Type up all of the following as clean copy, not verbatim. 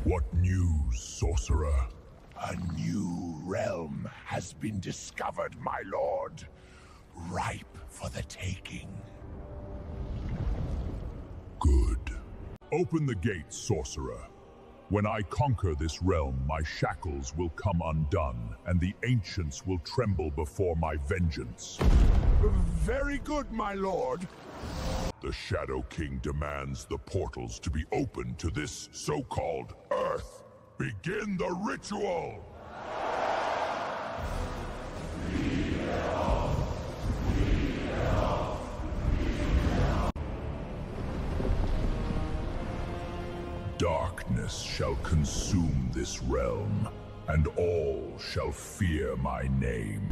What news, sorcerer? A new realm has been discovered, my lord. Ripe for the taking. Good. Open the gates, sorcerer. When I conquer this realm, my shackles will come undone, and the ancients will tremble before my vengeance. Very good, my lord. The Shadow King demands the portals to be opened to this so-called Earth. Begin the ritual! Darkness shall consume this realm, and all shall fear my name.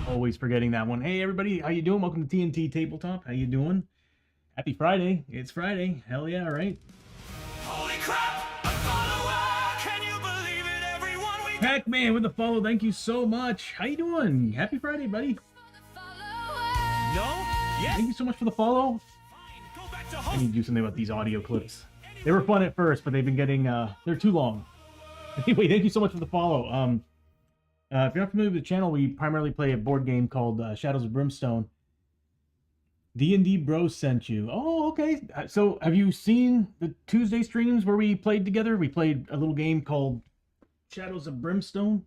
Always forgetting that one. Hey everybody, how you doing? Welcome to TNT Tabletop. How you doing? Happy Friday. It's Friday. Hell yeah, right? Holy crap! A follower! Can you believe it, everyone? Pac-Man with the follow. Thank you so much. How you doing? Happy Friday, buddy. No? Yes? Thank you so much for the follow. Go back to I host. need to do something about these audio clips. They were fun at first, but they've been getting, they're too long. Anyway, thank you so much for the follow. If you're not familiar with the channel, we primarily play a board game called Shadows of Brimstone. D&D Bros sent you. Oh, okay. So have you seen the Tuesday streams where we played together? We played a little game called Shadows of Brimstone.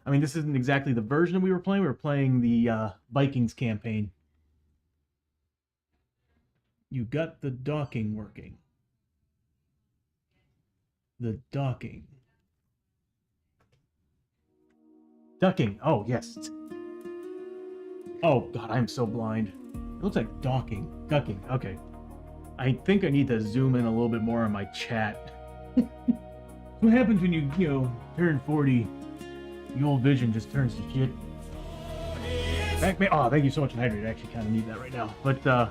I mean, this isn't exactly the version we were playing. We were playing the Vikings campaign. You got the docking working. The docking. Ducking. Oh, yes. Oh, God, I'm so blind. It looks like docking. Ducking. Okay. I think I need to zoom in a little bit more on my chat. What happens when you turn 40? The old vision just turns to shit. Pac-Man. Oh, thank you so much, Hydrate. I actually kind of need that right now. But, yeah,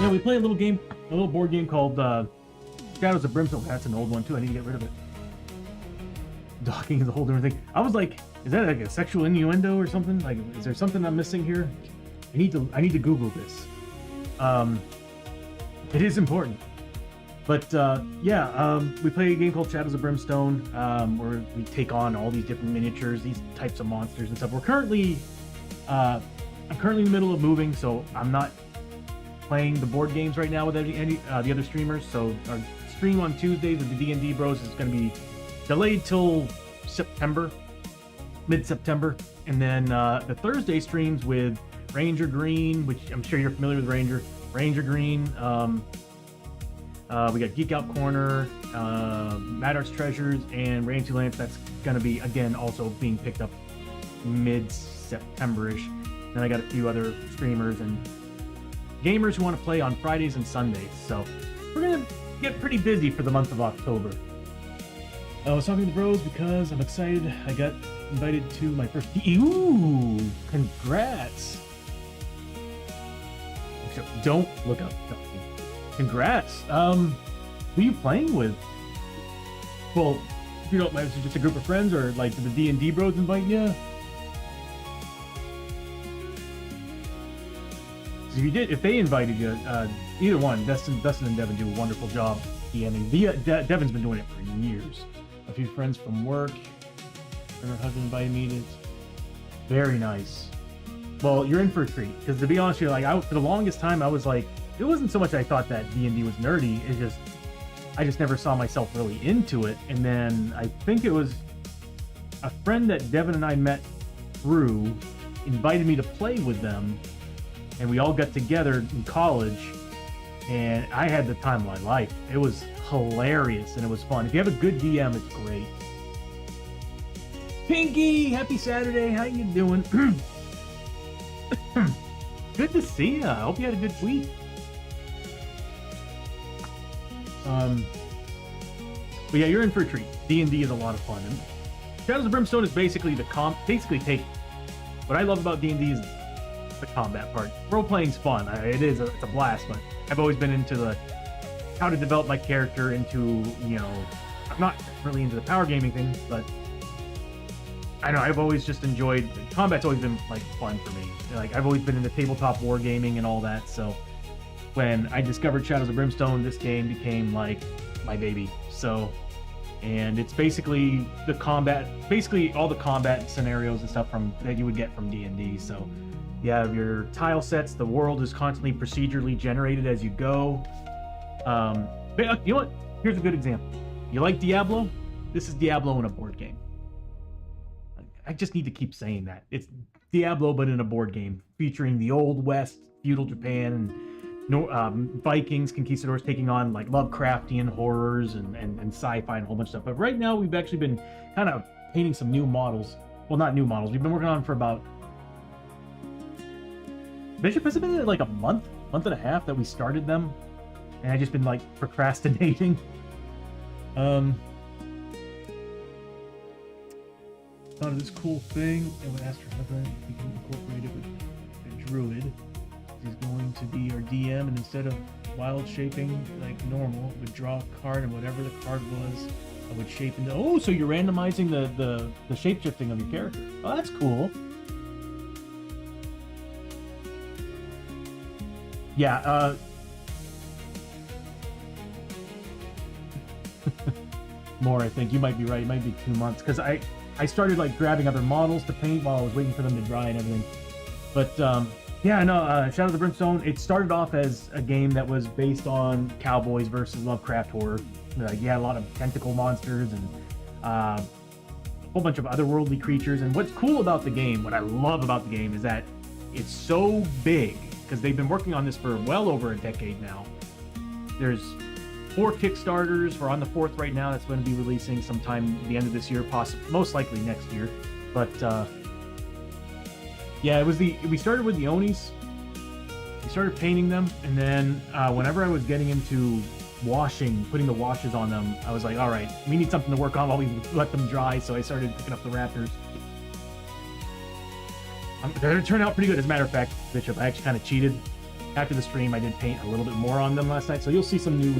we play a little game, a little board game called Shadows of Brimstone. That's an old one, too. I need to get rid of it. Docking is a whole different thing. I was like, is that like a sexual innuendo or something? Like, is there something I'm missing here? I need to Google this. It is important. But yeah, we play a game called Shadows of Brimstone, where we take on all these different miniatures, these types of monsters and stuff. I'm currently in the middle of moving, so I'm not playing the board games right now with any the other streamers. So our stream on Tuesdays with the D&D Bros is going to be delayed till September, mid-September, and then the Thursday streams with Ranger Green, which I'm sure you're familiar with Ranger Green. We got Geek Out Corner, Mad Arts Treasures, and Ranty Lance. That's going to be, again, also being picked up mid-September-ish. Then I got a few other streamers and gamers who want to play on Fridays and Sundays. So we're going to get pretty busy for the month of October. I was talking to the bros because I'm excited. I got invited to my first... Ooh! Congrats! Don't look up. Congrats! Who are you playing with? Well, if you don't mind, is it just a group of friends, or like did the D&D bros invite you? If they invited you, either one, Dustin and Devin do a wonderful job DMing. Devin's been doing it for years. A few friends from work, and her husband invited me to. Very nice. Well, you're in for a treat, because to be honest with you, for the longest time I was like, it wasn't so much I thought that D&D was nerdy, it's just I just never saw myself really into it. And then I think it was a friend that Devin and I met through invited me to play with them, and we all got together in college, and I had the time of my life. It was hilarious and it was fun. If you have a good DM, it's great. Pinky, happy Saturday. How you doing? Good to see you. I hope you had a good week. But yeah, you're in for a treat. D&D is a lot of fun. And Shadows of Brimstone is basically what I love about D&D is the combat part. Role playing's fun. It's a blast, but I've always been into how to develop my character into, I'm not really into the power gaming thing, but I know I've always just enjoyed combat's always been like fun for me. Like I've always been into tabletop wargaming and all that. So when I discovered Shadows of Brimstone, this game became like my baby. So, and it's basically basically all the combat scenarios and stuff that you would get from D&D. So you have your tile sets. The world is constantly procedurally generated as you go. But you know what? Here's a good example. You like Diablo? This is Diablo in a board game. I just need to keep saying that. It's Diablo, but in a board game, featuring the Old West, feudal Japan, and Vikings, conquistadors taking on like Lovecraftian horrors and sci-fi and a whole bunch of stuff. But right now, we've actually been kind of painting some new models. Well, not new models. We've been working on for about... Bishop, has it been like a month and a half that we started them? And I've just been like procrastinating. thought of this cool thing. I would ask for heaven if we can incorporate it with a druid. He's going to be our DM, and instead of wild shaping like normal, would draw a card, and whatever the card was, I would shape into. Oh, so you're randomizing the shape shifting of your character. Oh, that's cool. Yeah. More, I think you might be right. It might be 2 months because I started like grabbing other models to paint while I was waiting for them to dry and everything. But yeah, no, Shadow of the Brimstone. It started off as a game that was based on cowboys versus Lovecraft horror. Like, yeah, a lot of tentacle monsters and a whole bunch of otherworldly creatures. And what's cool about the game, what I love about the game, is that it's so big because they've been working on this for well over a decade now. There's 4 Kickstarters. We're on the 4th right now. That's going to be releasing sometime at the end of this year, possibly, most likely next year. But yeah, we started with the Onis. We started painting them, and then whenever I was getting into putting the washes on them, I was like, all right, we need something to work on while we let them dry. So I started picking up the Raptors. They turned out pretty good. As a matter of fact, Bishop, I actually kind of cheated. After the stream, I did paint a little bit more on them last night, so you'll see some new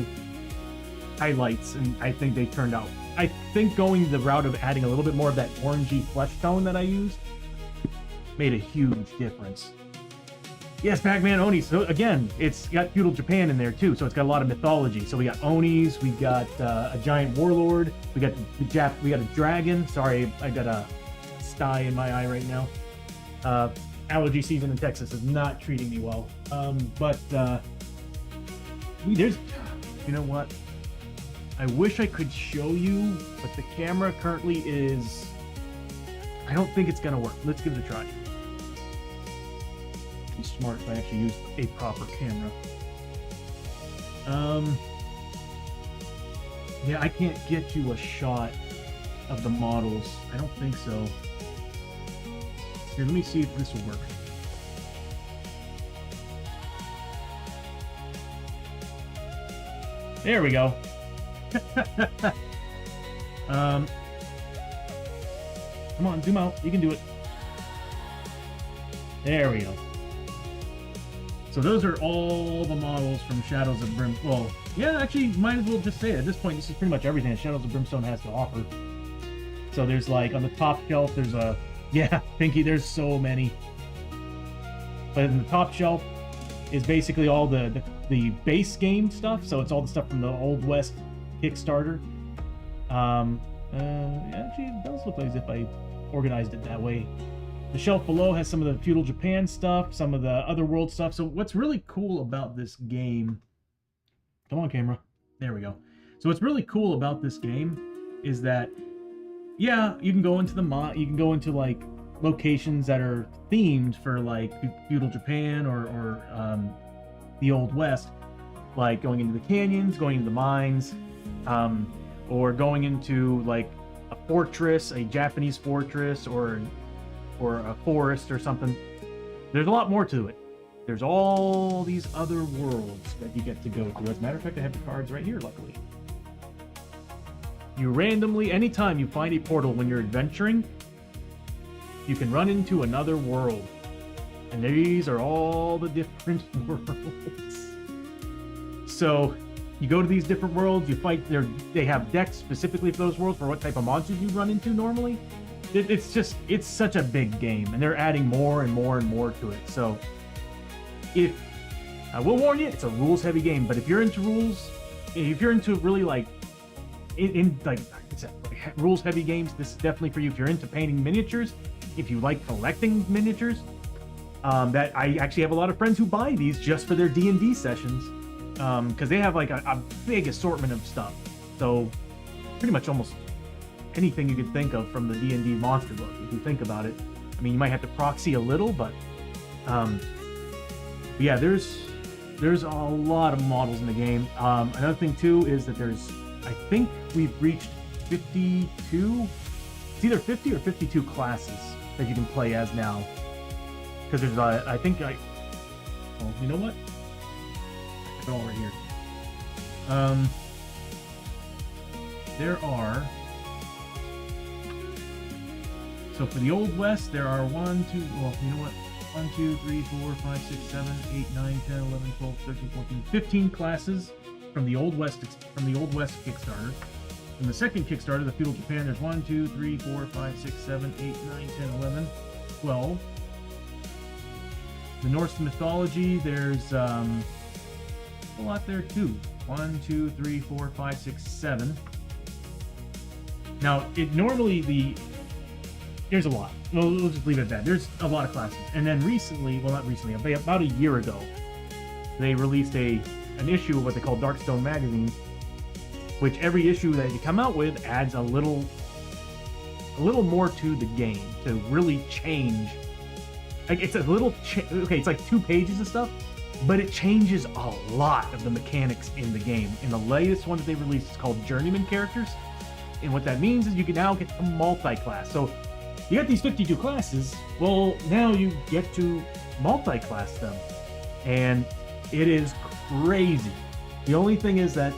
highlights, and I think they turned out. I think going the route of adding a little bit more of that orangey flesh tone that I used made a huge difference. Yes, Pac-Man Oni. So again, it's got feudal Japan in there too, so it's got a lot of mythology. So we got Onis, we got a giant warlord, we got we got a dragon. Sorry, I got a sty in my eye right now. Allergy season in Texas is not treating me well. But there's, you know what? I wish I could show you, but the camera currently is. I don't think it's gonna work. Let's give it a try. Be smart if I actually use a proper camera. Yeah, I can't get you a shot of the models. I don't think so. Here, let me see if this will work. There we go. Come on, zoom out. You can do it. There we go. So those are all the models from Shadows of Brim. Well, yeah, actually, might as well just say it. At this point, this is pretty much everything that Shadows of Brimstone has to offer. So there's like on the top shelf, there's a Pinky. There's so many. But in the top shelf is basically all the base game stuff. So it's all the stuff from the Old West Kickstarter. Actually, it does look like as if I organized it that way. The shelf below has some of the feudal Japan stuff, some of the other world stuff. So what's really cool about this game, come on camera, there we go. So what's really cool about this game is that, yeah, you can go into you can go into like locations that are themed for like feudal Japan or the Old West, like going into the canyons, going into the mines, or going into like a fortress, a Japanese fortress, or a forest or something. There's a lot more to it. There's all these other worlds that you get to go to. As a matter of fact, I have the cards right here, luckily. You randomly, anytime you find a portal when you're adventuring, you can run into another world. And these are all the different worlds. So you go to these different worlds, you fight, they have decks specifically for those worlds for what type of monsters you run into normally. It's such a big game, and they're adding more and more and more to it. So if, I will warn you, it's a rules heavy game, but if you're into rules, if you're into really like, rules heavy games, this is definitely for you. If you're into painting miniatures, if you like collecting miniatures, that I actually have a lot of friends who buy these just for their D&D sessions, because they have like a big assortment of stuff. So pretty much almost anything you could think of from the D&D monster book, if you think about it. I mean, you might have to proxy a little, but yeah, there's a lot of models in the game. Another thing too is that I think we've reached 52. It's either 50 or 52 classes that you can play as now. Because there's, well, you know what? I have it all right here. There are. So for the Old West, there are 1, 2, well, you know what? 1, 2, 3, 4, 5, 6, 7, 8, 9, 10, 11, 12, 13, 14, 15 classes from the Old West Kickstarter. In the second Kickstarter, the Feudal Japan, there's 1, 2, 3, 4, 5, 6, 7, 8, 9, 10, 11, 12. The Norse mythology, there's a lot there too. 1, 2, 3, 4, 5, 6, 7. Now, there's a lot. We'll just leave it at that. There's a lot of classes. And then recently, well, not recently, about a year ago, they released an issue of what they call Darkstone Magazine, which every issue that you come out with adds a little more to the game to really change. Like, it's a little, okay, it's like 2 pages of stuff, but it changes a lot of the mechanics in the game. In the latest one that they released is called Journeyman Characters. And what that means is you can now get a multi-class. So you got these 52 classes, well, now you get to multi-class them. And it is crazy. The only thing is that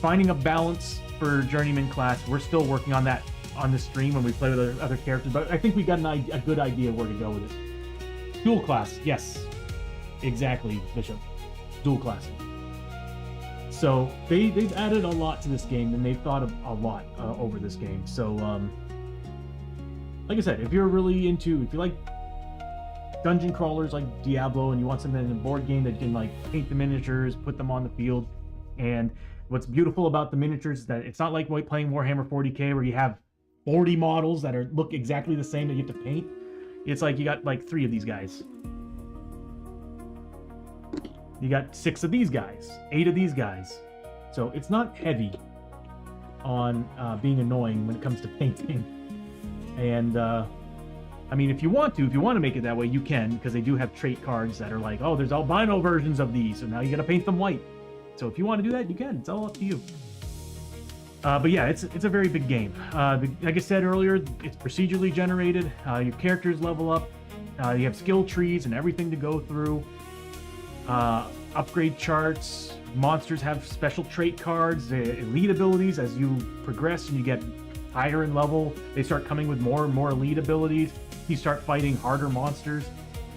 finding a balance for Journeyman class, we're still working on that on the stream when we play with other characters, but I think we got a good idea of where to go with it. Dual class, yes. Exactly, Bishop. Dual classing. So they've added a lot to this game, and they've thought of a lot over this game. So, like I said, if you like dungeon crawlers like Diablo, and you want something in a board game that you can like paint the miniatures, put them on the field, and what's beautiful about the miniatures is that it's not like playing Warhammer 40k where you have 40 models that look exactly the same that you have to paint. It's like you got like 3 of these guys. You got 6 of these guys, 8 of these guys. So it's not heavy on being annoying when it comes to painting. And I mean, if you want to make it that way, you can, because they do have trait cards that are like, oh, there's albino versions of these, so now you got to paint them white. So if you want to do that, you can. It's all up to you. But yeah, it's a very big game. Like I said earlier, it's procedurally generated. Your characters level up. You have skill trees and everything to go through. Upgrade charts. Monsters have special trait cards, elite abilities. As you progress and you get higher in level, they start coming with more and more elite abilities. You start fighting harder monsters,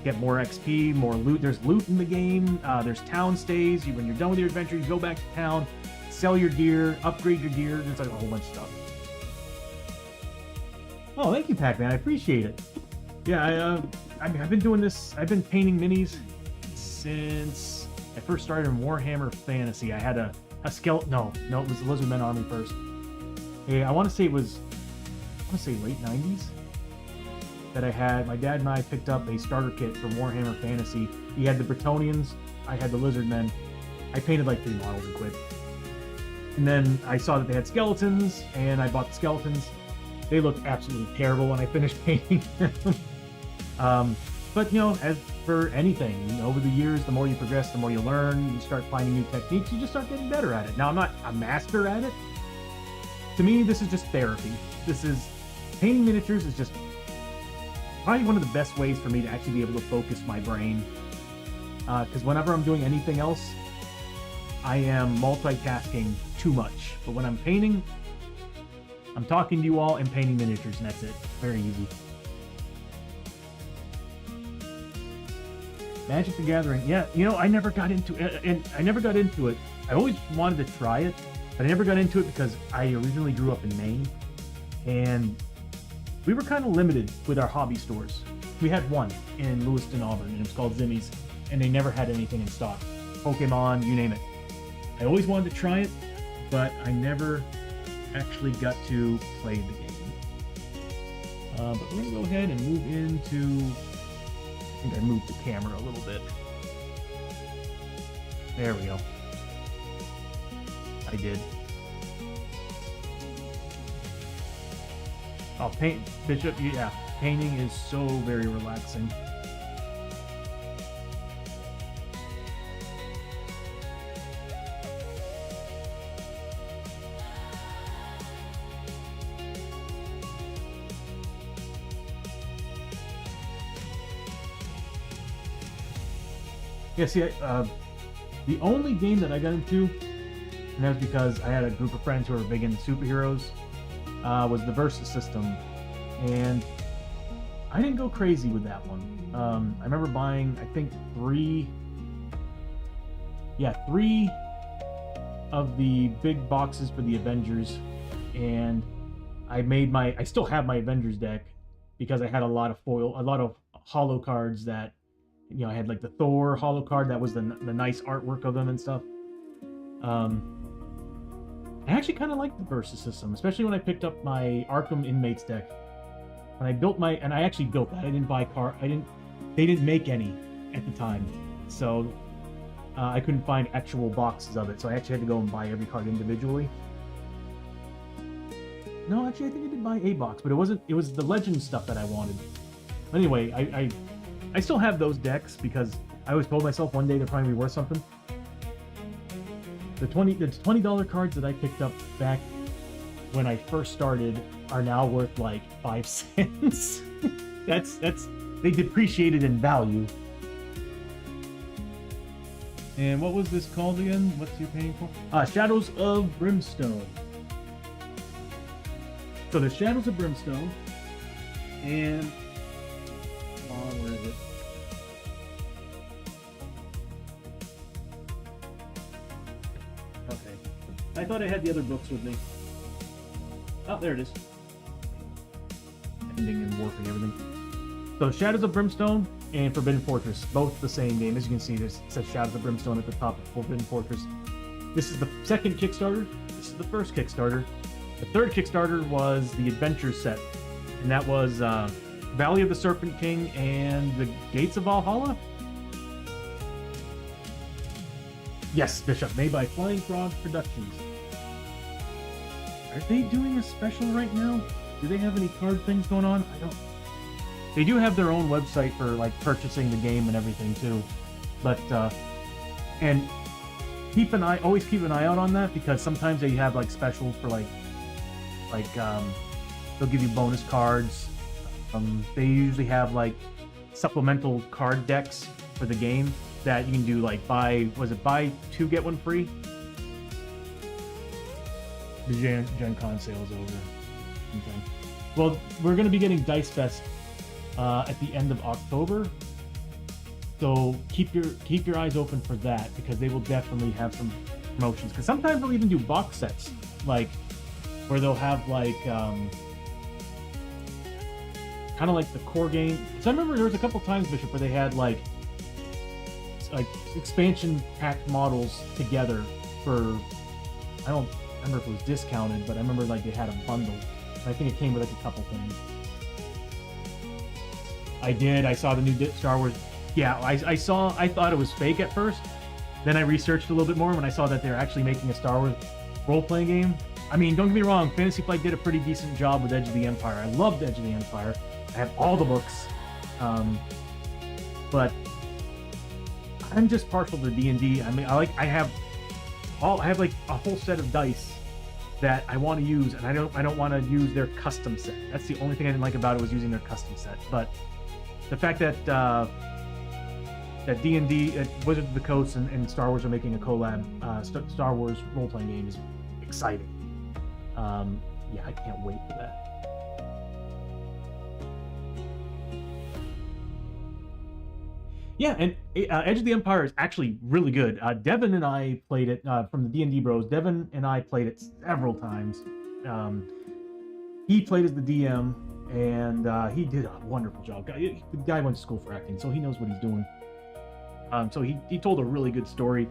get more XP, more loot. There's loot in the game. There's town stays. When you're done with your adventure, you go back to town, sell your gear, upgrade your gear. There's like a whole bunch of stuff. Oh, thank you, Pac-Man. I appreciate it. Yeah, I've been doing this. I've been painting minis since I first started in Warhammer Fantasy. I had a skeleton. No, it was the Lizardmen army first. Hey, I want to say late 90s that I had. My dad and I picked up a starter kit from Warhammer Fantasy. He had the Bretonians. I had the Lizardmen. I painted like 3 models and quit. And then I saw that they had skeletons, and I bought the skeletons. They looked absolutely terrible when I finished painting them. But, you know, as for anything, over the years, the more you progress, the more you learn, you start finding new techniques, you just start getting better at it. Now, I'm not a master at it. To me, this is just therapy. Painting miniatures is just probably one of the best ways for me to actually be able to focus my brain. Because whenever I'm doing anything else, I am multitasking too much. But when I'm painting, I'm talking to you all and painting miniatures, and that's it. Very easy. Magic the Gathering. Yeah, you know, I never got into it. I always wanted to try it, but I never got into it because I originally grew up in Maine, and we were kind of limited with our hobby stores. We had one in Lewiston, Auburn, and it was called Zimmy's, and they never had anything in stock. Pokemon, you name it. I always wanted to try it, but I never actually got to play the game. But we're going to go ahead and move into... I think I moved the camera a little bit. There we go. I did. Oh, Bishop, yeah. Painting is so very relaxing. Yeah, see, the only game that I got into, and that was because I had a group of friends who were big into superheroes, was the Versus system. and I didn't go crazy with that one. I remember buying, I think, three of the big boxes for the Avengers, and I still have my Avengers deck because I had a lot of holo cards that, I had like the Thor holo card that was the nice artwork of them and stuff. I actually kind of like the Versus system, especially when I picked up my Arkham Inmates deck. When I built and I actually built that. I didn't buy they didn't make any at the time, so I couldn't find actual boxes of it. So I actually had to go and buy every card individually. No, actually, I think I did buy a box, but it wasn't. It was the Legend stuff that I wanted. Anyway, I still have those decks because I always told myself one day they're probably worth something. The $20 cards that I picked up back when I first started are now worth like 5 cents. that's they depreciated in value. And what was this called again? What's you paying for? Shadows of Brimstone. So there's Shadows of Brimstone, and where is it? Okay, I thought I had the other books with me. Oh, there it is. Ending and warping everything. So Shadows of Brimstone and Forbidden Fortress, both the same game. As you can see, it says Shadows of Brimstone at the top of Forbidden Fortress. This is the second Kickstarter. This is the first Kickstarter. The third Kickstarter was the Adventure set, and that was Valley of the Serpent King and the Gates of Valhalla. Yes, Bishop, made by Flying Frog Productions. Are they doing a special right now? Do they have any card things going on? I don't. They do have their own website for like purchasing the game and everything too, but and always keep an eye out on that, because sometimes they have like specials for like they'll give you bonus cards. They usually have like supplemental card decks for the game that you can do, like buy 2 get 1 free. The Gen Con sale is over. Okay. Well, we're going to be getting Dice Fest at the end of October, so keep your eyes open for that, because they will definitely have some promotions. Because sometimes they'll even do box sets, like where they'll have like kind of like the core game. So I remember there was a couple times, Bishop, where they had like expansion pack models together for, I don't remember if it was discounted, but I remember like they had a bundle. I think it came with like a couple things. I saw the new Star Wars. Yeah, I thought it was fake at first. Then I researched a little bit more when I saw that they're actually making a Star Wars role-playing game. I mean, don't get me wrong, Fantasy Flight did a pretty decent job with Edge of the Empire. I loved Edge of the Empire. I have all the books. But I'm just partial to D&D. I mean, I have like a whole set of dice that I want to use, and I don't want to use their custom set. That's the only thing I didn't like about it, was using their custom set. But the fact that that D&D, Wizards of the Coast, and Star Wars are making a collab Star Wars role-playing game is exciting. Yeah, I can't wait for that. Yeah, and Edge of the Empire is actually really good. Devin and I played it from the D&D Bros. Devin and I played it several times. He played as the DM, and he did a wonderful job. The guy went to school for acting, so he knows what he's doing. So he told a really good story.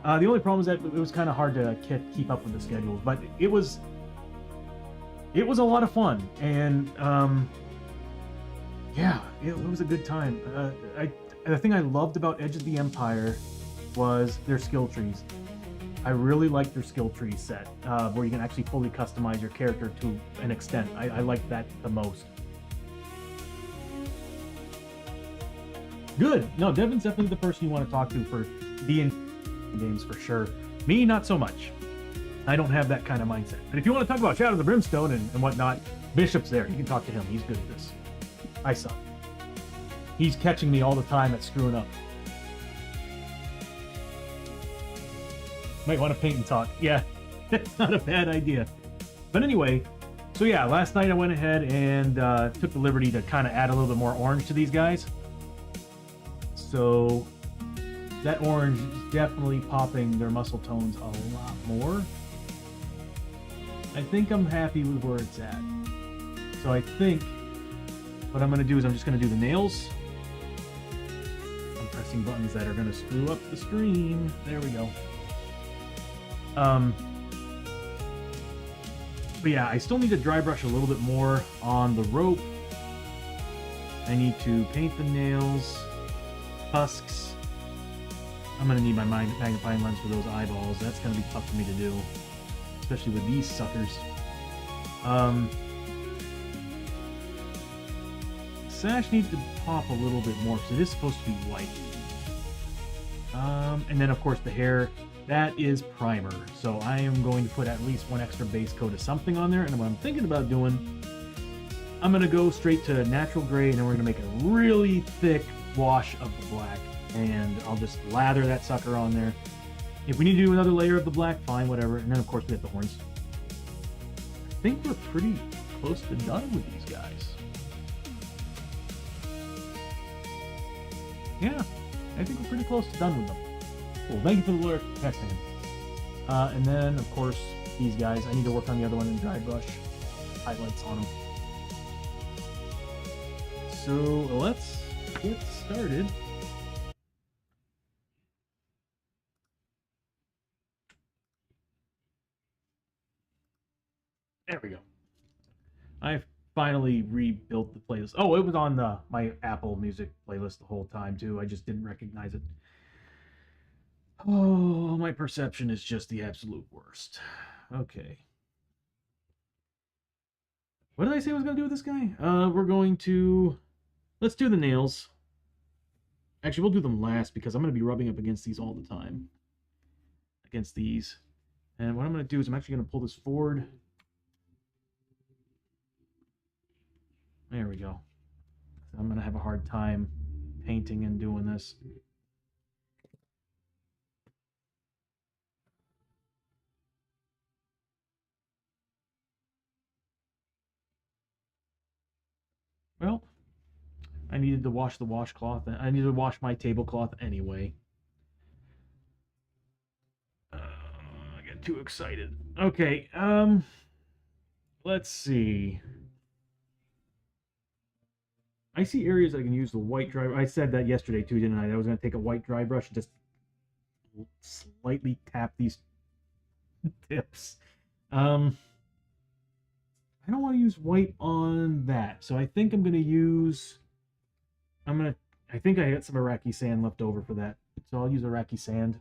The only problem is that it was kind of hard to keep up with the schedules, but it was a lot of fun, and yeah, it was a good time. The thing I loved about Edge of the Empire was their skill trees. I really liked their skill tree set, where you can actually fully customize your character to an extent. I liked that the most. Good. No, Devin's definitely the person you want to talk to for D&D games for sure. Me, not so much. I don't have that kind of mindset. But if you want to talk about Shadows of Brimstone and whatnot, Bishop's there. You can talk to him. He's good at this. I suck. He's catching me all the time at screwing up. Might want to paint and talk. Yeah, that's not a bad idea. But anyway, So yeah, last night I went ahead and took the liberty to kind of add a little bit more orange to these guys. So that orange is definitely popping their muscle tones a lot more. I think I'm happy with where it's at. So I think what I'm going to do is I'm just going to do the nails. I'm pressing buttons that are going to screw up the stream. There we go. But yeah, I still need to dry brush a little bit more on the rope. I need to paint the nails, tusks. I'm going to need my magnifying lens for those eyeballs. That's going to be tough for me to do, especially with these suckers. Sash needs to pop a little bit more because it is supposed to be white. And then of course the hair, that is primer. So I am going to put at least one extra base coat of something on there. And what I'm thinking about doing, I'm going to go straight to natural gray, and then we're going to make a really thick wash of the black. And I'll just lather that sucker on there. If we need to do another layer of the black, fine, whatever. And then of course we have the horns. I think we're pretty close to done with these guys. Yeah, I think we're pretty close to done with them. Cool, thank you for the alert, testing. And then, of course, these guys. I need to work on the other one in dry brush. Highlights on them. So, let's get started. There we go. I finally rebuilt the playlist. Oh, it was on my Apple Music playlist the whole time, too. I just didn't recognize it. Oh, my perception is just the absolute worst. Okay. What did I say I was going to do with this guy? We're going to... Let's do the nails. Actually, we'll do them last because I'm going to be rubbing up against these all the time. Against these. And what I'm going to do is I'm actually going to pull this forward. There we go. I'm going to have a hard time painting and doing this. Well, I needed to wash the washcloth. I needed to wash my tablecloth anyway. I get too excited. Okay, let's see. I see areas I can use the white dry. I said that yesterday too, didn't I? I was going to take a white dry brush and just slightly tap these tips. I don't want to use white on that, so I think I'm going to use. I think I got some Iraqi sand left over for that, so I'll use Iraqi sand.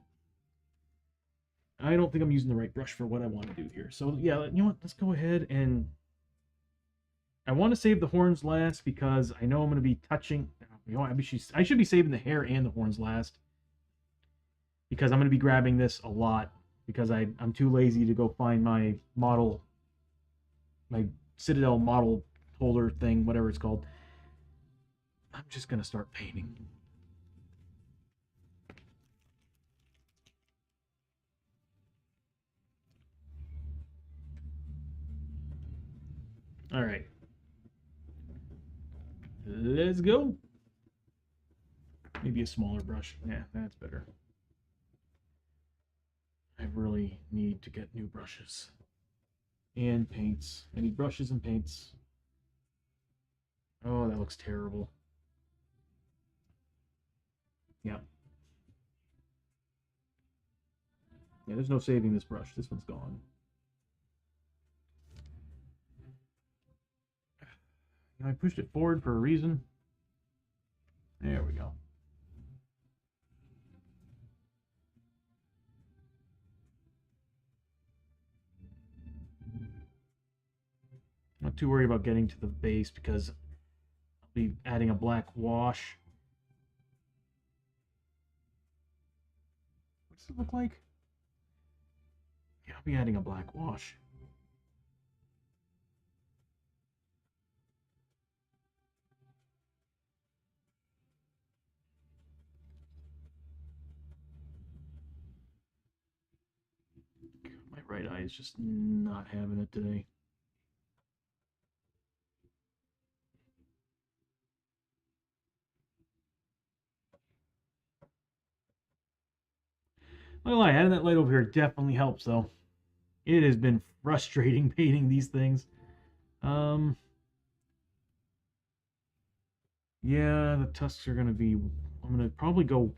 I don't think I'm using the right brush for what I want to do here. So yeah, you know what? Let's go ahead and. I want to save the horns last because I know I'm going to be touching. You know, I should be saving the hair and the horns last because I'm going to be grabbing this a lot because I'm too lazy to go find my model, my Citadel model holder thing, whatever it's called. I'm just going to start painting. All right. Let's go. Maybe a smaller brush. Yeah, that's better. I really need to get new brushes. And paints. I need brushes and paints. Oh, that looks terrible. Yeah. Yeah, there's no saving this brush. This one's gone. I pushed it forward for a reason. There we go. Not too worried about getting to the base because I'll be adding a black wash. What does it look like? Yeah, I'll be adding a black wash. My right eye is just not having it today. Not gonna lie, having that light over here definitely helps, though. It has been frustrating painting these things. Yeah, the tusks are gonna be. I'm gonna probably go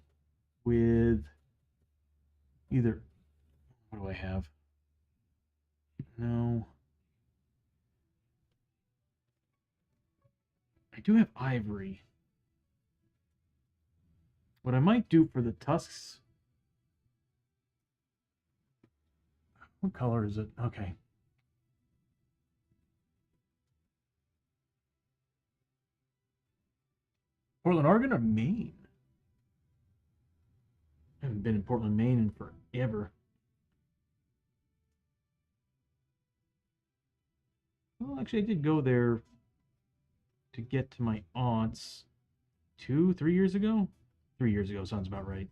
with either. What do I have? No. I do have ivory. What I might do for the tusks. What color is it? Okay. Portland, Oregon, or Maine? I haven't been in Portland, Maine in forever. Well, actually, I did go there to get to my aunt's 3 years ago. 3 years ago sounds about right.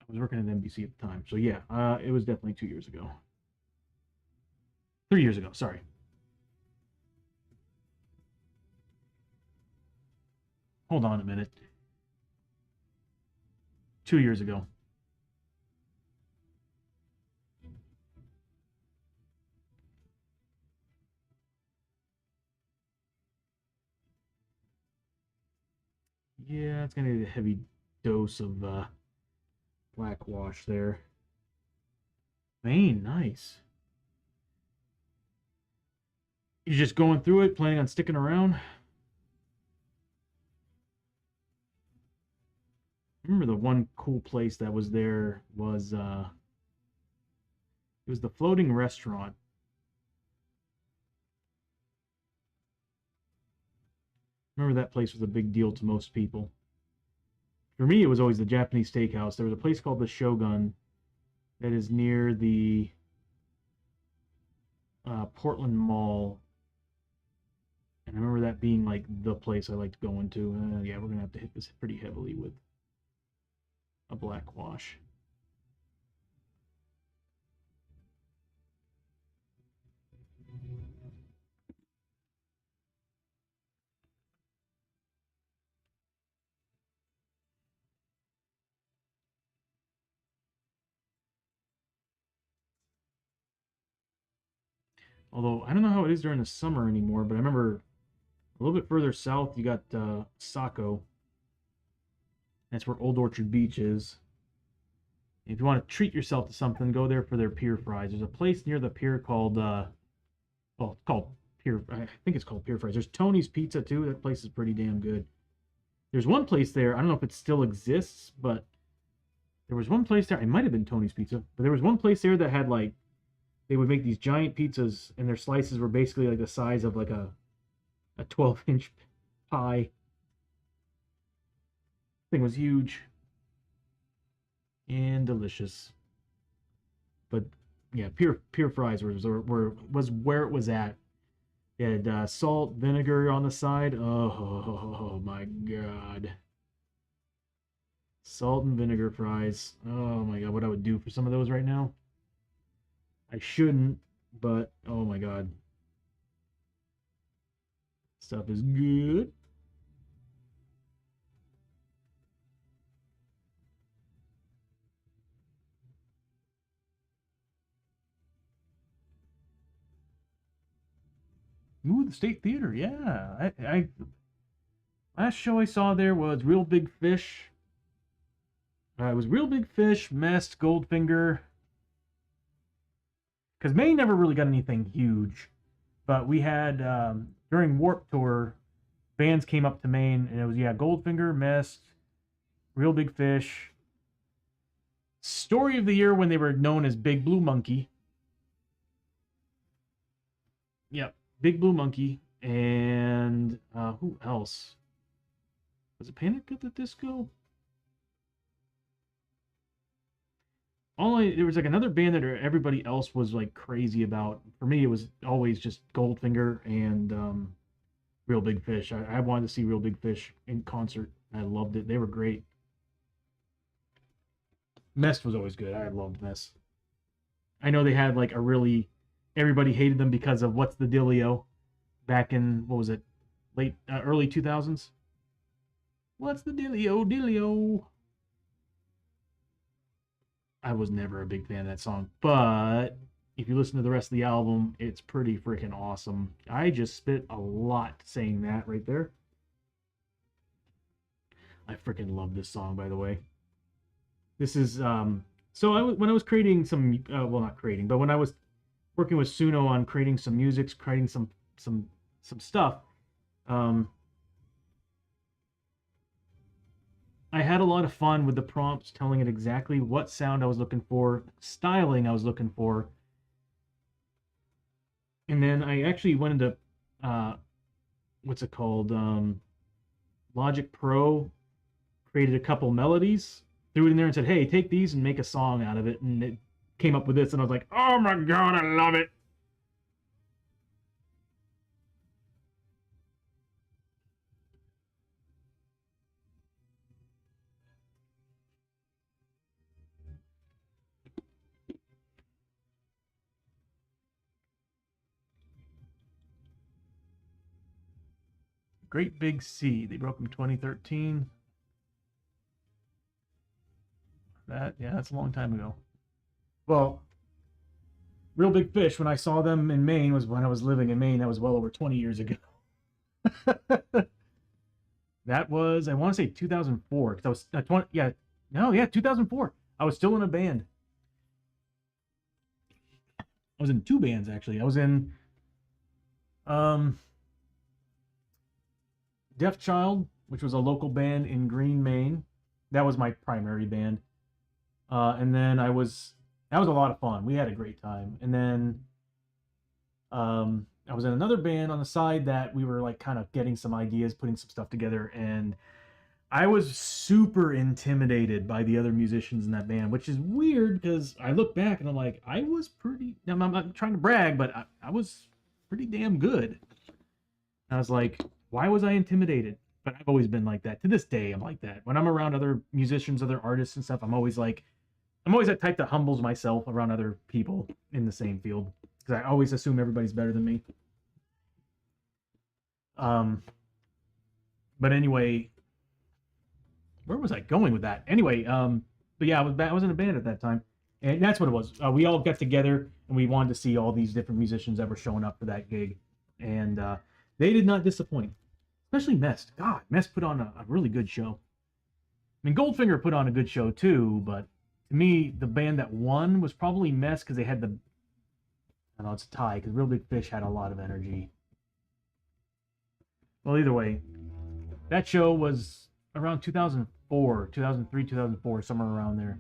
I was working at NBC at the time, so yeah, it was definitely 2 years ago. 3 years ago, sorry. Hold on a minute. 2 years ago. Yeah, it's gonna be a heavy dose of black wash there. Maine, nice. You're just going through it, planning on sticking around? I remember the one cool place that was there was it was the floating restaurant. Remember that place was a big deal to most people. For me, it was always the Japanese steakhouse. There was a place called the Shogun that is near the Portland Mall. And I remember that being like the place I liked going to. Yeah, we're going to have to hit this pretty heavily with a black wash. Although I don't know how it is during the summer anymore, but I remember a little bit further south you got Saco. That's where Old Orchard Beach is. If you want to treat yourself to something, go there for their pier fries. There's a place near the pier called well, it's called Pier. I think it's called Pier Fries. There's Tony's Pizza too. That place is pretty damn good. There's one place there. I don't know if it still exists, but there was one place there. It might have been Tony's Pizza, but there was one place there that had like they would make these giant pizzas, and their slices were basically like the size of like a 12-inch pie. Thing was huge and delicious. But yeah, Pier Fries was where it was at. It had salt, vinegar on the side. Oh my god. Salt and vinegar fries. Oh my god, what I would do for some of those right now. I shouldn't, but oh my god. Stuff is good. Ooh, the State Theater. Yeah, I last show I saw there was Real Big Fish. It was Real Big Fish, Mest, Goldfinger. Because Maine never really got anything huge, but we had during Warp Tour, bands came up to Maine, and it was Goldfinger, Mest, Real Big Fish. Story of the Year when they were known as Big Blue Monkey. Yep. Big Blue Monkey, and who else? Was it Panic at the Disco? There was like another band that everybody else was like crazy about. For me, it was always just Goldfinger and Real Big Fish. I wanted to see Real Big Fish in concert. I loved it. They were great. Mest was always good. I loved Mest. I know they had like a really, everybody hated them because of What's the Dealio back in, what was it, early 2000s? What's the dealio? I was never a big fan of that song, but if you listen to the rest of the album, it's pretty freaking awesome. I just spit a lot saying that right there. I freaking love this song, by the way. This is so when I was creating some well, not creating, but when I was working with Suno on creating some music, creating some stuff, I had a lot of fun with the prompts, telling it exactly what sound I was looking for, styling I was looking for. And then I actually went into what's it called? Logic Pro, created a couple melodies, threw it in there and said, hey, take these and make a song out of it. And it came up with this, and I was like, oh my God, I love it. Great Big Sea. They broke in 2013. That's a long time ago. Well, Real Big Fish, when I saw them in Maine, was when I was living in Maine. That was well over 20 years ago. That was, I want to say 2004, because I was 2004. I was still in a band. I was in two bands, actually. I was in Deaf Child, which was a local band in Green, Maine. That was my primary band. And then that was a lot of fun. We had a great time. And then I was in another band on the side that we were like kind of getting some ideas, putting some stuff together, and I was super intimidated by the other musicians in that band, which is weird because I look back and I'm like, I was pretty, I'm not trying to brag, but I was pretty damn good. I was like, why was I intimidated? But I've always been like that. To this day, I'm like that. When I'm around other musicians, other artists and stuff, I'm always that type that humbles myself around other people in the same field, because I always assume everybody's better than me. But anyway, where was I going with that? Anyway, but yeah, I was in a band at that time, and that's what it was. We all got together and we wanted to see all these different musicians that were showing up for that gig, and they did not disappoint. Especially Mest. God, Mest put on a really good show. I mean, Goldfinger put on a good show too, but to me, the band that won was probably Mest, because they had I don't know, it's a tie, because Real Big Fish had a lot of energy. Well, either way, that show was around 2004, 2003, 2004, somewhere around there.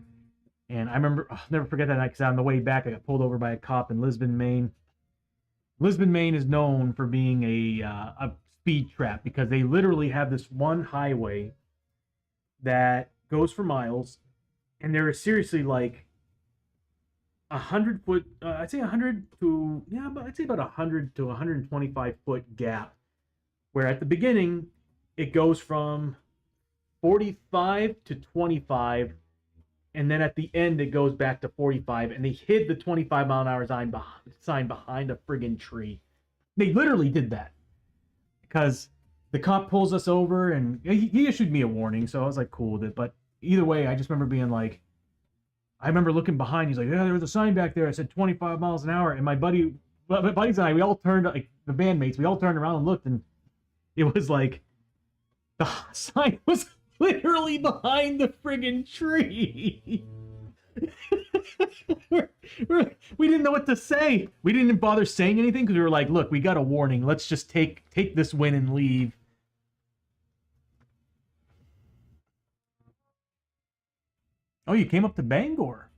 And I remember, I'll never forget that night, because on the way back, I got pulled over by a cop in Lisbon, Maine. Lisbon, Maine is known for being a speed trap, because they literally have this one highway that goes for miles, and there is seriously like 100-foot, I'd say 100 to, yeah, but I'd say about 100 to 125-foot gap, where at the beginning it goes from 45 to 25, and then at the end it goes back to 45, and they hid the 25-mile-an-hour sign behind a friggin' tree. They literally did that, because the cop pulls us over, and he issued me a warning, so I was like cool with it. But either way, I just remember being like, I remember looking behind. He's like, yeah, there was a sign back there. I said 25 miles an hour, and my buddies and I, we all turned, like the bandmates, we all turned around and looked, and it was like the sign was literally behind the friggin' tree. We didn't know what to say. We didn't bother saying anything, because we were like, look, we got a warning. Let's just take this win and leave. Oh, you came up to Bangor.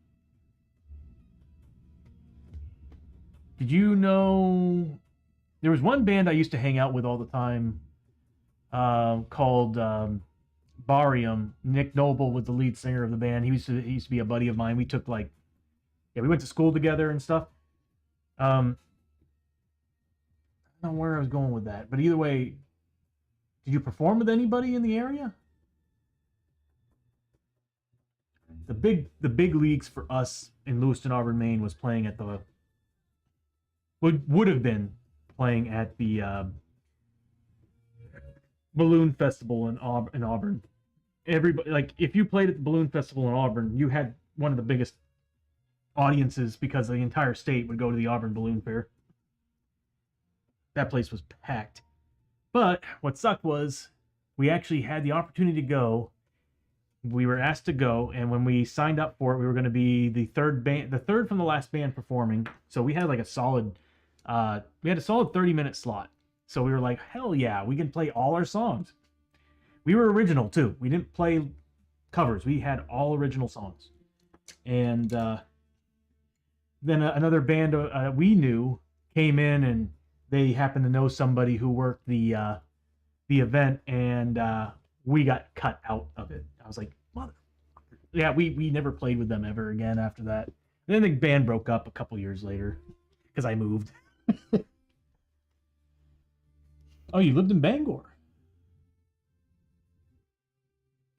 Did you know there was one band I used to hang out with all the time, called Barium. Nick Noble was the lead singer of the band. He used to be a buddy of mine. We took we went to school together and stuff. I don't know where I was going with that, but either way, did you perform with anybody in the area? the big leagues for us in Lewiston, Auburn, Maine was playing at the would have been playing at the Balloon Festival in Auburn. Everybody, like, if you played at the Balloon Festival in Auburn, you had one of the biggest audiences because the entire state would go to the Auburn Balloon Fair. That place was packed. But what sucked was we actually had the opportunity to go. We were asked to go, and when we signed up for it, we were going to be the third from the last band performing. So we had like a solid 30-minute slot. So we were like, hell yeah, we can play all our songs. We were original too. We didn't play covers. We had all original songs. And then another band we knew came in, and they happened to know somebody who worked the event, and we got cut out of it. I was like, mother. Yeah, we never played with them ever again after that. And then the band broke up a couple years later because I moved. Oh, you lived in Bangor.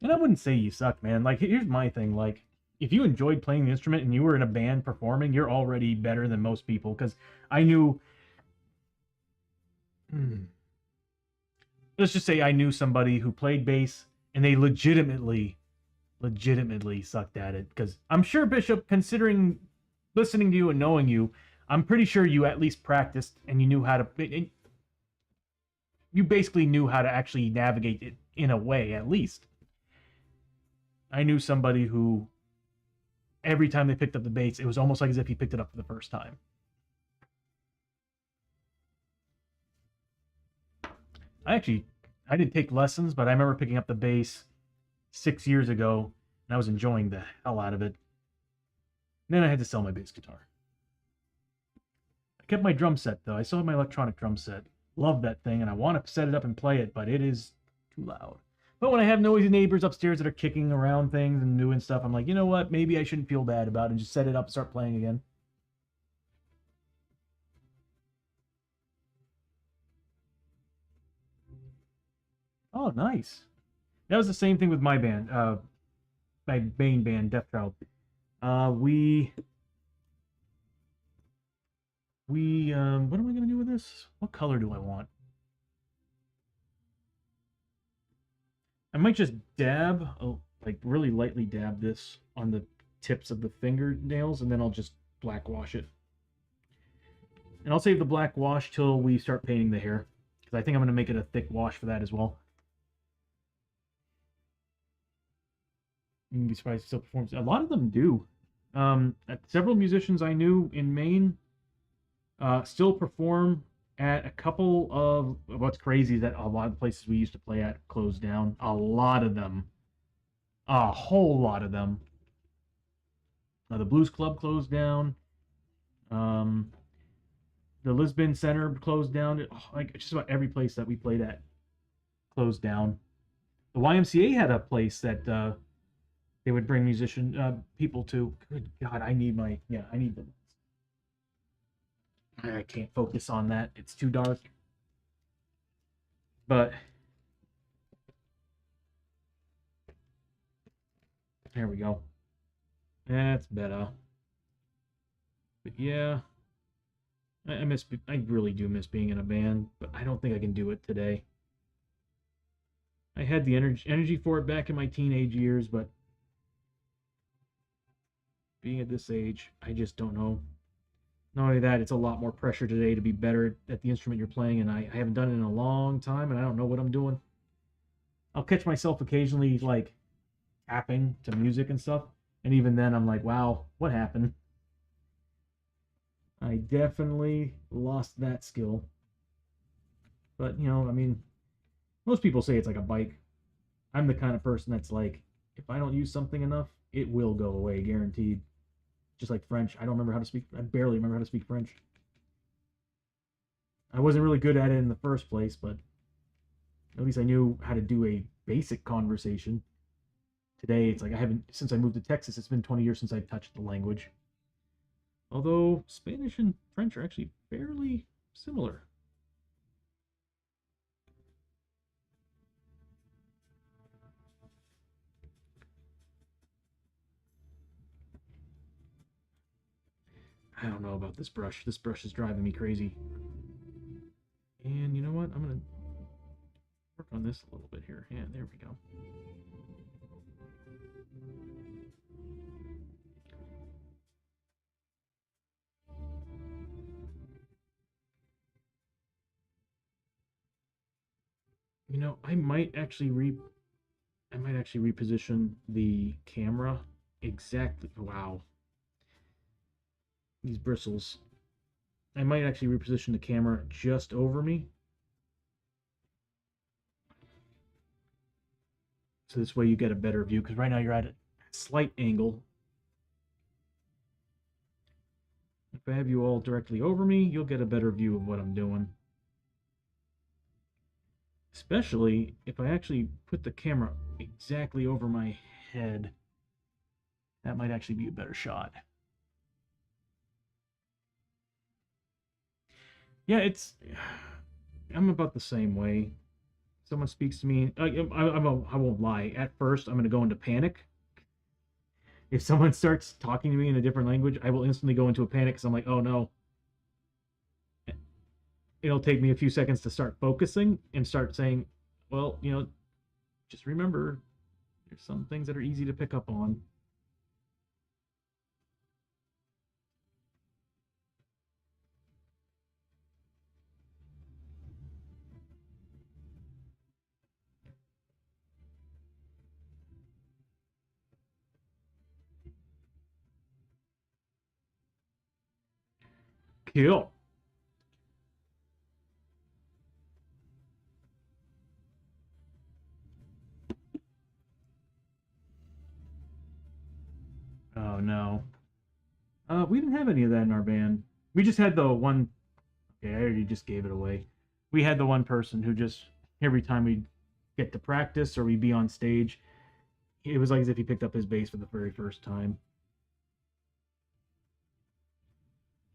And I wouldn't say you suck, man. Like, here's my thing. Like, if you enjoyed playing the instrument and you were in a band performing, you're already better than most people. Because I knew... Let's just say I knew somebody who played bass, and they legitimately sucked at it. Because I'm sure, Bishop, considering listening to you and knowing you, I'm pretty sure you at least practiced and you knew how to... You basically knew how to actually navigate it in a way, at least. I knew somebody who, every time they picked up the bass, it was almost like as if he picked it up for the first time. I didn't take lessons, but I remember picking up the bass 6 years ago, and I was enjoying the hell out of it. And then I had to sell my bass guitar. I kept my drum set, though. I still have my electronic drum set. Love that thing, and I want to set it up and play it, but it is too loud. But when I have noisy neighbors upstairs that are kicking around things and doing stuff, I'm like, you know what? Maybe I shouldn't feel bad about it and just set it up and start playing again. Oh, nice. That was the same thing with my band, my main band, Death Child. What am I going to do with this? What color do I want? I might just dab, like really lightly dab this on the tips of the fingernails, and then I'll just black wash it. And I'll save the black wash till we start painting the hair, because I think I'm going to make it a thick wash for that as well. You'd be surprised it still performs. A lot of them do. Several musicians I knew in Maine still perform at a couple of... What's crazy is that a lot of the places we used to play at closed down. A lot of them. A whole lot of them. The Blues Club closed down. The Lisbon Center closed down. Like, just about every place that we played at closed down. The YMCA had a place that they would bring people to. Good God, I need my... Yeah, I need them. I can't focus on that. It's too dark. But there we go. That's better. But yeah, I really do miss being in a band, but I don't think I can do it today. I had the energy for it back in my teenage years, but being at this age, I just don't know. Not only that, it's a lot more pressure today to be better at the instrument you're playing, and I haven't done it in a long time, and I don't know what I'm doing. I'll catch myself occasionally, like, tapping to music and stuff, and even then I'm like, wow, what happened? I definitely lost that skill. But, you know, I mean, most people say it's like a bike. I'm the kind of person that's like, if I don't use something enough, it will go away, guaranteed. Just like French. I barely remember how to speak French. I wasn't really good at it in the first place, but at least I knew how to do a basic conversation. Today, it's like since I moved to Texas, it's been 20 years since I've touched the language. Although Spanish and French are actually fairly similar. I don't know about this brush. This brush is driving me crazy. And you know what? I'm going to work on this a little bit here. Yeah, there we go. You know, I might actually reposition the camera exactly. Wow. These bristles. I might actually reposition the camera just over me. So this way you get a better view, because right now you're at a slight angle. If I have you all directly over me, you'll get a better view of what I'm doing. Especially if I actually put the camera exactly over my head. That might actually be a better shot. Yeah, I'm about the same way. Someone speaks to me, I won't lie. At first, I'm going to go into panic. If someone starts talking to me in a different language, I will instantly go into a panic because I'm like, oh no. It'll take me a few seconds to start focusing and start saying, well, you know, just remember, there's some things that are easy to pick up on. Cool. Oh no. We didn't have any of that in our band. We just had the one. Okay, I already just gave it away. We had the one person who just every time we'd get to practice or we'd be on stage, it was like as if he picked up his bass for the very first time.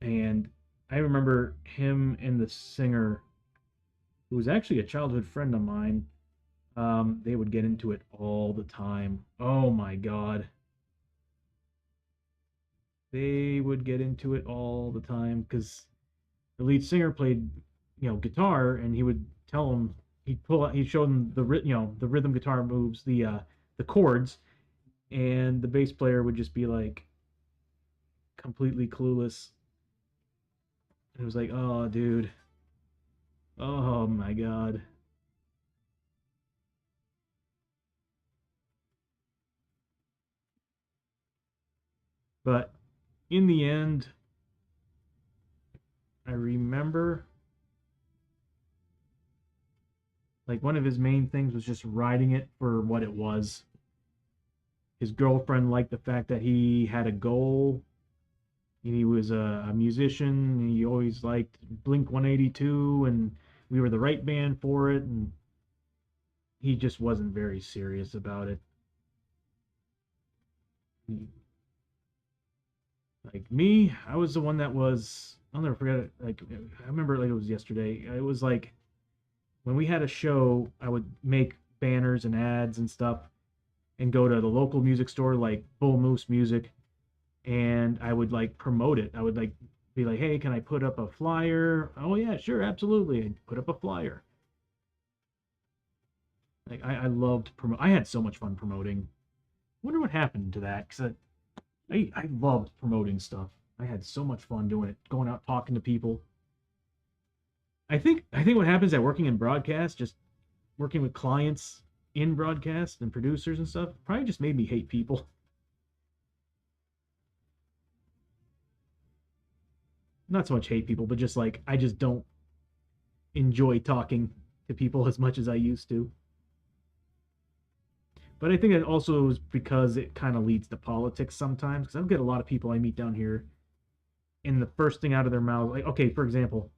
And I remember him and the singer, who was actually a childhood friend of mine. They would get into it all the time. Oh my god. They would get into it all the time because the lead singer played, you know, guitar, and he would tell them, he'd show them the rhythm guitar moves, the chords, and the bass player would just be like completely clueless. It was like, oh dude, oh my god. But in the end, I remember like one of his main things was just writing it for what it was. His girlfriend liked the fact that he had a goal. He was a musician. He always liked Blink 182, and we were the right band for it. And he just wasn't very serious about it. Like me, I was the one that was. I'll never forget it. Like I remember, like it was yesterday. It was like when we had a show, I would make banners and ads and stuff, and go to the local music store like Bull Moose Music, and I would like promote it. I would like be like, "Hey, can I put up a flyer?" "Oh yeah, sure, absolutely." I'd put up a flyer. Like I loved promote. I had so much fun promoting. Wonder what happened to that because I loved promoting stuff. I had so much fun doing it, going out talking to people. I think what happens at working in broadcast, just working with clients in broadcast and producers and stuff, probably just made me hate people. Not so much hate people, but just like I just don't enjoy talking to people as much as I used to. But I think it also is because it kind of leads to politics sometimes. Because I've got a lot of people I meet down here, and the first thing out of their mouth, like, okay, for example,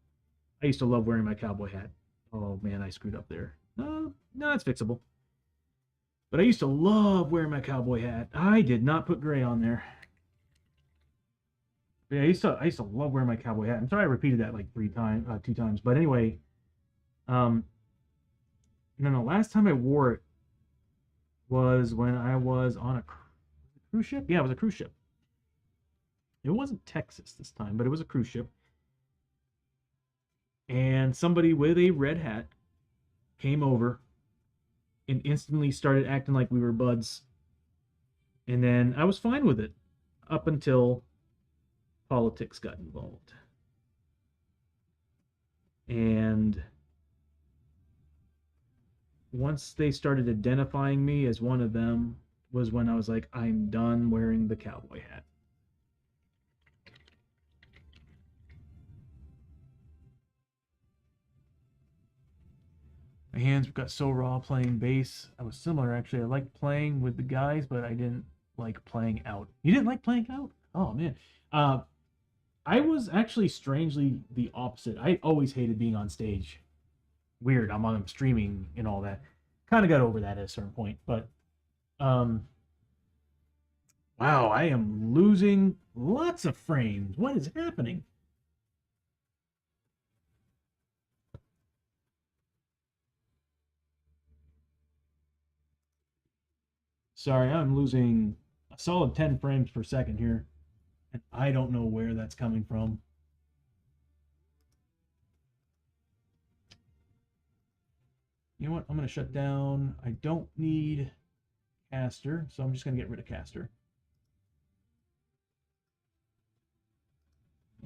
I used to love wearing my cowboy hat. Oh man, I screwed up there. No, it's fixable. But I used to love wearing my cowboy hat. I did not put gray on there. Yeah, I used to love wearing my cowboy hat. I'm sorry I repeated that like 2 times. But anyway, um, and then the last time I wore it was when I was on a cruise ship. Yeah, it was a cruise ship. It wasn't Texas this time, but it was a cruise ship. And somebody with a red hat came over and instantly started acting like we were buds. And then I was fine with it up until politics got involved. And once they started identifying me as one of them was when I was like, I'm done wearing the cowboy hat. My hands got so raw playing bass. I was similar, actually. I liked playing with the guys, but I didn't like playing out. You didn't like playing out? Oh, man. I was actually strangely the opposite. I always hated being on stage. Weird. I'm on streaming and all that. Kind of got over that at a certain point, but wow, I am losing lots of frames. What is happening? Sorry, I'm losing a solid 10 frames per second here, and I don't know where that's coming from. You know what? I'm going to shut down. I don't need caster, so I'm just going to get rid of caster.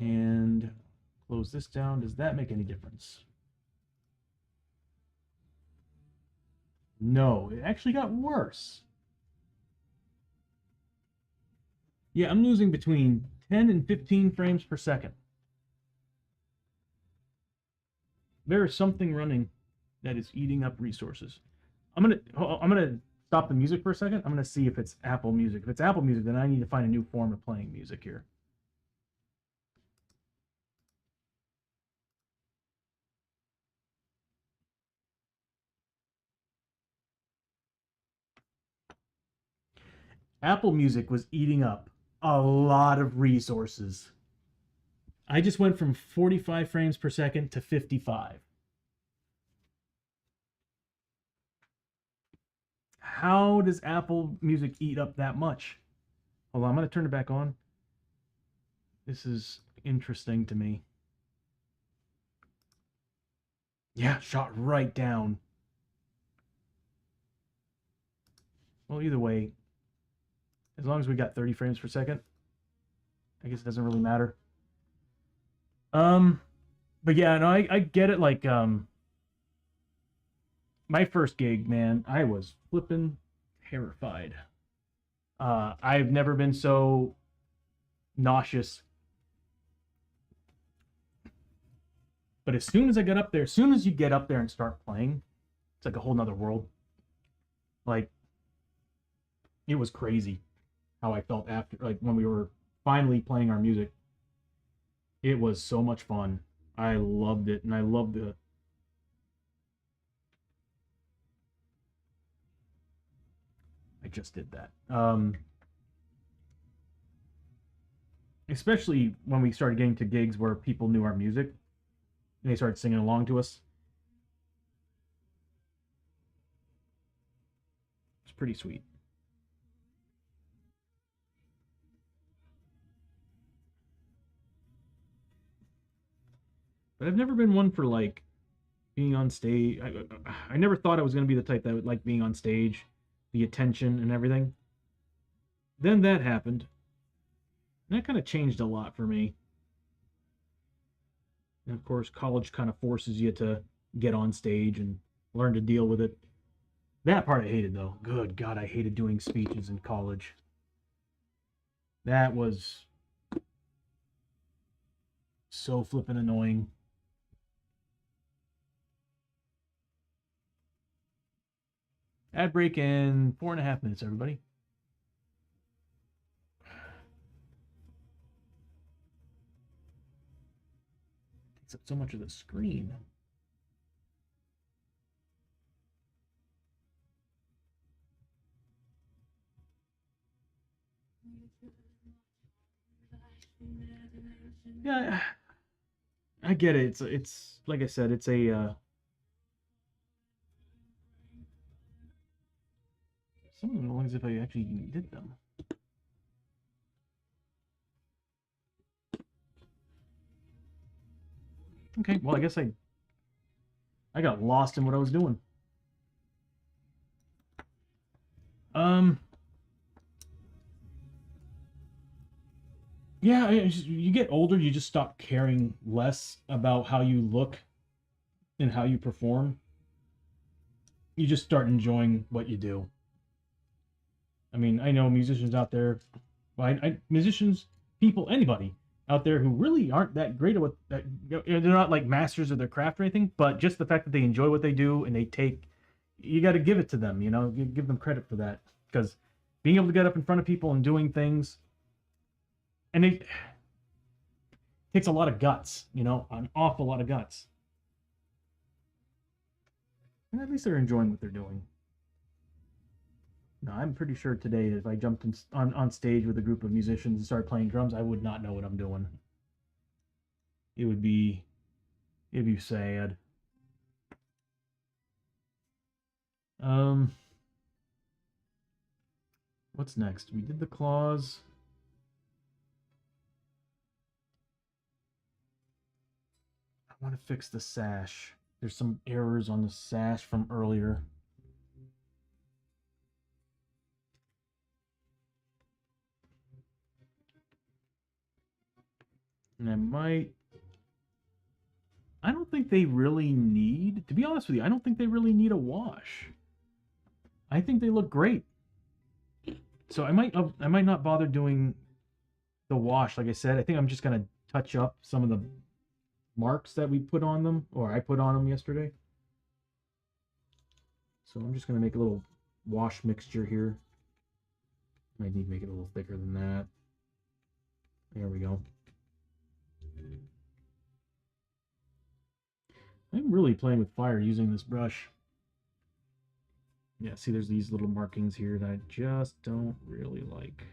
And close this down. Does that make any difference? No, it actually got worse. Yeah, I'm losing between 10 and 15 frames per second. There is something running that is eating up resources. I'm gonna stop the music for a second. I'm gonna see if it's Apple Music. If it's Apple Music, then I need to find a new form of playing music here. Apple Music was eating up a lot of resources. I just went from 45 frames per second to 55. How does Apple Music eat up that much? Hold on, I'm going to turn it back on. This is interesting to me. Yeah, shot right down. Well, either way, as long as we got 30 frames per second, I guess it doesn't really matter. But yeah, no, I get it. Like, my first gig, man, I was flipping terrified. I've never been so nauseous. But as soon as I got up there, as soon as you get up there and start playing, it's like a whole nother world. Like, it was crazy how I felt after, like, when we were finally playing our music. It was so much fun. I loved it, and I loved the... I just did that. Especially when we started getting to gigs where people knew our music, and they started singing along to us. It's pretty sweet. But I've never been one for, like, being on stage. I never thought I was going to be the type that would like being on stage, the attention and everything. Then that happened. And that kind of changed a lot for me. And of course, college kind of forces you to get on stage and learn to deal with it. That part I hated, though. Good God, I hated doing speeches in college. That was so flippin' annoying. Ad break in 4.5 minutes, everybody. Takes up so much of the screen. Yeah, I get it. It's like I said, it's a some of them look as if I actually did them. Okay, well, I guess I got lost in what I was doing. Yeah, you get older, you just stop caring less about how you look and how you perform. You just start enjoying what you do. I mean, I know musicians out there, well, musicians, people, anybody out there who really aren't that great at what that, they're not like masters of their craft or anything, but just the fact that they enjoy what they do and they take, you got to give it to them, you know, give them credit for that, because being able to get up in front of people and doing things, and it takes a lot of guts, you know, an awful lot of guts. And at least they're enjoying what they're doing. No, I'm pretty sure today if I jumped on stage with a group of musicians and started playing drums, I would not know what I'm doing. It would be, it'd be sad. Um, what's next? We did the claws. I want to fix the sash. There's some errors on the sash from earlier. And I don't think they really need, to be honest with you, I don't think they really need a wash. I think they look great. So I might not bother doing the wash. Like I said, I think I'm just gonna touch up some of the marks that we put on them, or I put on them yesterday. So I'm just gonna make a little wash mixture here. Might need to make it a little thicker than that. There we go. I'm really playing with fire using this brush. Yeah, see there's these little markings here that I just don't really like.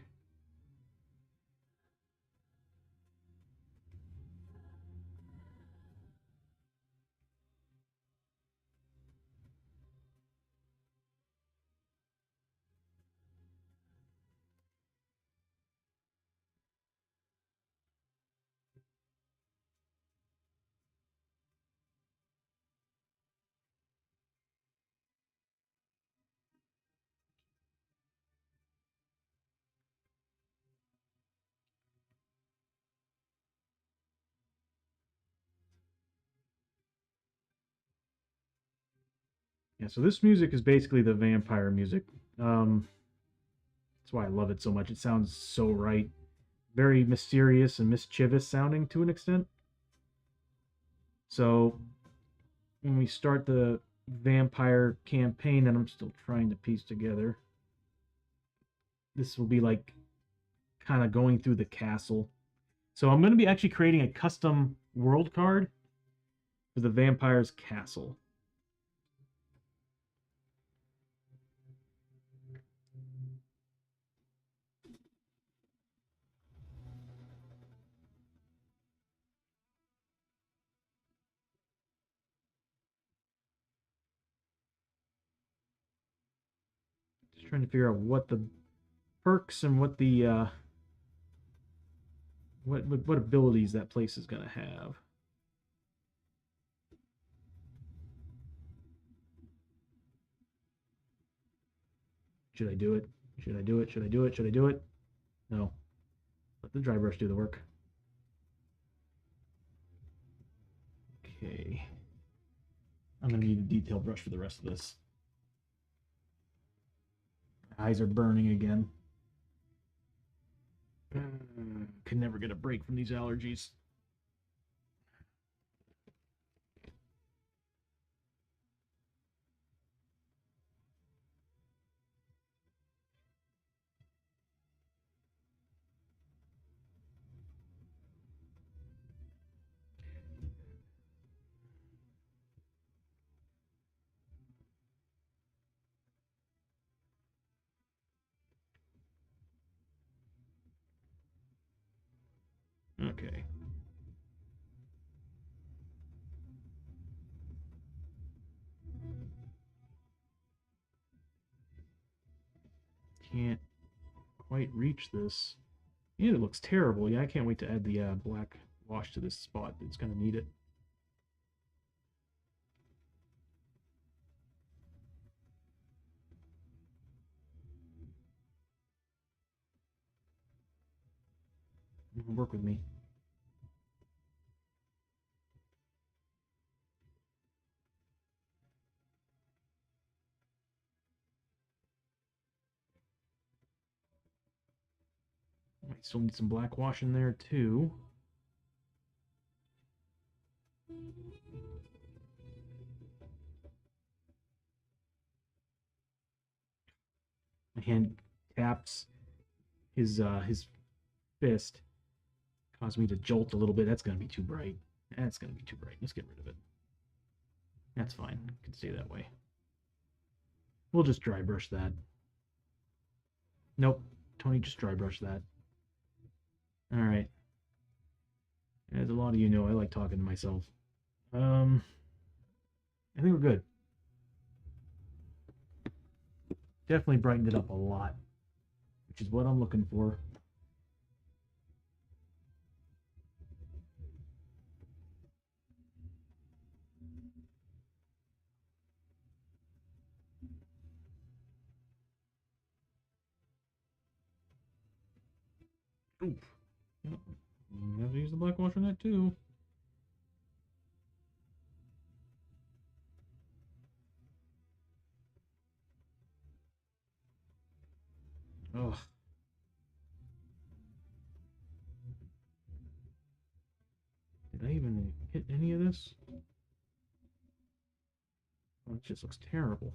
Yeah, so this music is basically the vampire music. That's why I love it so much. It sounds so right. Very mysterious and mischievous sounding to an extent. So when we start the vampire campaign that I'm still trying to piece together, this will be like kind of going through the castle. So I'm going to be actually creating a custom world card for the vampire's castle. Just trying to figure out what the perks and what the what abilities that place is going to have. Should I do it? Should I do it? Should I do it? Should I do it? No. Let the dry brush do the work. Okay. I'm going to need a detail brush for the rest of this. My eyes are burning again. Can never get a break from these allergies. Okay. Can't quite reach this. And it looks terrible. Yeah, I can't wait to add the black wash to this spot. It's going to need it. Work with me. I still need some black wash in there too. My hand taps his fist. Caused me to jolt a little bit. That's gonna be too bright. That's gonna be too bright. Let's get rid of it. That's fine. It can stay that way. We'll just dry brush that. Nope. Tony, just dry brush that. Alright. As a lot of you know, I like talking to myself. I think we're good. Definitely brightened it up a lot, which is what I'm looking for. Oof. Yep. You have to use the black wash on that too. Ugh. Did I even hit any of this? Oh, it just looks terrible.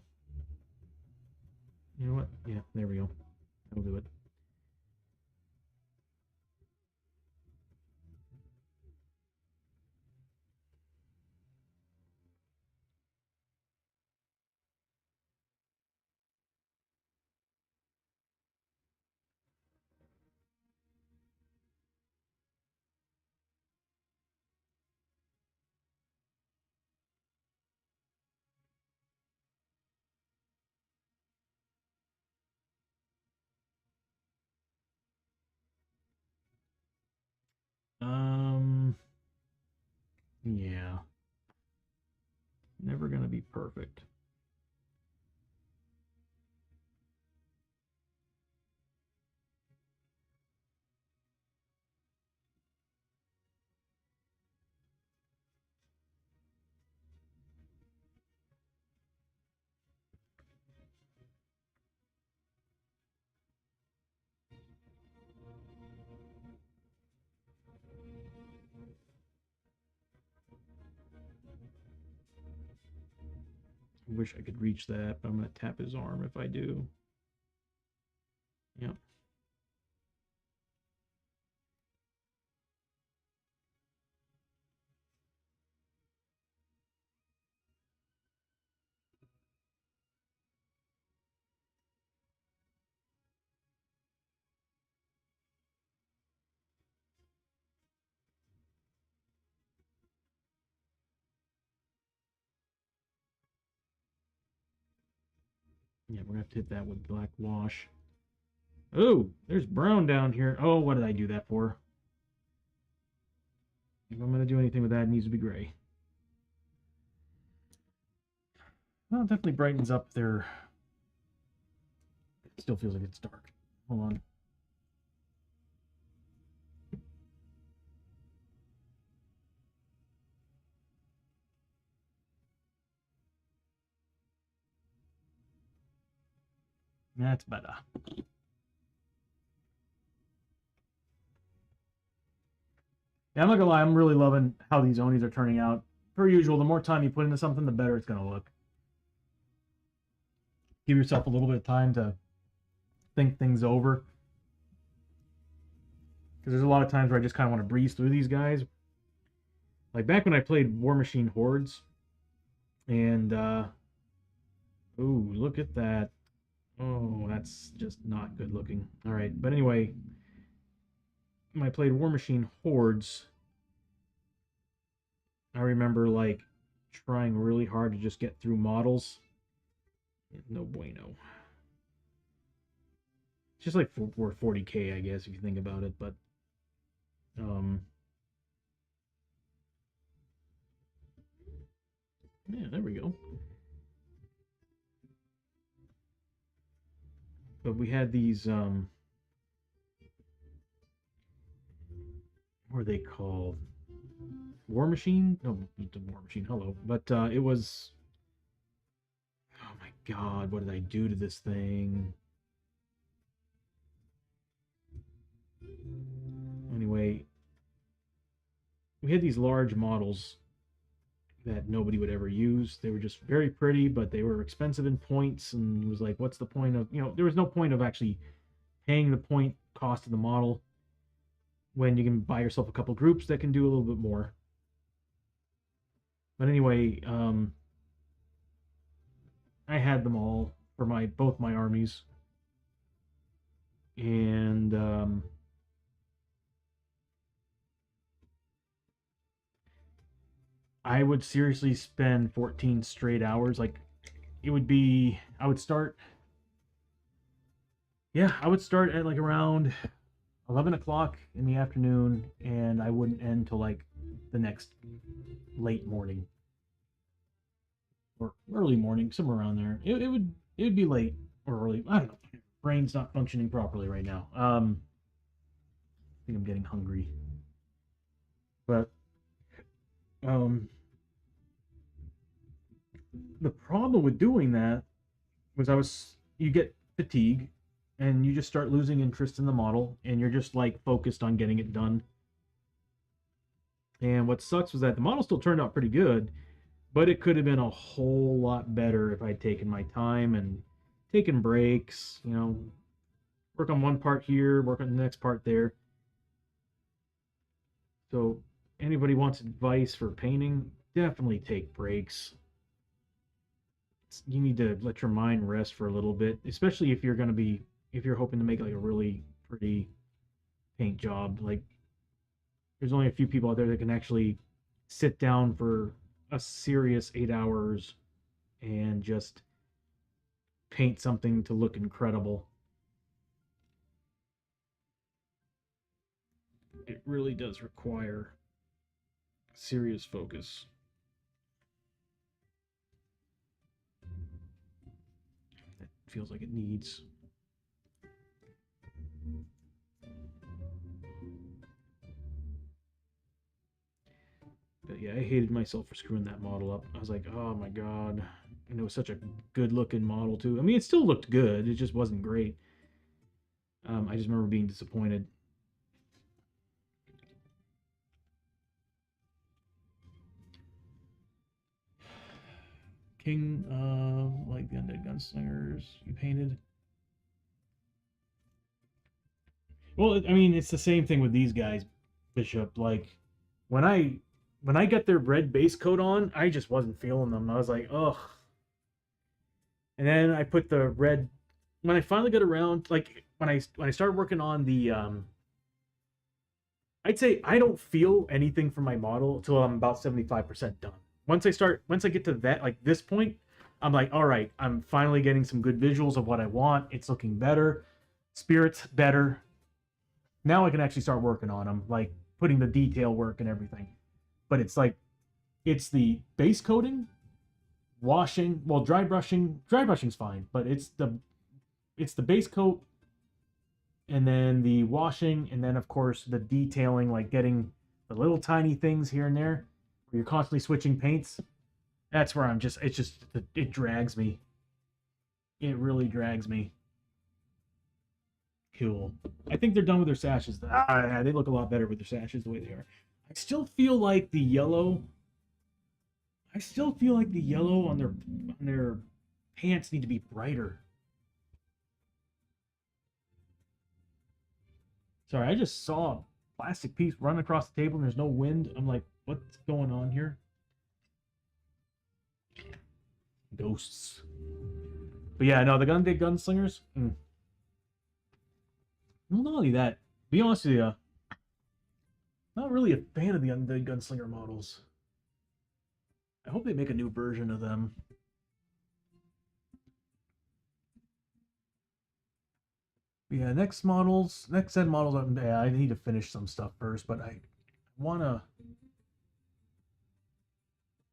You know what? Yeah, there we go. That'll do it. Yeah. Never gonna be perfect. I wish I could reach that, but I'm gonna tap his arm if I do. Yep. Yeah, we're gonna have to hit that with black wash. Oh, there's brown down here. Oh, what did I do that for? If I'm gonna do anything with that, it needs to be gray. Well, it definitely brightens up there. It still feels like it's dark. Hold on. That's better. Yeah, I'm not gonna lie, I'm really loving how these Onis are turning out. Per usual, the more time you put into something, the better it's gonna look. Give yourself a little bit of time to think things over. Because there's a lot of times where I just kind of want to breeze through these guys. Like back when I played War Machine Hordes, and ooh, look at that. Oh, that's just not good looking. All right, but anyway, when I played War Machine Hordes, I remember like trying really hard to just get through models. No bueno. It's just like for 40K, I guess, if you think about it, but yeah, there we go. But we had these what are they called? War Machine? No, not the War Machine. Hello, but it was. Oh my God! What did I do to this thing? Anyway, we had these large models that nobody would ever use. They were just very pretty, but they were expensive in points, and it was like, what's the point of, there was no point of actually paying the point cost of the model when you can buy yourself a couple groups that can do a little bit more. But anyway, I had them all for both my armies, and I would seriously spend 14 straight hours. Like, it would be, I would start at like around 11 o'clock in the afternoon, and I wouldn't end till like the next late morning or early morning, somewhere around there. It would be late or early. I don't know. Brain's not functioning properly right now. I think I'm getting hungry. But the problem with doing that was you get fatigue, and you just start losing interest in the model, and you're just like focused on getting it done. And what sucks was that the model still turned out pretty good, but it could have been a whole lot better if I'd taken my time and taken breaks, work on one part here, work on the next part there. So anybody wants advice for painting, definitely take breaks. You need to let your mind rest for a little bit, especially if you're hoping to make like a really pretty paint job. Like, there's only a few people out there that can actually sit down for a serious 8 hours and just paint something to look incredible. It really does require serious focus. It feels like it needs. But yeah, I hated myself for screwing that model up. I was like, oh my God. And it was such a good looking model too. I mean, it still looked good. It just wasn't great. I just remember being disappointed. King of like the Undead Gunslingers you painted. Well, I mean, it's the same thing with these guys, Bishop. Like, when I got their red base coat on, I just wasn't feeling them. I was like, ugh. And then I put the red. When I finally got around, like when I started working on the, I'd say I don't feel anything from my model until I'm about 75% done. Once I get to that, like this point, I'm like, all right, I'm finally getting some good visuals of what I want. It's looking better, spirit's better. Now I can actually start working on them, like putting the detail work and everything. But it's like, it's the base coating, washing, well, dry brushing's fine, but it's the base coat, and then the washing, and then of course the detailing, like getting the little tiny things here and there where you're constantly switching paints. That's where it drags me. It really drags me. Cool. I think they're done with their sashes. They look a lot better with their sashes the way they are. I still feel like the yellow on their pants need to be brighter. Sorry, I just saw a plastic piece run across the table and there's no wind. I'm like, what's going on here? Ghosts. But yeah, no, the Undead Gunslingers. Well, not only that, be honest with you, not really a fan of the Undead Gunslinger models. I hope they make a new version of them. But yeah, next set of models. I need to finish some stuff first, but I wanna.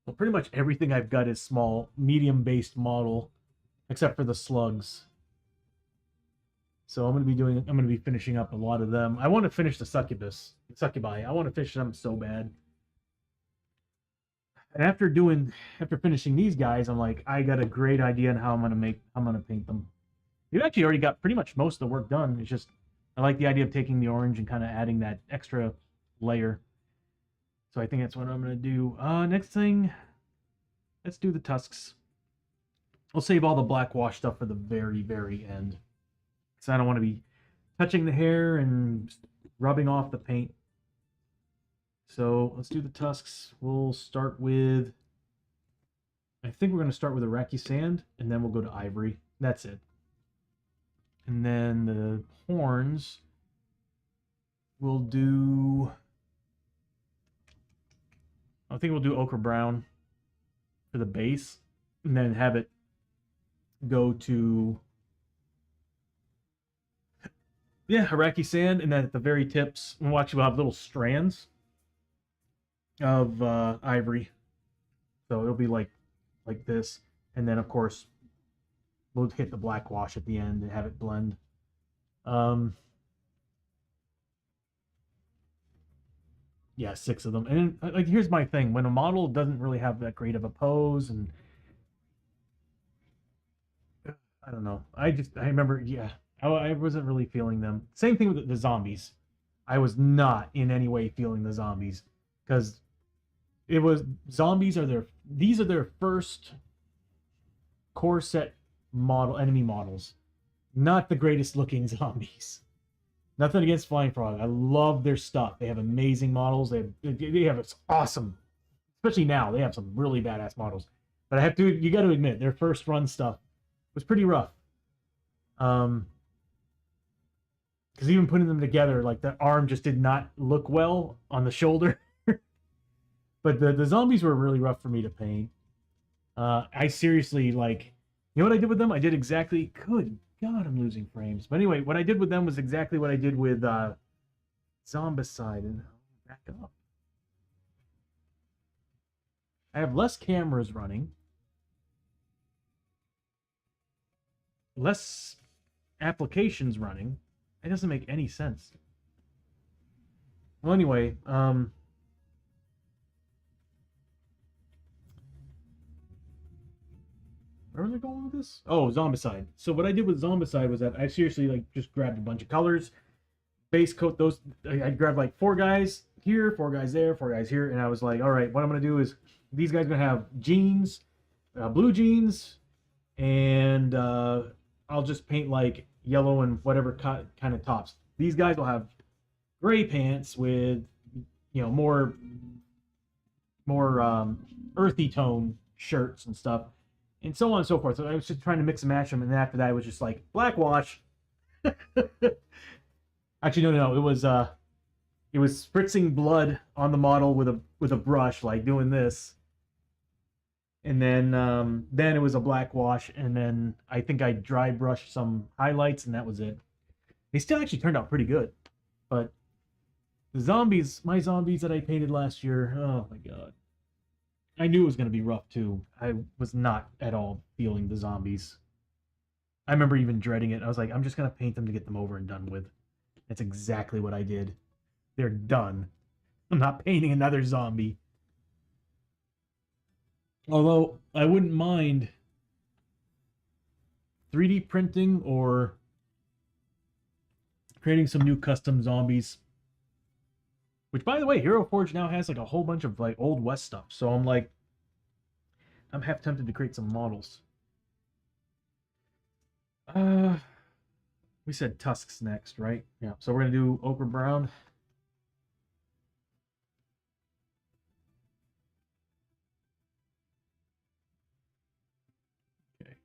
Well, pretty much everything I've got is small, medium-based model, except for the slugs. So I'm gonna be finishing up a lot of them. I want to finish the succubi. I want to finish them so bad. And after finishing these guys, I'm like, I got a great idea on how I'm gonna paint them. We've actually already got pretty much most of the work done. It's just I like the idea of taking the orange and kind of adding that extra layer. So I think that's what I'm gonna do. Next thing, let's do the tusks. I'll save all the black wash stuff for the very, very end. Because I don't want to be touching the hair and rubbing off the paint. So let's do the tusks. We'll start with, I think we're going to start with Iraqi sand, and then we'll go to ivory. That's it. And then the horns, we'll do, I think we'll do ochre brown for the base, and then have it go to, yeah, Iraqi sand, and then at the very tips, we'll actually have little strands of ivory. So it'll be like this, and then of course we'll hit the black wash at the end and have it blend. Yeah, 6 of them. And like, here's my thing: when a model doesn't really have that great of a pose, and I don't know, I remember, yeah, I wasn't really feeling them. Same thing with the zombies. I was not in any way feeling the zombies, because it was zombies are these are their first core set enemy models. Not the greatest looking zombies. Nothing against Flying Frog. I love their stuff. They have amazing models. They have it's awesome. Especially now, they have some really badass models. But you got to admit, their first run stuff was pretty rough. Because even putting them together, like the arm just did not look well on the shoulder. But the zombies were really rough for me to paint. I seriously, like, you know what I did with them? I did exactly, good God, I'm losing frames. But anyway, what I did with them was exactly what I did with Zombicide. And back up. I have less cameras running. Less applications running. It doesn't make any sense. Well, anyway, where was I going with this? Oh, Zombicide. So what I did with Zombicide was that I seriously like just grabbed a bunch of colors, base coat those. I grabbed like 4 guys here, 4 guys there, 4 guys here, and I was like, all right, what I'm gonna do is these guys are gonna have jeans, blue jeans, and I'll just paint like yellow and whatever kind of tops. These guys will have gray pants with, you know, more earthy tone shirts and stuff, and so on and so forth. So I was just trying to mix and match them, and then after that, it was just like black wash. Actually, no. It was spritzing blood on the model with a brush, like doing this, and then it was a black wash, and then I think I dry brushed some highlights, and that was it. They still actually turned out pretty good, but the zombies, my zombies that I painted last year, oh my god. I knew it was going to be rough too. I was not at all feeling the zombies. I remember even dreading it. I was like, I'm just going to paint them to get them over and done with. That's exactly what I did. They're done. I'm not painting another zombie. Although, I wouldn't mind 3D printing or creating some new custom zombies. Which, by the way, Hero Forge now has like a whole bunch of like Old West stuff. So I'm like, I'm half tempted to create some models. We said tusks next, right? Yeah. So we're gonna do ochre brown. Okay.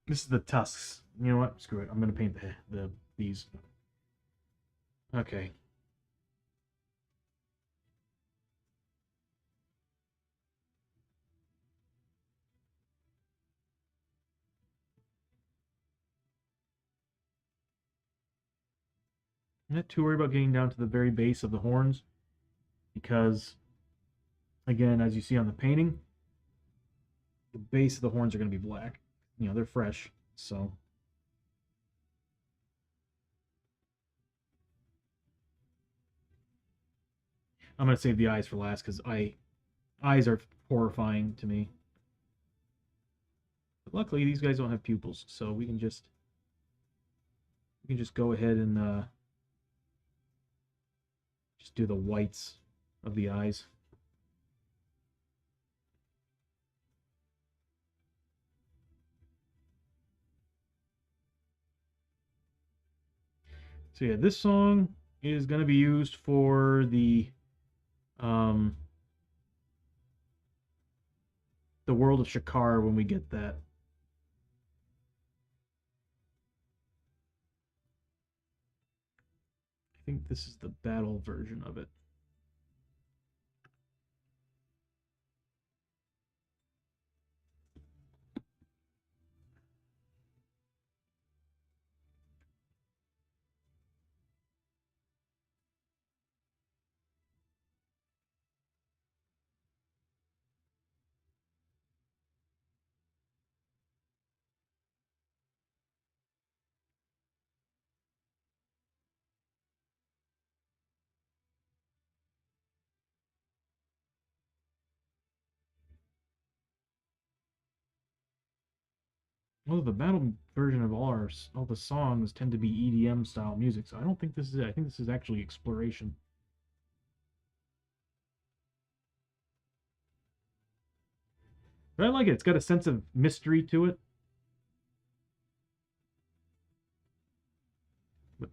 This is the tusks. You know what? Screw it. I'm gonna paint these. Okay. I'm not too worried about getting down to the very base of the horns because, again, as you see on the painting, the base of the horns are going to be black. You know, they're fresh, so. I'm going to save the eyes for last because eyes are horrifying to me. But luckily, these guys don't have pupils, so we can just go ahead and just do the whites of the eyes. So yeah, this song is going to be used for the World of Shakar when we get that. I think this is the battle version of it. Well, the battle version of all the songs tend to be EDM style music, so I don't think this is it. I think this is actually exploration. But I like it. It's got a sense of mystery to it. But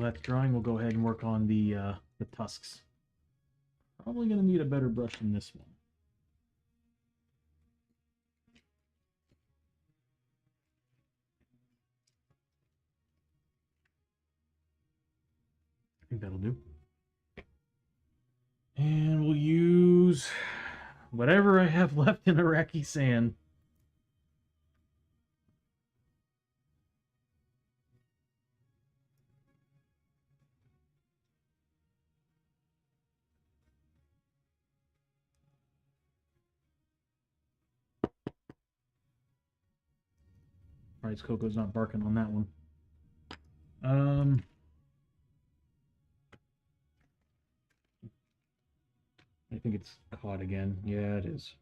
while that's drying, we'll go ahead and work on the tusks. Probably gonna need a better brush than this one. I think that'll do. And we'll use whatever I have left in Iraqi sand. Price Coco's not barking on that one. I think it's caught again. Yeah, it is.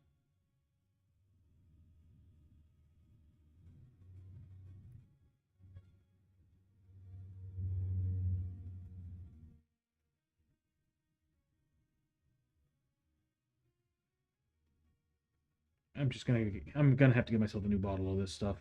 I'm gonna have to get myself a new bottle of this stuff.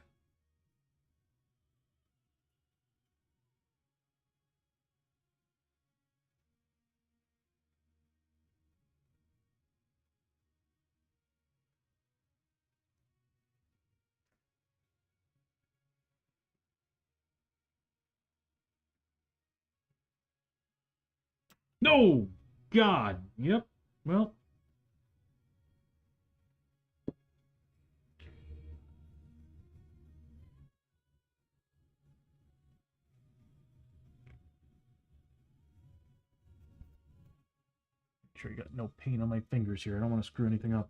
No! God! Yep. Well. sure you got no paint on my fingers here. I don't want to screw anything up.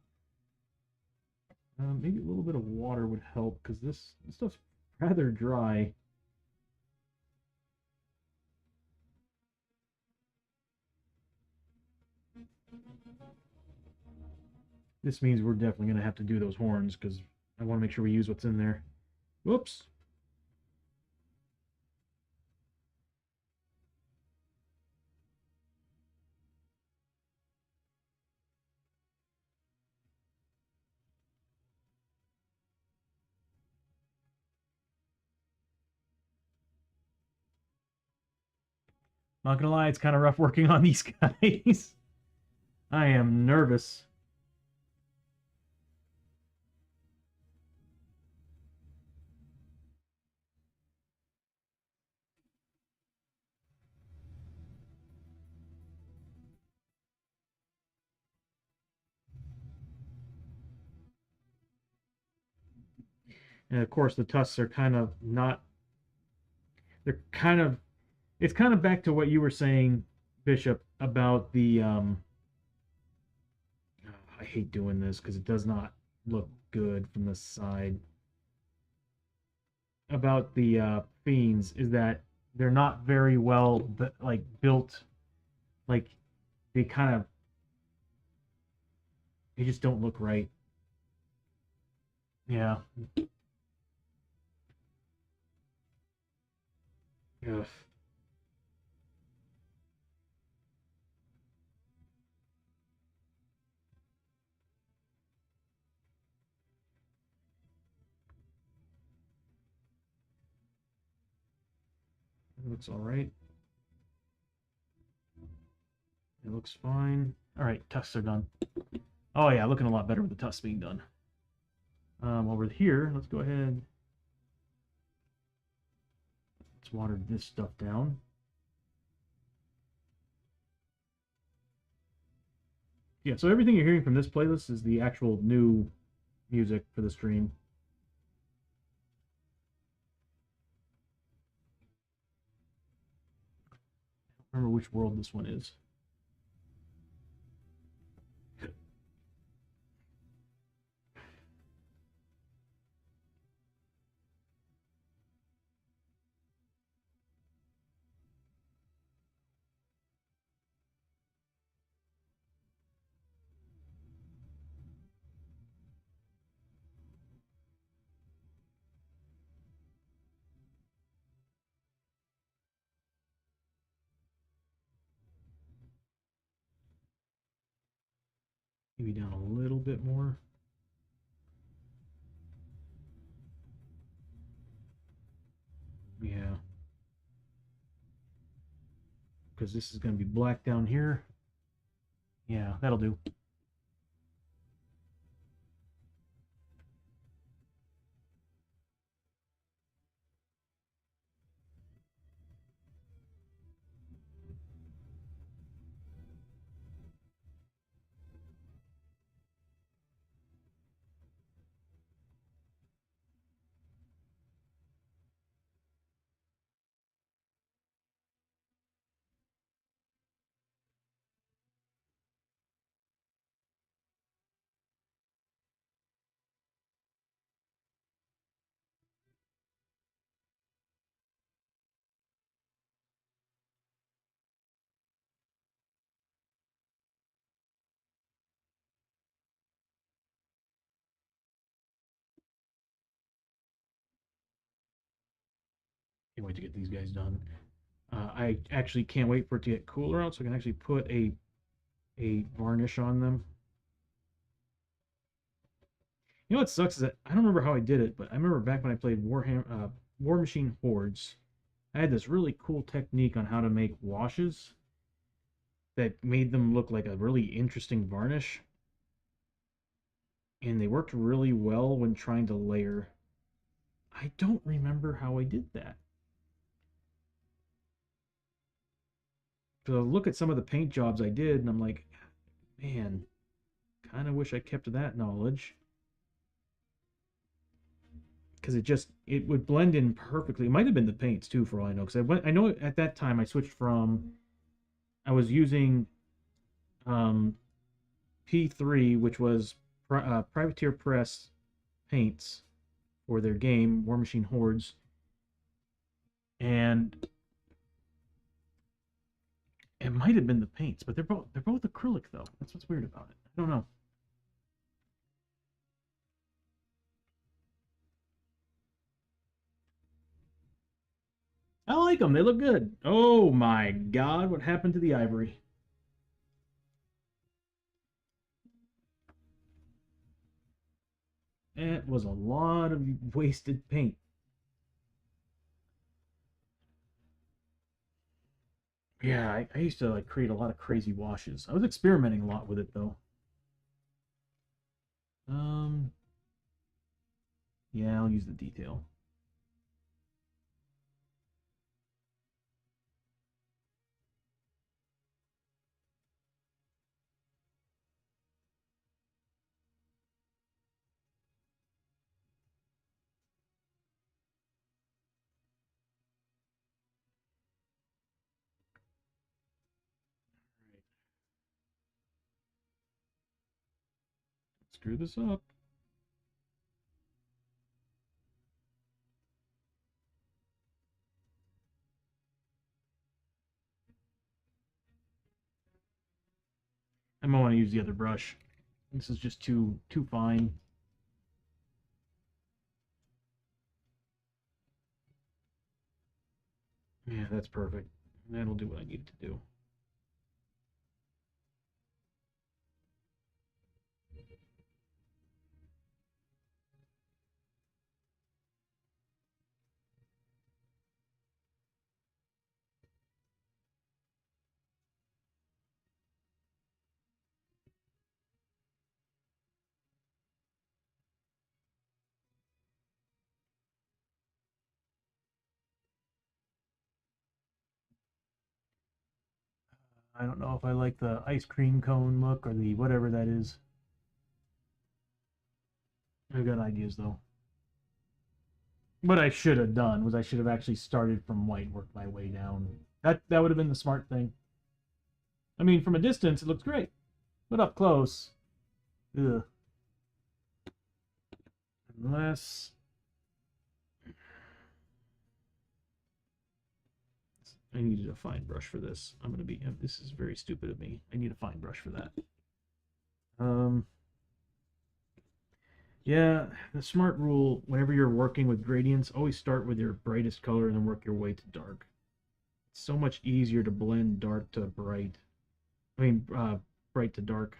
Maybe a little bit of water would help, because this stuff's rather dry. This means we're definitely going to have to do those horns, because I want to make sure we use what's in there. Whoops. Not gonna lie, it's kind of rough working on these guys. I am nervous. And of course, the tusks are kind of not. They're kind of. It's kind of back to what you were saying, Bishop, about the. I hate doing this because it does not look good from the side. About the fiends is that they're not very well like built. Like they kind of. They just don't look right. Yeah. Ugh. It looks all right. It looks fine. All right, tusks are done. Oh yeah, looking a lot better with the tusks being done. Over here, let's go ahead. Let's water this stuff down. Yeah, so everything you're hearing from this playlist is the actual new music for the stream. I don't remember which world this one is. Maybe down a little bit more. Yeah. Because this is going to be black down here. Yeah, that'll do. Can't wait to get these guys done. I actually can't wait for it to get cooler out so I can actually put a varnish on them. You know what sucks is that I don't remember how I did it, but I remember back when I played War Machine Hordes, I had this really cool technique on how to make washes that made them look like a really interesting varnish. And they worked really well when trying to layer. I don't remember how I did that. Because I look at some of the paint jobs I did, and I'm like, man, kind of wish I kept that knowledge. Because it would blend in perfectly. It might have been the paints too, for all I know. Because I know at that time I switched from, I was using P3, which was Privateer Press paints for their game War Machine Hordes, and it might have been the paints, but they're both acrylic though. That's what's weird about it. I don't know. I like them. They look good. Oh my god, what happened to the ivory? It was a lot of wasted paint. Yeah, I used to like create a lot of crazy washes. I was experimenting a lot with it though. Um, yeah, I'll use the detail. Screw this up. I might want to use the other brush. This is just too fine. Yeah, that's perfect. That'll do what I need to do. I don't know if I like the ice cream cone look or the whatever that is. I've got ideas though. What I should have done was I should have actually started from white and worked my way down. That would have been the smart thing. I mean, from a distance, it looks great, but up close, ugh. Unless I needed a fine brush for this. I'm gonna be. This is very stupid of me. I need a fine brush for that. Um. Yeah, the smart rule, whenever you're working with gradients, always start with your brightest color and then work your way to dark. It's so much easier to blend dark to bright. I mean, bright to dark.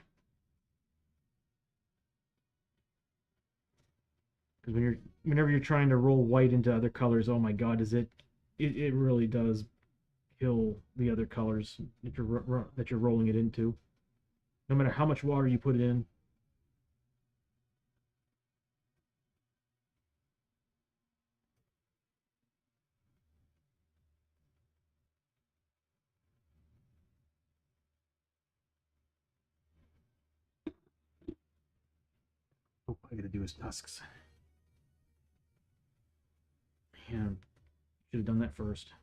Because whenever you're trying to roll white into other colors, oh my God, it really does kill the other colors that you're rolling it into. No matter how much water you put it in. Oh, I gotta do his tusks. Man, should have done that first.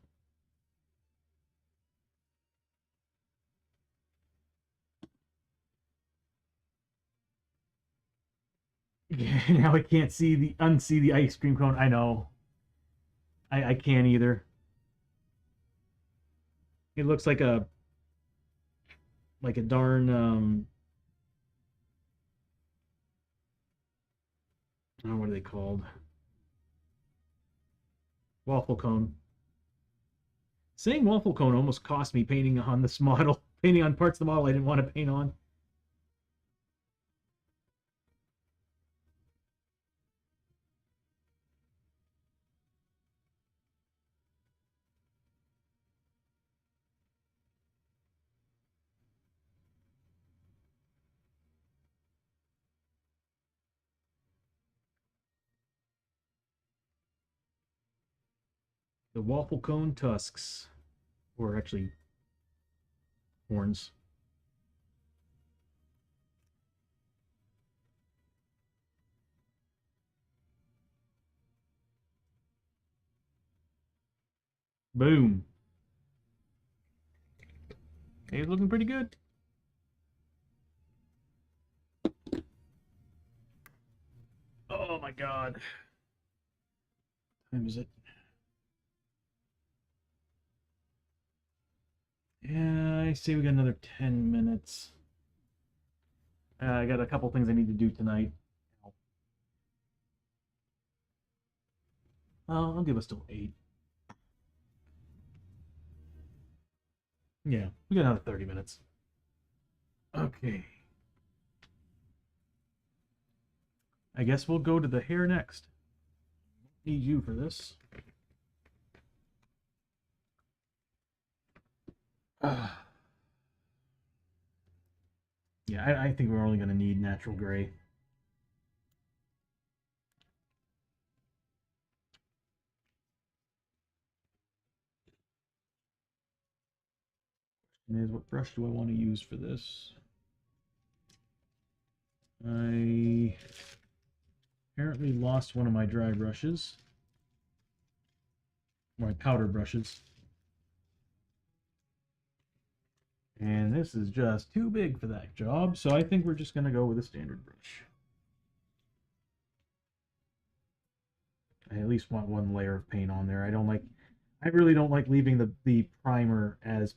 Now I can't unsee the ice cream cone. I know. I can't either. It looks like a darn oh, what are they called? Waffle cone. Saying waffle cone almost cost me painting on this model, painting on parts of the model I didn't want to paint on. The waffle cone tusks, or actually horns. Boom. Okay, looking pretty good. Oh my god. What time is it? Yeah, I say we got another 10 minutes. I got a couple things I need to do tonight. I'll give us till 8. Yeah, we got another 30 minutes. Okay. I guess we'll go to the hair next. Need you for this. Yeah, I think we're only going to need natural gray. Question is, what brush do I want to use for this? I apparently lost one of my dry brushes. My powder brushes. And this is just too big for that job, so I think we're just going to go with a standard brush. I at least want one layer of paint on there. I really don't like leaving the primer as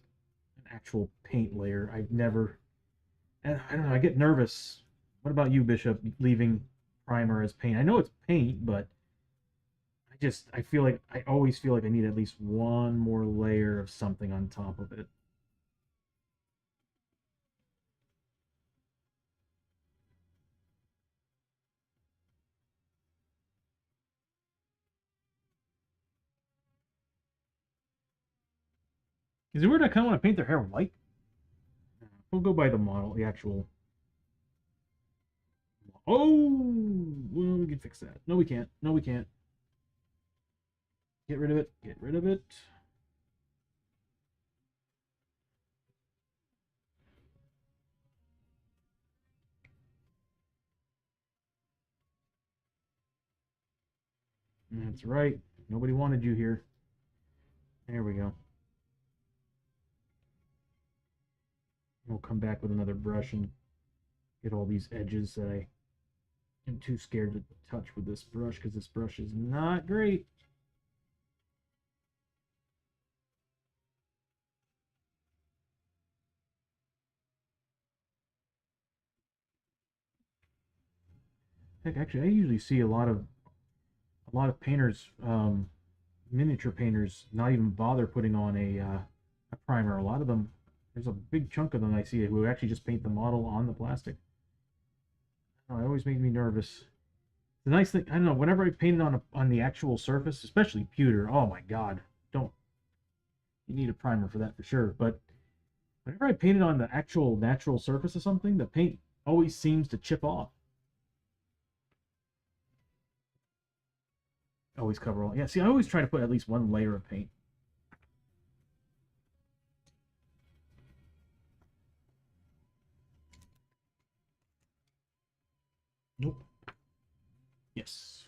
an actual paint layer. And I don't know, I get nervous. What about you, Bishop, leaving primer as paint? I know it's paint, but I always feel like I need at least one more layer of something on top of it. Is it weird I kind of want to paint their hair white? We'll go by the model, the actual. Oh, well, we can fix that. No, we can't. No, we can't. Get rid of it. Get rid of it. That's right. Nobody wanted you here. There we go. We'll come back with another brush and get all these edges that I am too scared to touch with this brush because this brush is not great. Heck, actually, I usually see a lot of painters, miniature painters, not even bother putting on a primer. A lot of them, there's a big chunk of them I see who actually just paint the model on the plastic. Oh, it always made me nervous. The nice thing, I don't know, whenever I paint it on the actual surface, especially pewter, oh my god, don't you need a primer for that for sure. But whenever I paint it on the actual natural surface of something, the paint always seems to chip off. Always cover all. Yeah, see, I always try to put at least one layer of paint. Nope. Yes.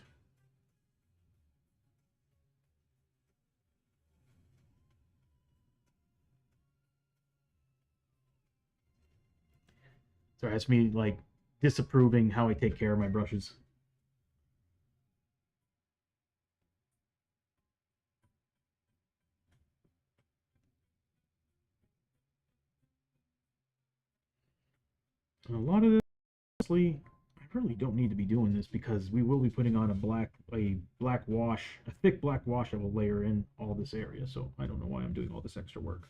So that's me like disapproving how I take care of my brushes. A lot of this, honestly, I really don't need to be doing this because we will be putting on a black wash, a thick black wash that will layer in all this area. So I don't know why I'm doing all this extra work.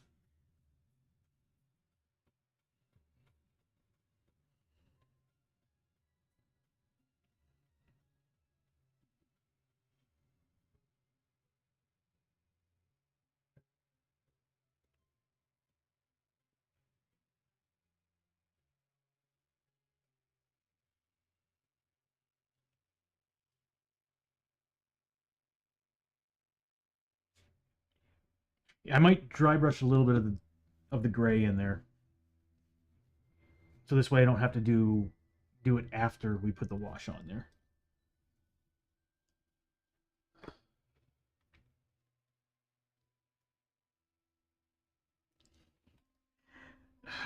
I might dry brush a little bit of the gray in there. So this way I don't have to do it after we put the wash on there.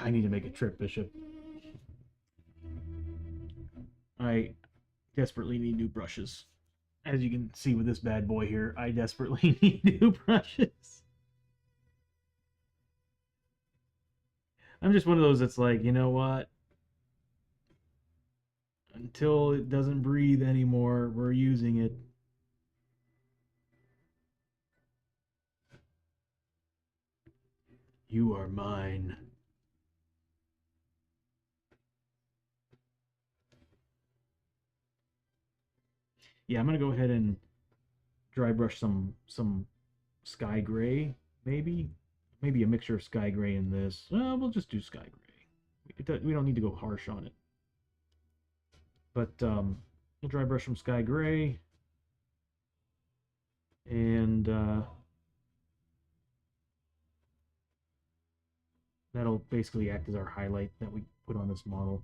I need to make a trip, Bishop. I Desperately need new brushes. As you can see with this bad boy here, I desperately need new brushes. I'm just one of those that's like, you know what? Until it doesn't breathe anymore, we're using it. You are mine. Yeah, I'm gonna go ahead and dry brush some sky gray, maybe a mixture of sky gray and this. We'll just do sky gray. We don't need to go harsh on it. But we'll dry brush some sky gray, and that'll basically act as our highlight that we put on this model.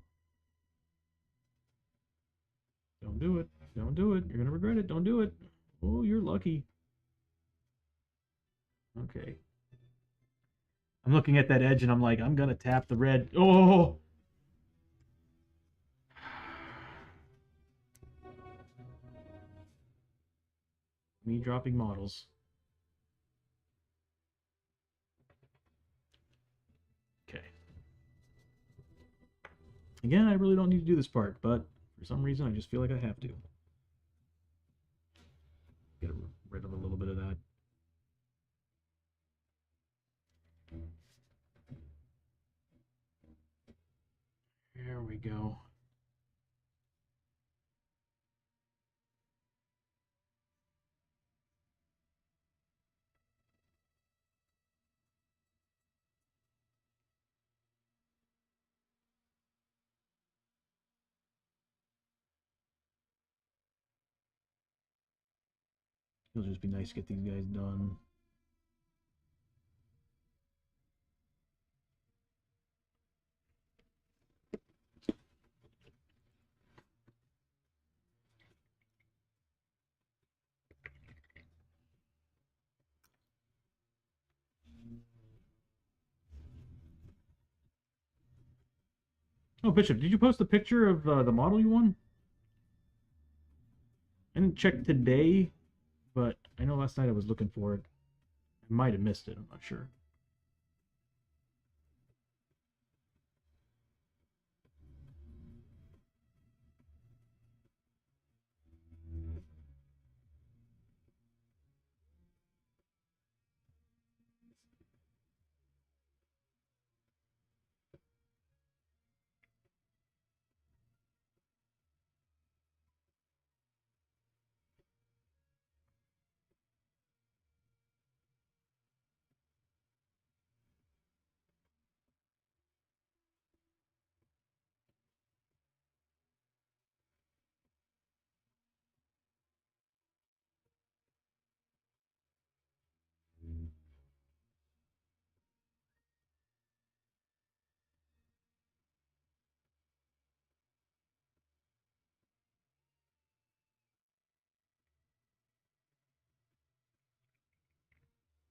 Don't do it. Don't do it. You're gonna regret it. Don't do it. Oh, you're lucky. Okay. I'm looking at that edge and I'm like, I'm gonna tap the red. Oh! Me dropping models. Okay. Again, I really don't need to do this part, but for some reason I just feel like I have to. Get rid of a little bit of that. There we go. It'll just be nice to get these guys done. Oh, Bishop, did you post a picture of the model you won? I didn't check today, but I know last night I was looking for it. I might have missed it. I'm not sure.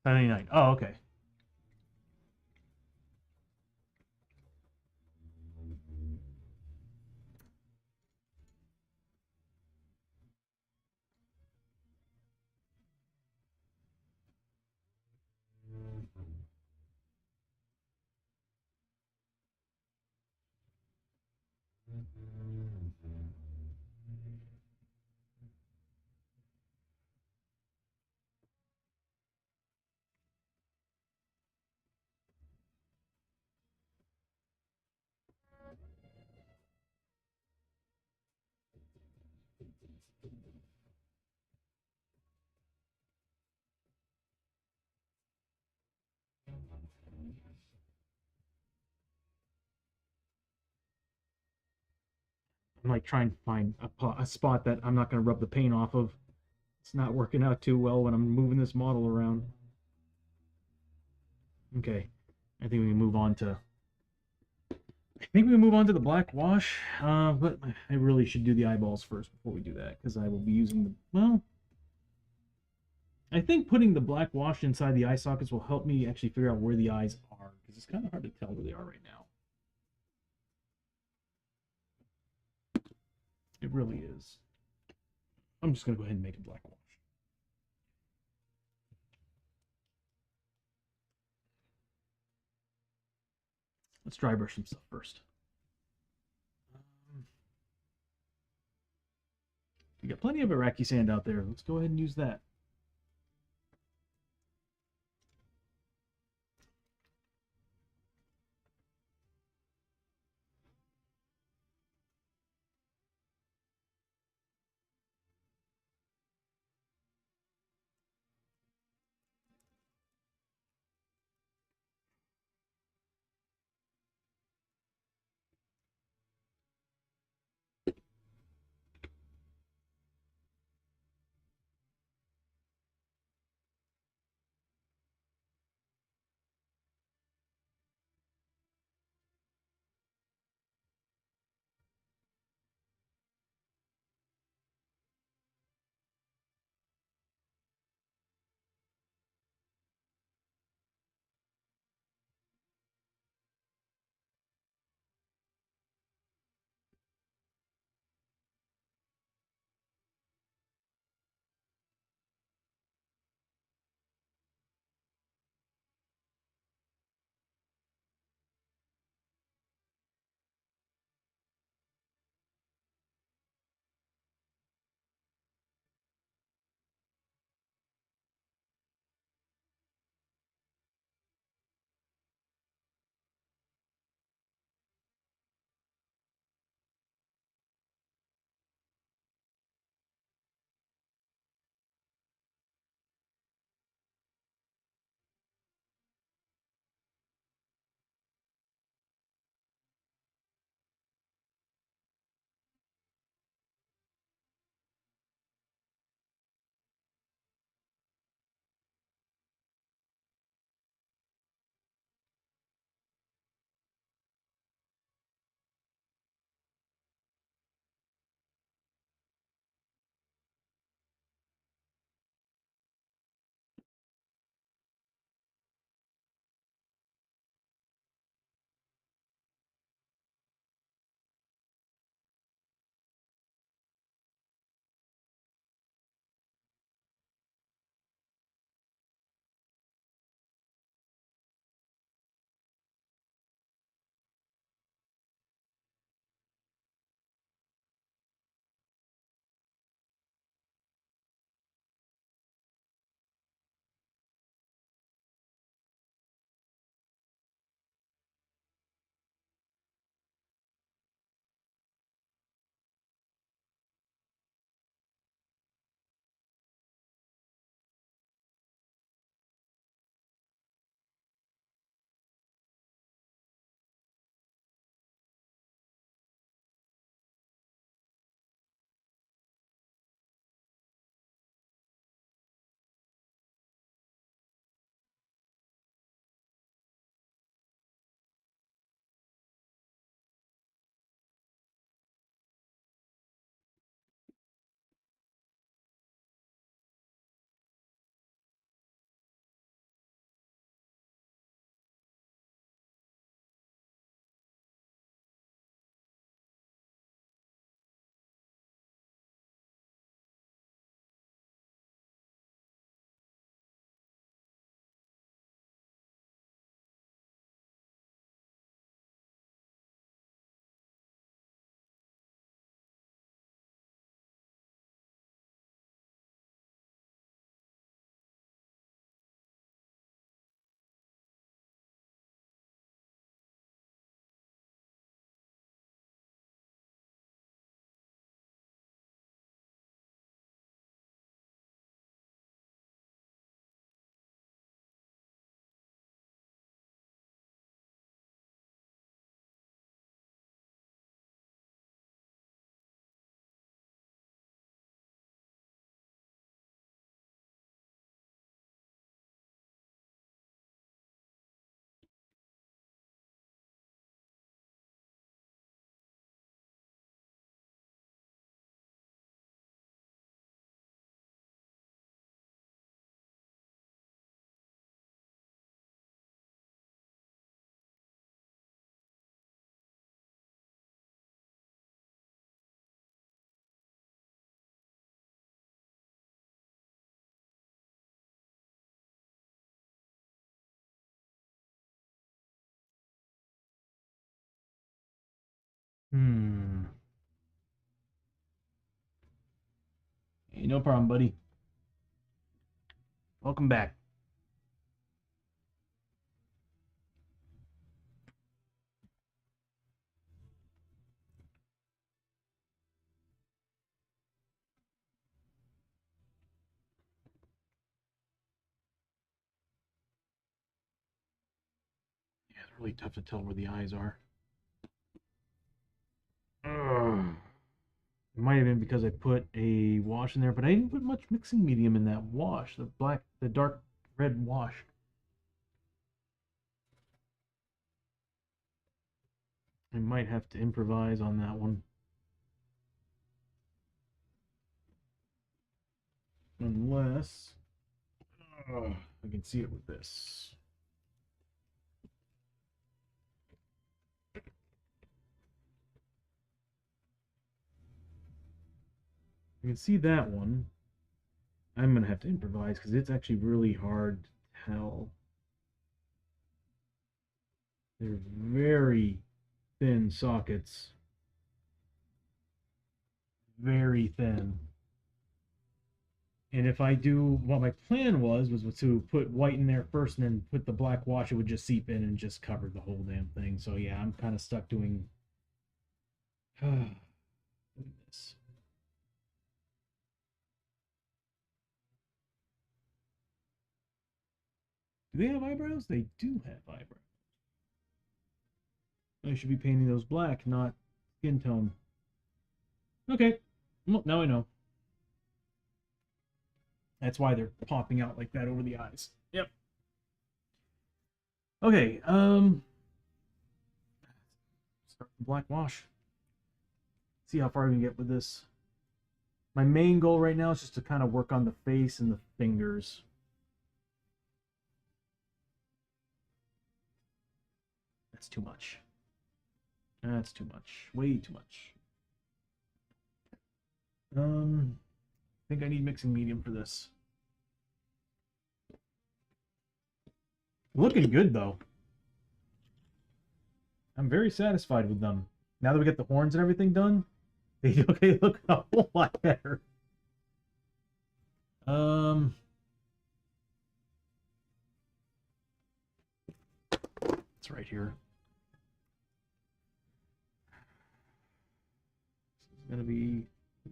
$79. Oh, okay. I'm like trying to find a spot that I'm not going to rub the paint off of. It's not working out too well when I'm moving this model around. Okay, I think we can move on to. I think we can move on to the black wash, but I really should do the eyeballs first before we do that, because I will be using the, well, I think putting the black wash inside the eye sockets will help me actually figure out where the eyes are, because it's kind of hard to tell where they are right now. It really is. I'm just going to go ahead and make a black wash. Let's dry brush some stuff first. We got plenty of Iraqi sand out there. Let's go ahead and use that. Hmm. Hey, no problem, buddy. Welcome back. Yeah, it's really tough to tell where the eyes are. Ugh. It might have been because I put a wash in there, but I didn't put much mixing medium in that wash. The dark red wash. I might have to improvise on that one. Unless I can see it with this. I can see that one. I'm going to have to improvise because it's actually really hard to tell. They're very thin sockets. Very thin. And if I do what my plan was to put white in there first and then put the black wash, it would just seep in and just cover the whole damn thing. So yeah, I'm kind of stuck doing this. Do they have eyebrows? They do have eyebrows. I should be painting those black, not skin tone. Okay, well, now I know. That's why they're popping out like that over the eyes. Yep. Okay, start the black wash. See how far we can get with this. My main goal right now is just to kind of work on the face and the fingers. That's too much. That's too much. Way too much. I think I need mixing medium for this. Looking good though. I'm very satisfied with them. Now that we get the horns and everything done, they look a whole lot better. It's right here. This is gonna be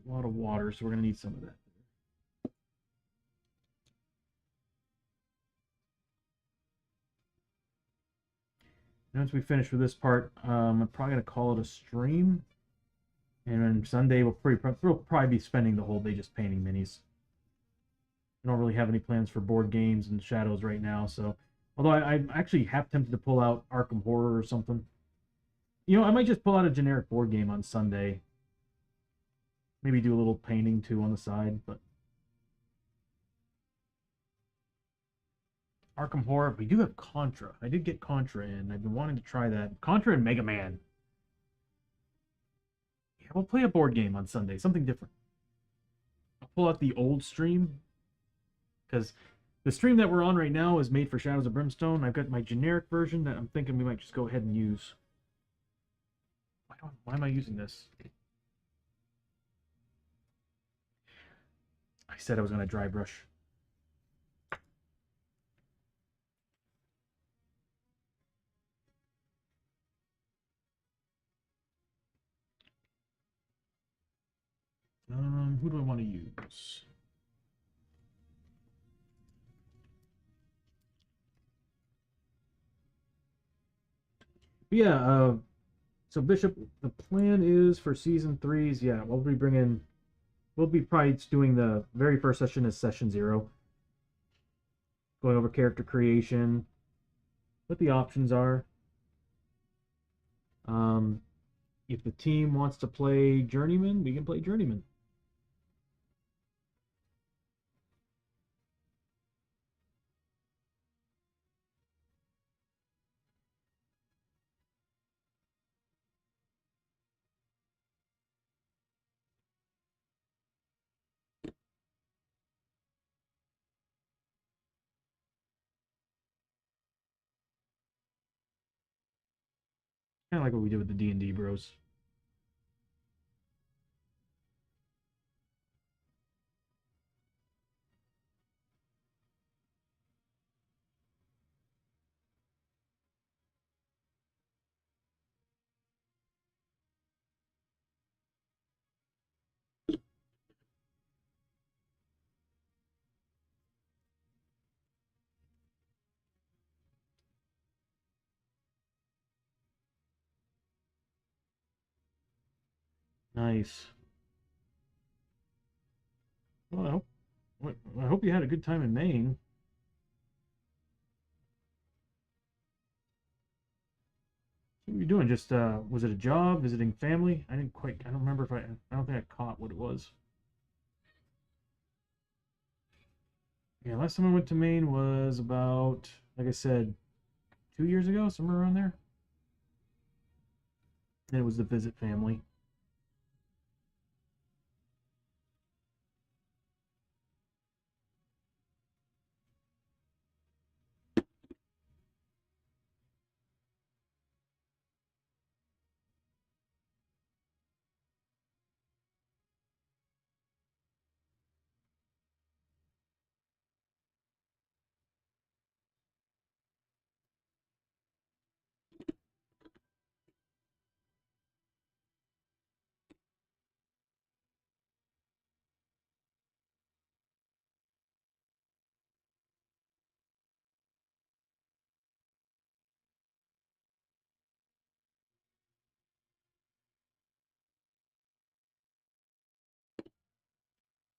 a lot of water, so we're gonna need some of that. Once we finish with this part, I'm probably gonna call it a stream. And then Sunday we'll probably be spending the whole day just painting minis. I don't really have any plans for board games and shadows right now, so although I'm actually half tempted to pull out Arkham Horror or something. You know, I might just pull out a generic board game on Sunday. Maybe do a little painting too on the side, but Arkham Horror, we do have Contra. I did get Contra in. I've been wanting to try that. Contra and Mega Man. Yeah, we'll play a board game on Sunday, something different. I'll pull out the old stream because the stream that we're on right now is made for Shadows of Brimstone. I've got my generic version that I'm thinking we might just go ahead and use. Why am I using this? I said I was going to dry brush. Who do I want to use? But yeah, so Bishop, the plan is for season threes. Yeah, we'll be probably doing the very first session as session 0, going over character creation, what the options are. If the team wants to play Journeyman, we can play Journeyman. Kind of like what we did with the D&D bros. Nice. Well, I hope you had a good time in Maine. What were you doing? Just was it a job, visiting family? I don't remember if I don't think I caught what it was. Yeah, last time I went to Maine was about, like I said, 2 years ago, somewhere around there. And it was to visit family.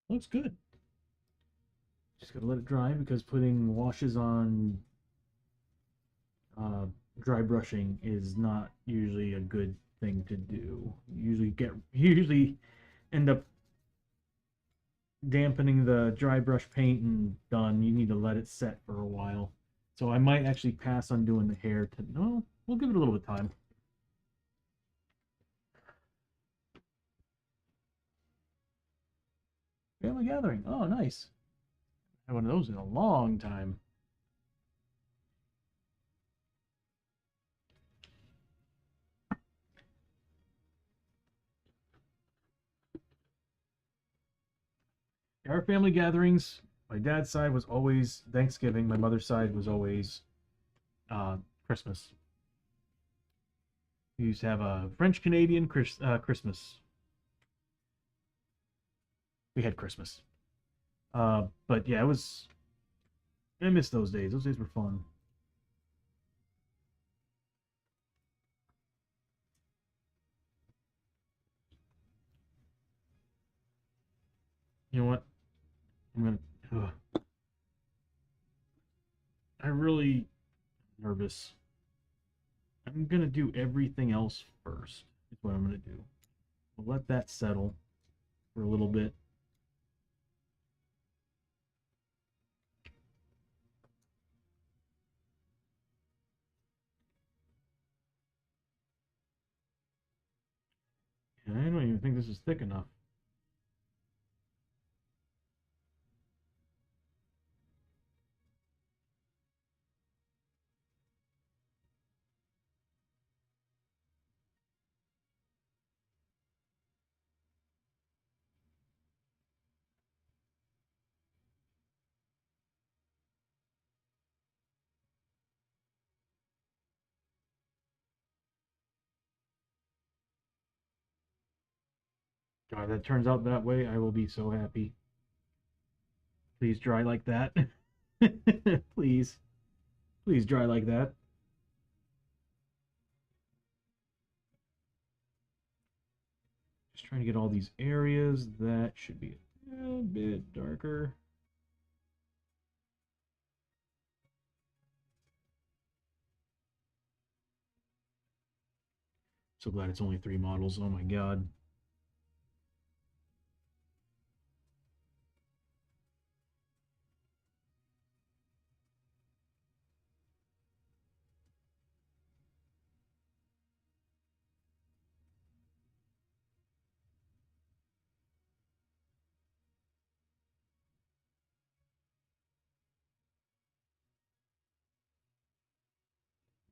Looks good. Just gotta let it dry because putting washes on uh, dry brushing is not usually a good thing to do. You usually end up dampening the dry brush paint and done. You need to let it set for a while. So I might actually pass on doing the hair to no, we'll give it a little bit of time. Family gathering. Oh, nice. I had one of those in a long time. Our family gatherings, my dad's side was always Thanksgiving. My mother's side was always Christmas. We used to have a French Canadian Christmas. We had Christmas. But yeah, it was. I miss those days. Those days were fun. You know what? I'm gonna. Ugh. I really nervous. I'm gonna do everything else first. Is what I'm gonna do. We'll let that settle for a little bit. And I don't even think this is thick enough. God, that turns out that way, I will be so happy. Please dry like that. Please. Please dry like that. Just trying to get all these areas. That should be a bit darker. So glad it's only 3 models. Oh my god.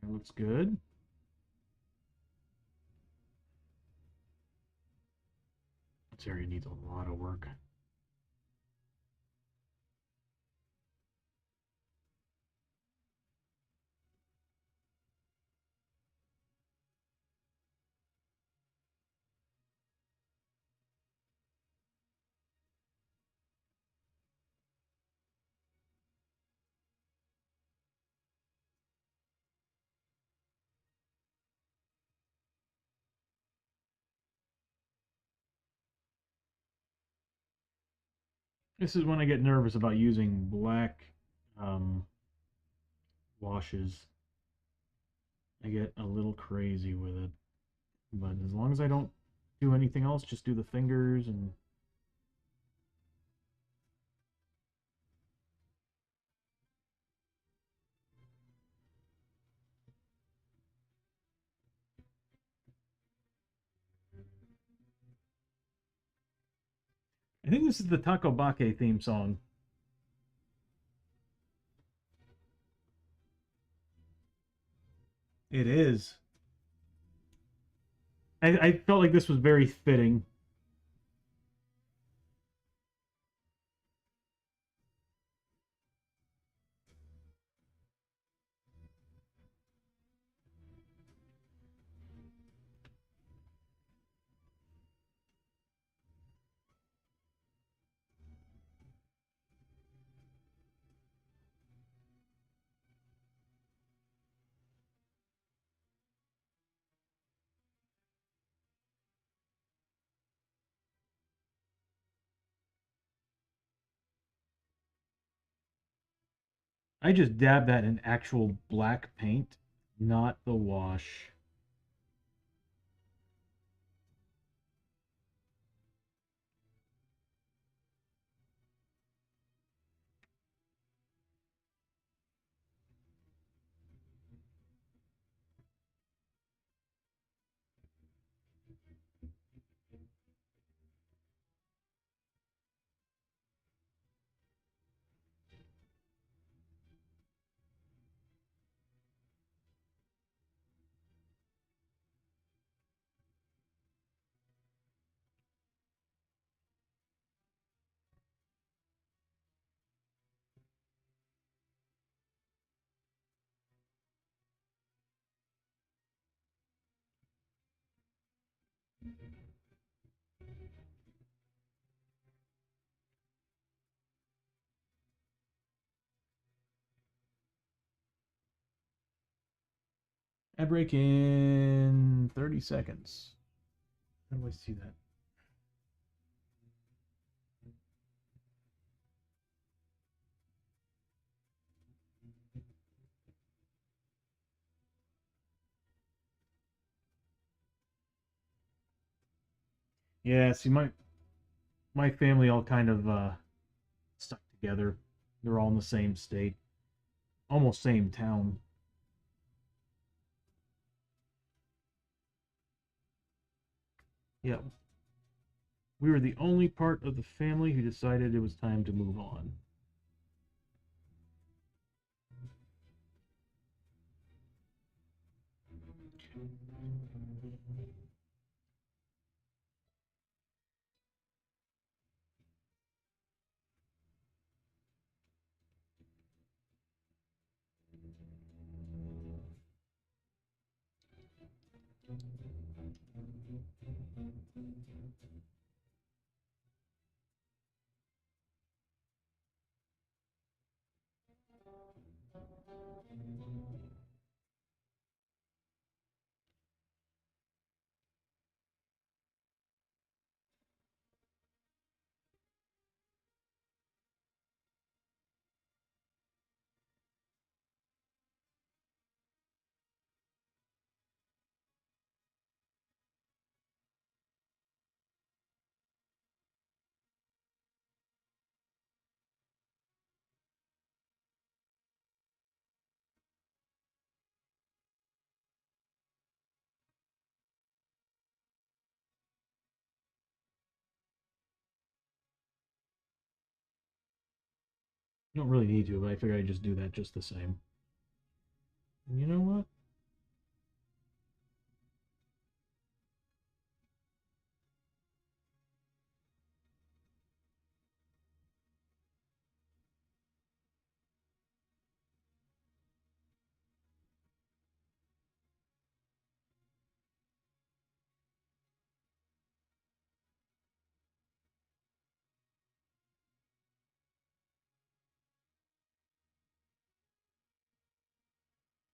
That looks good. This area needs a lot of work. This is when I get nervous about using black um, washes. I get a little crazy with it. But as long as I don't do anything else, just do the fingers and I think this is the Takobake theme song. It is. I felt like this was very fitting. I just dabbed that in actual black paint, not the wash. Ad break in 30 seconds. How do I see that? Yeah, see my family all kind of stuck together. They're all in the same state, almost same town. Yeah, we were the only part of the family who decided it was time to move on. You don't really need to, but I figure I'd just do that just the same. And you know what?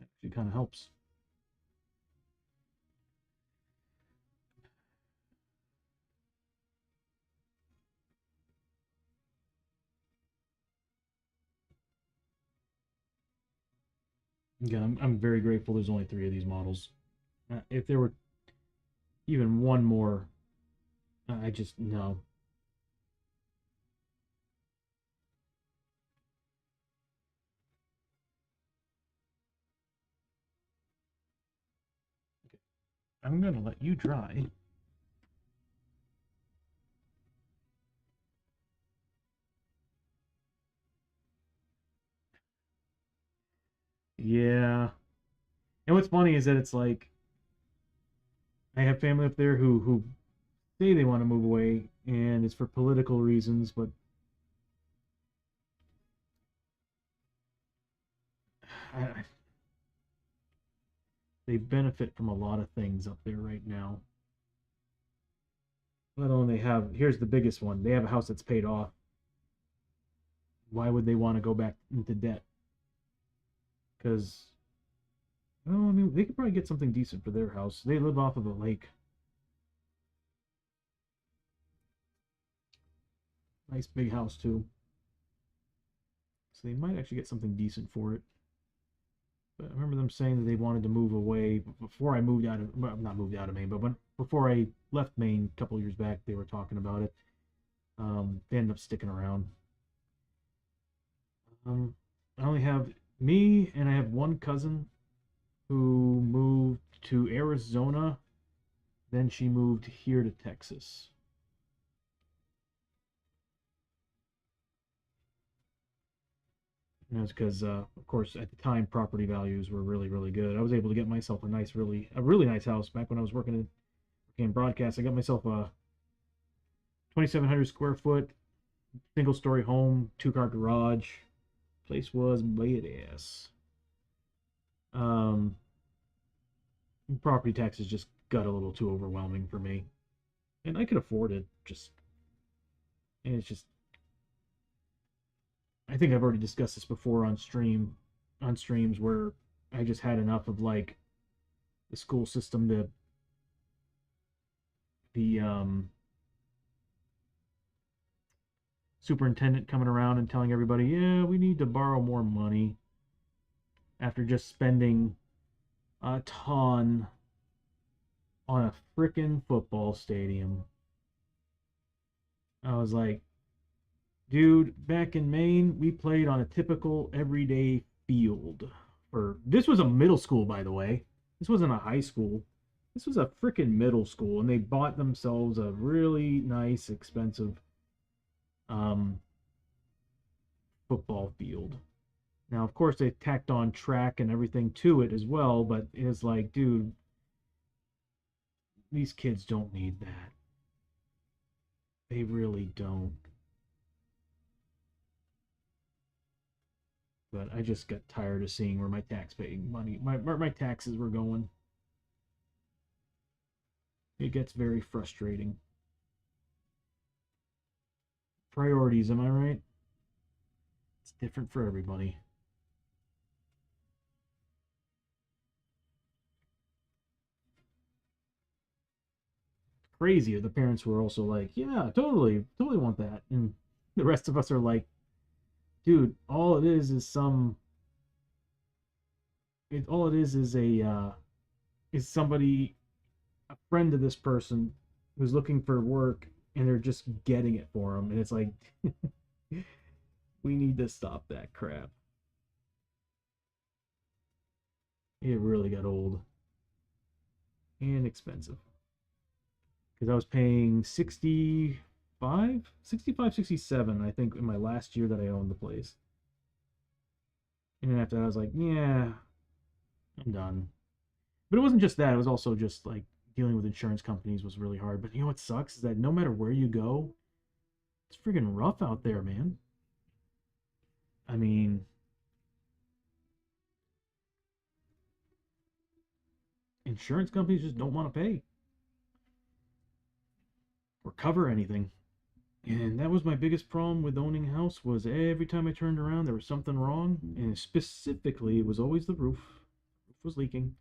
Actually kind of helps. Again, I'm very grateful there's only 3 of these models. If there were even one more, I just, no. I'm gonna let you dry. Yeah. And what's funny is that it's like I have family up there who say they want to move away, and it's for political reasons, but I, they benefit from a lot of things up there right now. Let alone they have, here's the biggest one, they have a house that's paid off. Why would they want to go back into debt? Because, well, I mean, they could probably get something decent for their house. They live off of a lake. Nice big house, too. So they might actually get something decent for it. But I remember them saying that they wanted to move away before I moved out of, well, not moved out of Maine, but before I left Maine a couple years back, they were talking about it. They ended up sticking around. I only have me, and I have one cousin who moved to Arizona. Then she moved here to Texas. And that's because, of course, at the time, property values were really, really good. I was able to get myself a really nice house back when I was working in broadcast. I got myself a 2,700 square foot single story home, 2-car garage. Place was badass. Um, Property taxes just got a little too overwhelming for me, and I could afford it. And it's just, I think I've already discussed this before on streams where I just had enough of like the school system, the superintendent coming around and telling everybody, yeah, we need to borrow more money after just spending a ton on a freaking football stadium. I was like, dude, back in Maine, we played on a typical everyday field. For this was a middle school, by the way. This wasn't a high school. This was a freaking middle school, and they bought themselves a really nice, expensive um, football field. Now, of course, they tacked on track and everything to it as well, but it's like, dude, these kids don't need that. They really don't. But I just got tired of seeing where my tax paying money, my taxes were going. It gets very frustrating. Priorities, am I right? It's different for everybody. Crazy. The parents were also like, yeah, totally, totally want that. And the rest of us are like, dude, all it is some, all it is is somebody, a friend of this person who's looking for work and they're just getting it for them. And it's like, we need to stop that crap. It really got old and expensive because I was paying 65, 67, I think, in my last year that I owned the place. And then after that, I was like, yeah, I'm done. But it wasn't just that. It was also just like dealing with insurance companies was really hard. But you know what sucks is that no matter where you go, it's freaking rough out there, man. I mean, insurance companies just don't want to pay or cover anything. And that was my biggest problem with owning a house was every time I turned around there was something wrong, and specifically it was always the roof. The roof was leaking.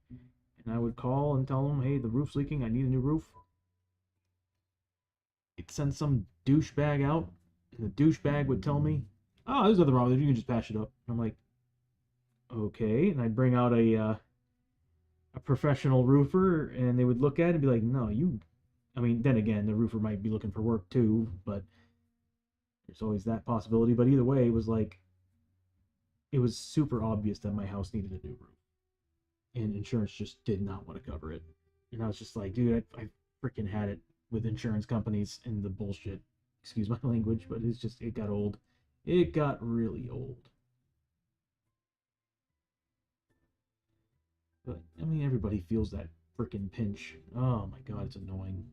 And I would call and tell them, "Hey, the roof's leaking. I need a new roof." It'd send some douchebag out, and the douchebag would tell me, "Oh, there's nothing wrong with it. You can just patch it up." And I'm like, okay. And I'd bring out a professional roofer, and they would look at it and be like, no, you. I mean, then again, the roofer might be looking for work too, but there's always that possibility. But either way, it was like it was super obvious that my house needed a new roof, and insurance just did not want to cover it. And I was just like, dude, I freaking had it with insurance companies and the bullshit. Excuse my language, but it got old. It got really old. But I mean, everybody feels that freaking pinch. Oh my god, it's annoying.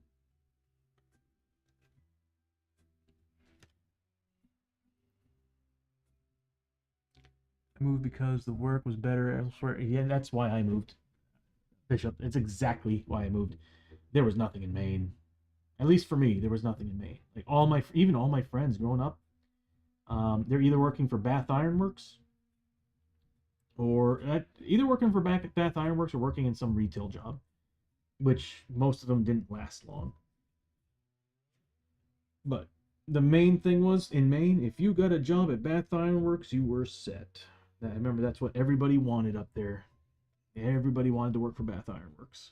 I moved because the work was better elsewhere. Yeah, that's why I moved. Bishop. It's exactly why I moved. There was nothing in Maine. At least for me, there was nothing in Maine. Like even all my friends growing up, they're either working for Bath Iron Works or either working for Bath Iron Works or working in some retail job, which most of them didn't last long. But the main thing was in Maine, if you got a job at Bath Iron Works, you were set. I remember that's what everybody wanted up there. Everybody wanted to work for Bath Iron Works.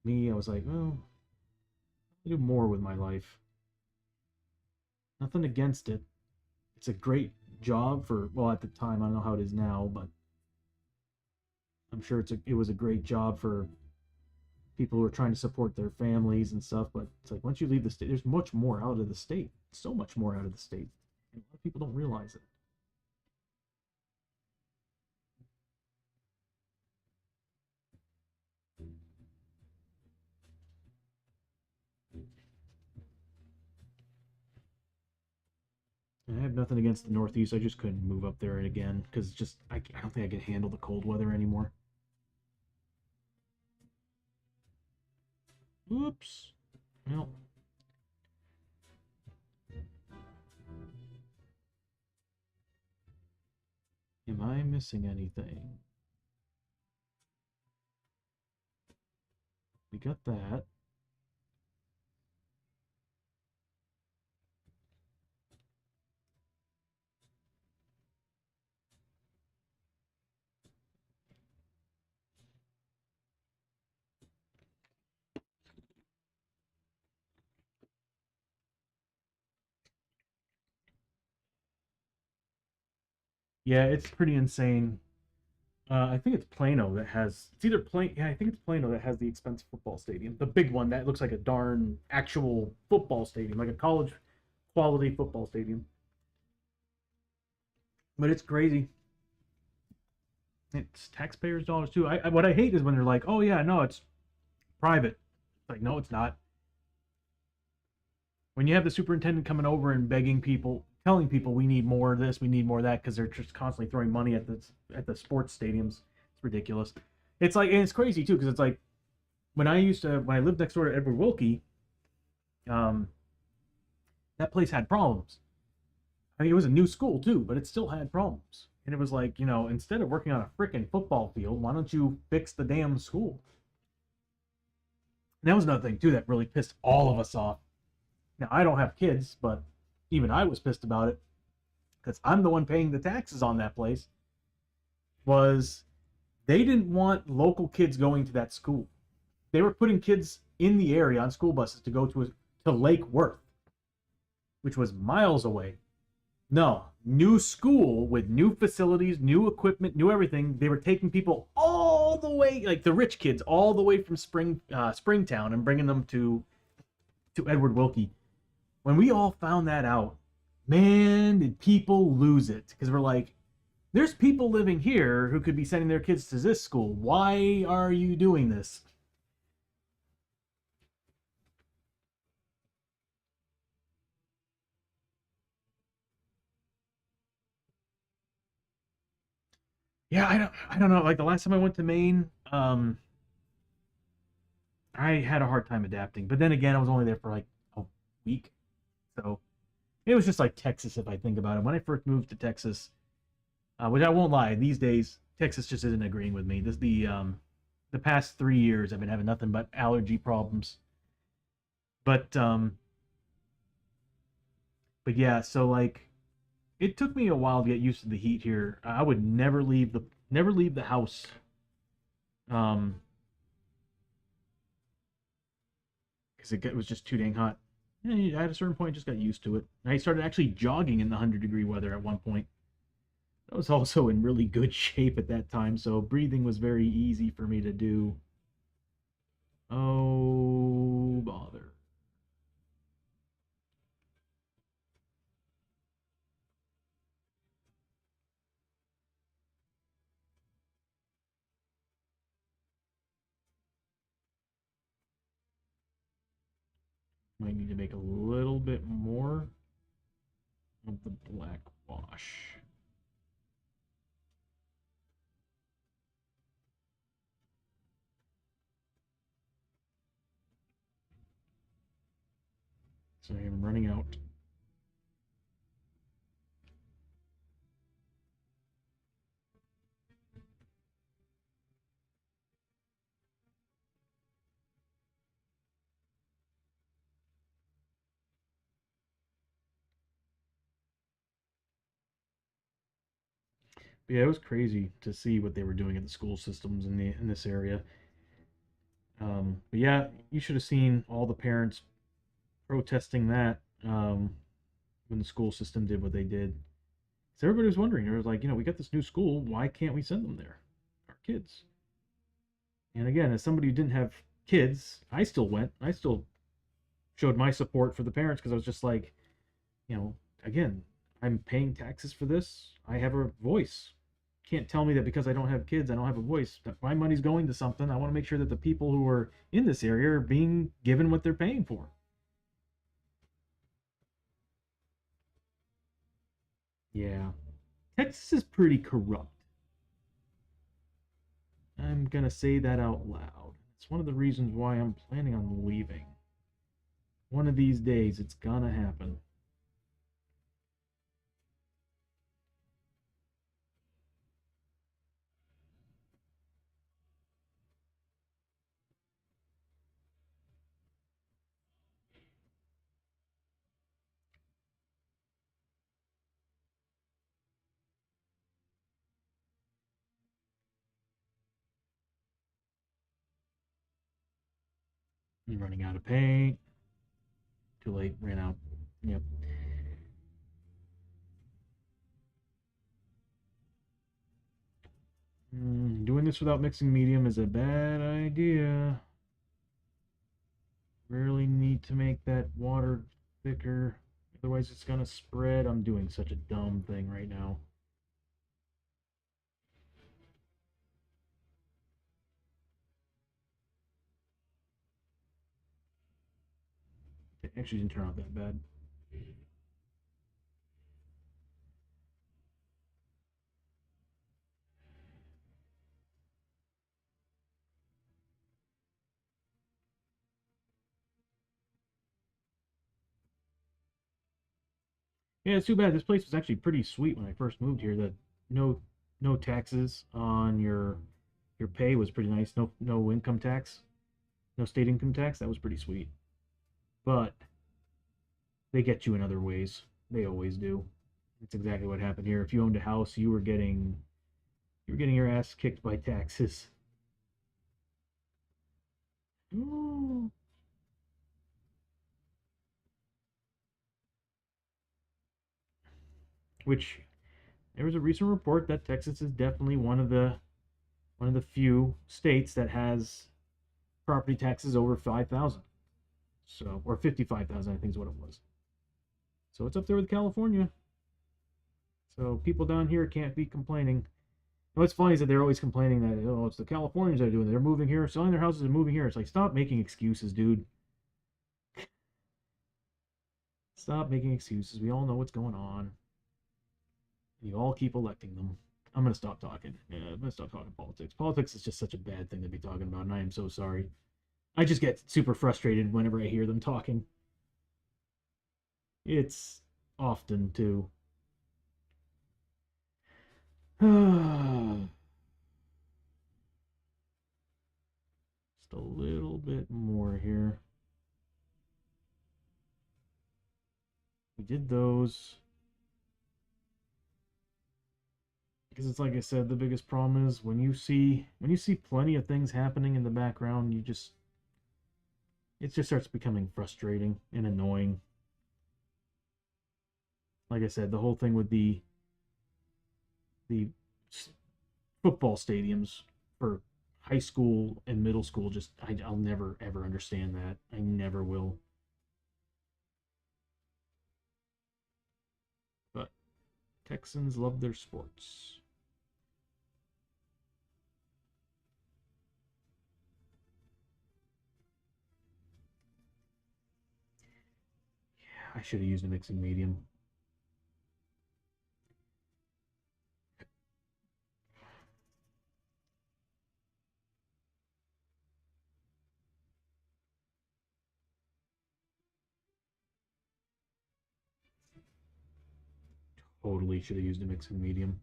Me, I was like, well, I'll do more with my life. Nothing against it. It's a great job for, well, at the time, I don't know how it is now, but I'm sure it was a great job for people who are trying to support their families and stuff. But it's like once you leave the state, there's much more out of the state. So much more out of the state. And a lot of people don't realize it. I have nothing against the Northeast. I just couldn't move up there again because just I don't think I can handle the cold weather anymore. Oops. Well. Am I missing anything? We got that. Yeah, it's pretty insane. I think it's Plano that has. It's either Plano. Yeah, I think it's Plano that has the expensive football stadium, the big one that looks like a darn actual football stadium, like a college quality football stadium. But it's crazy. It's taxpayers' dollars too. What I hate is when they're like, "Oh yeah, no, it's private." It's like, no, it's not. When you have the superintendent coming over and begging people, telling people we need more of this, we need more of that, because they're just constantly throwing money at the sports stadiums. It's ridiculous. It's like, and it's crazy too, because it's like when I lived next door to Edward Wilkie, um, that place had problems. I mean, it was a new school too, but it still had problems. And it was like, instead of working on a freaking football field, why don't you fix the damn school? And that was another thing too that really pissed all of us off. Now, I don't have kids, but even I was pissed about it because I'm the one paying the taxes on that place. Was they didn't want local kids going to that school. They were putting kids in the area on school buses to go to Lake Worth, which was miles away. No, new school with new facilities, new equipment, new everything. They were taking people all the way, like the rich kids, all the way from Springtown and bringing them to Edward Wilkie. When we all found that out, man, did people lose it. Because we're like, there's people living here who could be sending their kids to this school. Why are you doing this? Yeah, I don't know. Like the last time I went to Maine, I had a hard time adapting. But then again, I was only there for like a week. So it was just like Texas if I think about it. When I first moved to Texas, which I won't lie, these days Texas just isn't agreeing with me. The past 3 years I've been having nothing but allergy problems. But but yeah, so like It took me a while to get used to the heat here. I would never leave the house. Um, because it was just too dang hot. And at a certain point, I just got used to it. And I started actually jogging in the 100-degree weather at one point. I was also in really good shape at that time, so breathing was very easy for me to do. Oh, bother. Might need to make a little bit more of the black wash. So I am running out. But yeah, it was crazy to see what they were doing in the school systems in this area. But yeah, you should have seen all the parents protesting that when the school system did what they did. So everybody was wondering. It was like, we got this new school. Why can't we send them there? Our kids. And again, as somebody who didn't have kids, I still went. I still showed my support for the parents because I was just like, again, I'm paying taxes for this. I have a voice. Can't tell me that because I don't have kids, I don't have a voice. That my money's going to something. I want to make sure that the people who are in this area are being given what they're paying for. Yeah. Texas is pretty corrupt. I'm gonna say that out loud. It's one of the reasons why I'm planning on leaving. One of these days, it's gonna happen. I'm running out of paint. Too late, ran out. Yep. Doing this without mixing medium is a bad idea. Really need to make that water thicker. Otherwise, it's going to spread. I'm doing such a dumb thing right now. It actually didn't turn out that bad. Yeah, it's too bad. This place was actually pretty sweet when I first moved here. That no no taxes on your pay was pretty nice. No income tax, no state income tax. That was pretty sweet. But they get you in other ways. They always do. That's exactly what happened here. If you owned a house, you were getting your ass kicked by taxes. Ooh. Which there was a recent report that Texas is definitely one of the few states that has property taxes over 5,000. So, or 55,000, I think is what it was. So it's up there with California. So people down here can't be complaining. And what's funny is that they're always complaining that, it's the Californians that are doing it. They're moving here, selling their houses and moving here. It's like, stop making excuses, dude. Stop making excuses. We all know what's going on. You all keep electing them. I'm gonna stop talking. Yeah, I'm gonna stop talking politics. Politics is just such a bad thing to be talking about, and I am so sorry. I just get super frustrated whenever I hear them talking. It's often too. Just a little bit more here. We did those. Because it's like I said, the biggest problem is when you see plenty of things happening in the background, it just starts becoming frustrating and annoying. Like I said, the whole thing with the football stadiums for high school and middle school, just I'll never ever understand that. I never will. But Texans love their sports. Yeah, I should have used a mixing medium. Totally should have used a mixing medium.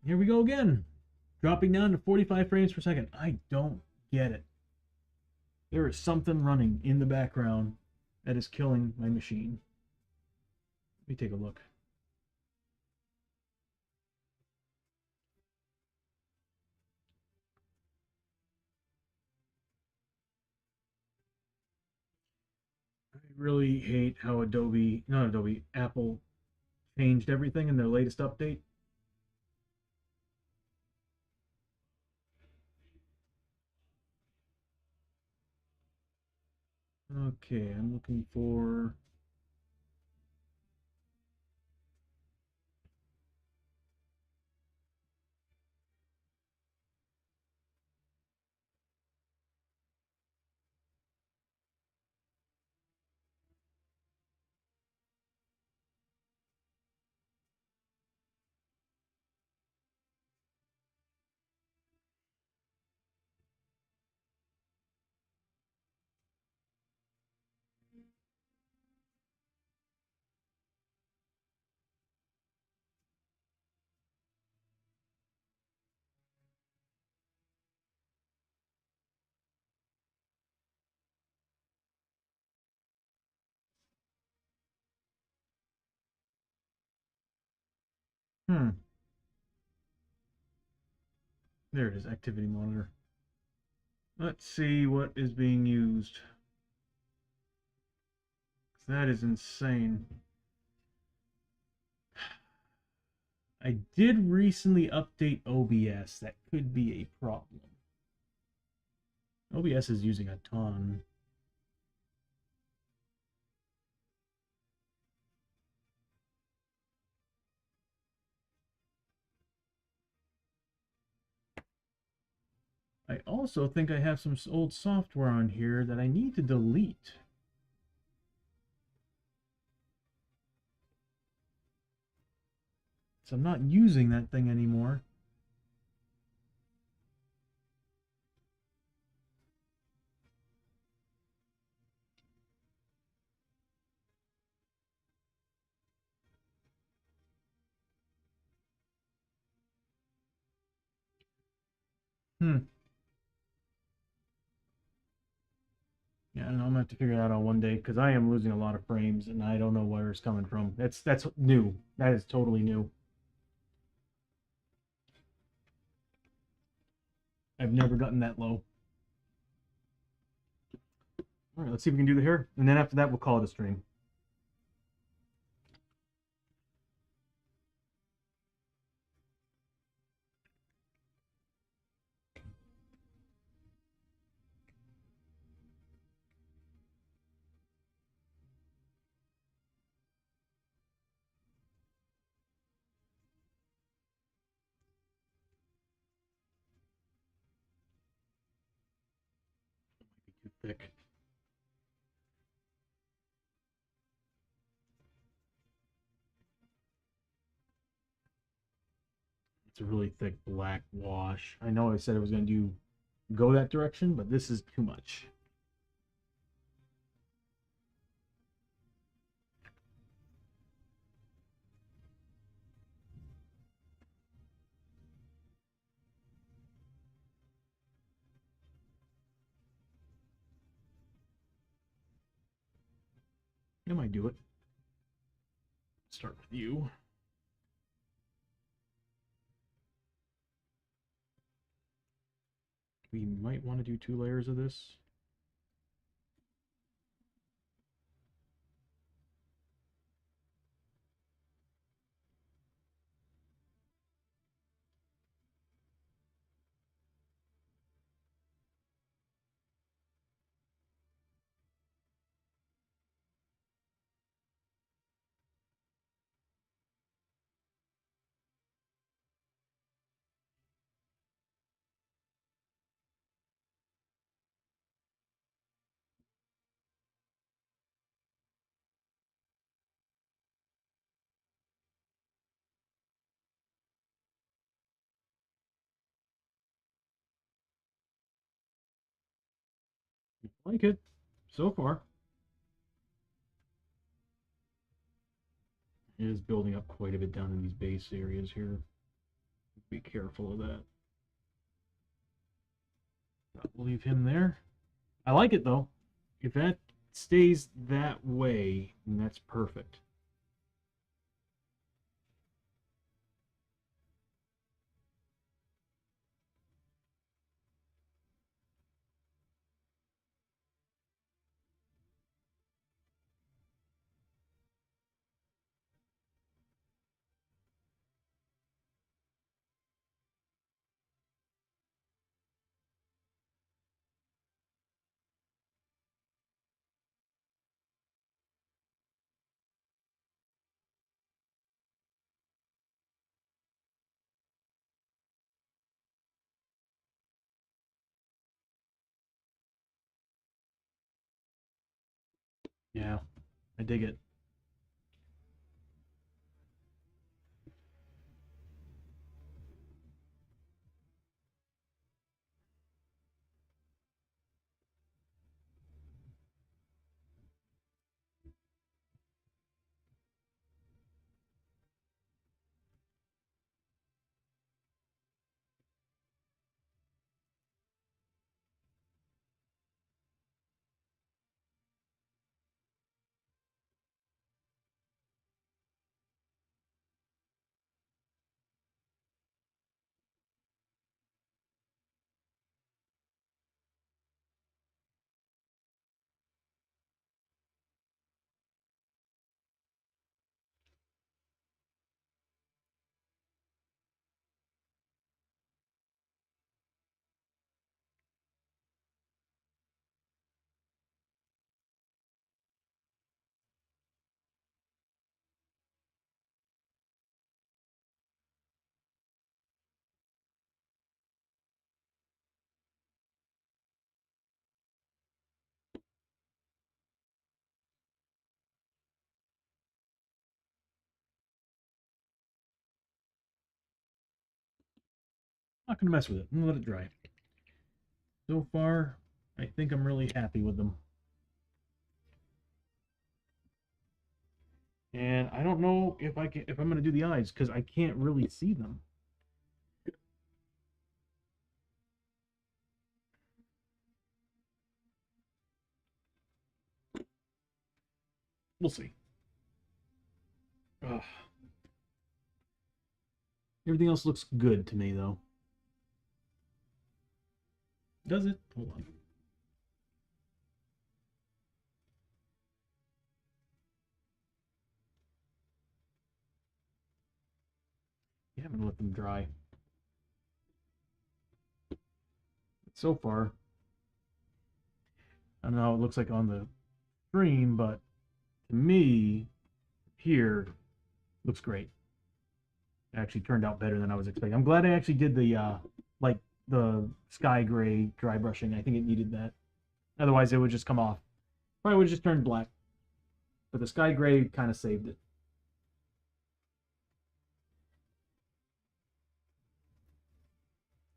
Here we go again. Dropping down to 45 frames per second. I don't get it. There is something running in the background that is killing my machine. Let me take a look. I really hate how Apple changed everything in their latest update. Okay, I'm looking for... Hmm. There it is, activity monitor. Let's see what is being used. That is insane. I did recently update OBS. That could be a problem. OBS is using a ton. I also think I have some old software on here that I need to delete. So I'm not using that thing anymore. Yeah, I don't know, I'm gonna have to figure that out on one day because I am losing a lot of frames and I don't know where it's coming from. That's new. That is totally new. I've never gotten that low. All right, let's see if we can do the hair, and then after that we'll call it a stream. Too thick. It's a really thick black wash. I know I said I was going to go that direction, but this is too much. I might do it. Start with you. We might want to do 2 layers of this. Like it so far. It is building up quite a bit down in these base areas here. Be careful of that. I'll leave him there. I like it though. If that stays that way, then that's perfect. Yeah, I dig it. Not gonna mess with it. I'm gonna let it dry. So far, I think I'm really happy with them. And I don't know if I'm gonna do the eyes because I can't really see them. We'll see. Ugh. Everything else looks good to me though. Does it? Hold on. Yeah, I'm gonna let them dry. So far, I don't know how it looks like on the screen, but to me, here, looks great. It actually turned out better than I was expecting. I'm glad I actually did the like the sky gray dry brushing. I think it needed that. Otherwise, it would just come off. Probably would have just turned black. But the sky gray kind of saved it.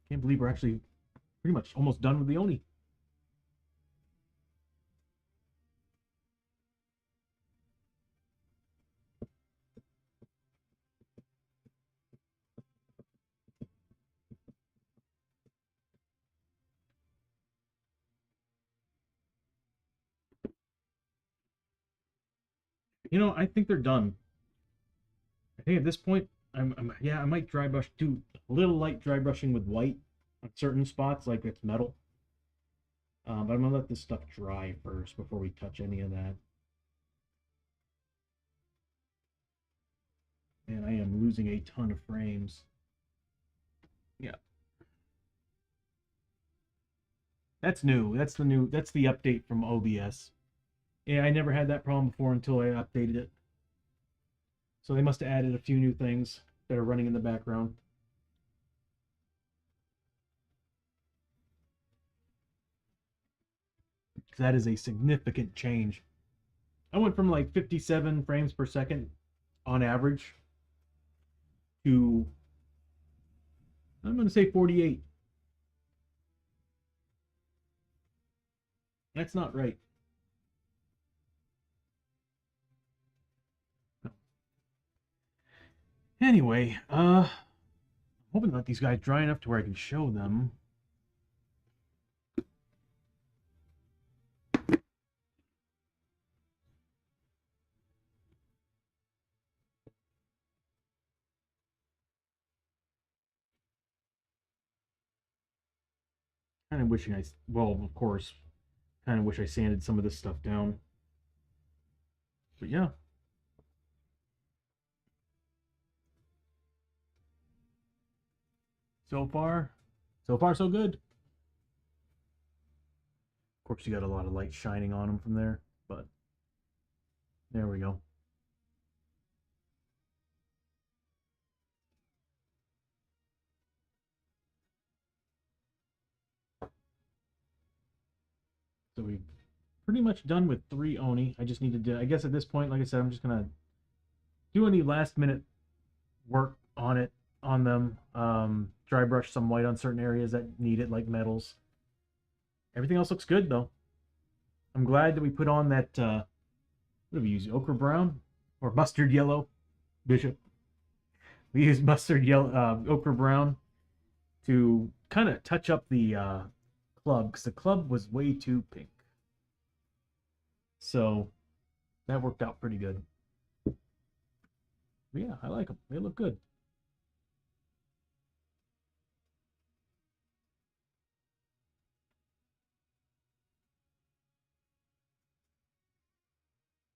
Can't believe we're actually pretty much almost done with the Oni. You know, I think they're done. I think at this point, yeah, I might dry brush, do a little light dry brushing with white on certain spots, like it's metal. But I'm gonna let this stuff dry first before we touch any of that. And I am losing a ton of frames. Yeah. That's new. That's the update from OBS. Yeah, I never had that problem before until I updated it. So they must have added a few new things that are running in the background. That is a significant change. I went from like 57 frames per second on average to, I'm going to say 48. That's not right. Anyway, I'm hoping to let these guys dry enough to where I can show them. Kind of wishing well, of course, kind of wish I sanded some of this stuff down. But yeah. So far, so good. Of course, you got a lot of light shining on them from there, but there we go. So we've pretty much done with 3 Oni. I just need to, I guess at this point, like I said, I'm just going to do any last minute work on it, on them. Dry brush some white on certain areas that need it, like metals. Everything else looks good, though. I'm glad that we put on that, what do we use, ochre brown or mustard yellow, Bishop? We used mustard yellow, ochre brown to kind of touch up the club, because the club was way too pink. So that worked out pretty good. But yeah, I like them. They look good.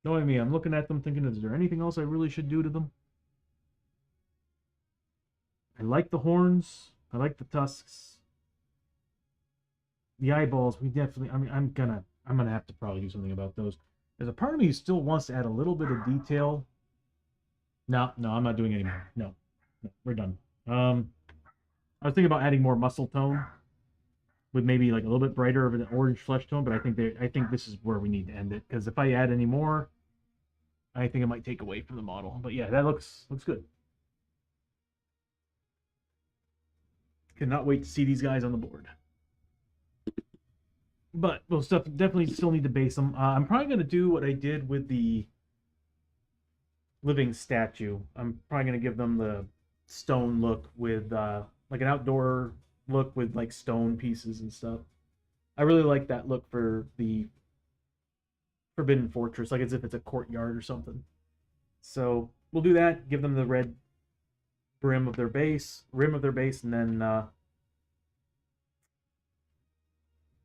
Knowing me, I'm looking at them thinking, is there anything else I really should do to them? I like the horns. I like the tusks. The eyeballs, we definitely, I mean, I'm gonna have to probably do something about those. There's a part of me who still wants to add a little bit of detail. No, I'm not doing any more. No, we're done. I was thinking about adding more muscle tone with maybe like a little bit brighter of an orange flesh tone, but I think this is where we need to end it, because if I add any more, I think it might take away from the model. But yeah, that looks good. Cannot wait to see these guys on the board. But we'll definitely still need to base them. I'm probably going to do what I did with the living statue. I'm probably going to give them the stone look with like an outdoor look with like stone pieces and stuff. I really like that look for the Forbidden Fortress, like as if it's a courtyard or something. So we'll do that, give them the red rim of their base, and then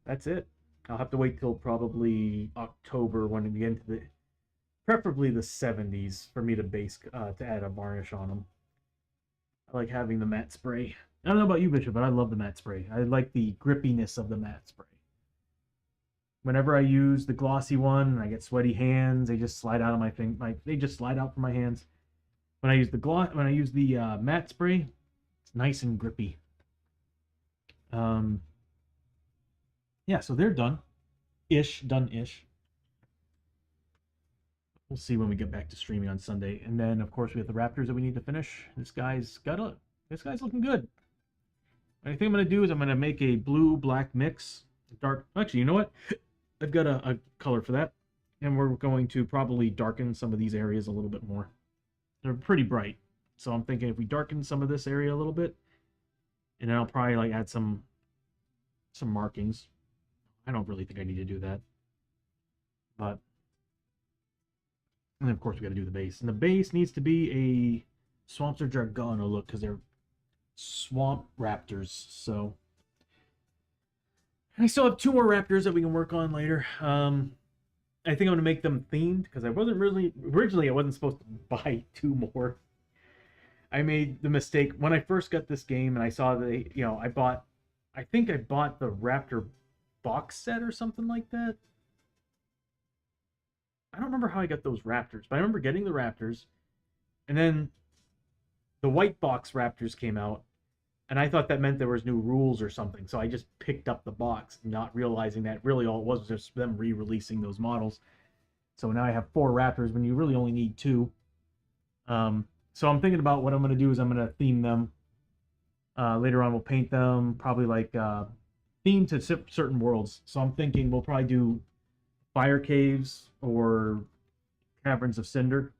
that's it. I'll have to wait till probably October when we get into the, preferably the 70s, for me to to add a varnish on them. I like having the matte spray. I don't know about you, Bishop, but I love the matte spray. I like the grippiness of the matte spray. Whenever I use the glossy one, I get sweaty hands. They just slide out of my they just slide out from my hands. When I use the matte spray, it's nice and grippy. Yeah, so they're done-ish. We'll see when we get back to streaming on Sunday. And then, of course, we have the Raptors that we need to finish. This guy's looking good. I think I'm going to do is I'm going to make a blue-black mix. Dark. Actually, you know what? I've got a color for that. And we're going to probably darken some of these areas a little bit more. They're pretty bright. So I'm thinking if we darken some of this area a little bit, and then I'll probably like add some markings. I don't really think I need to do that. But And then of course we got to do the base. And the base needs to be a Swamps or Jargano look because they're swamp raptors. So I still have 2 more raptors that we can work on later. I think I'm gonna make them themed because I wasn't really originally I wasn't supposed to buy 2 more. I made the mistake when I first got this game and I saw the I think I bought the Raptor box set or something like that. I don't remember how I got those Raptors, but I remember getting the Raptors, and then the white box Raptors came out, and I thought that meant there was new rules or something, so I just picked up the box, not realizing that really all it was just them re-releasing those models. So now I have 4 Raptors when you really only need 2. So I'm thinking about what I'm going to do is I'm going to theme them. Later on we'll paint them, probably like themed to certain worlds. So I'm thinking we'll probably do Fire Caves or Caverns of Cinder.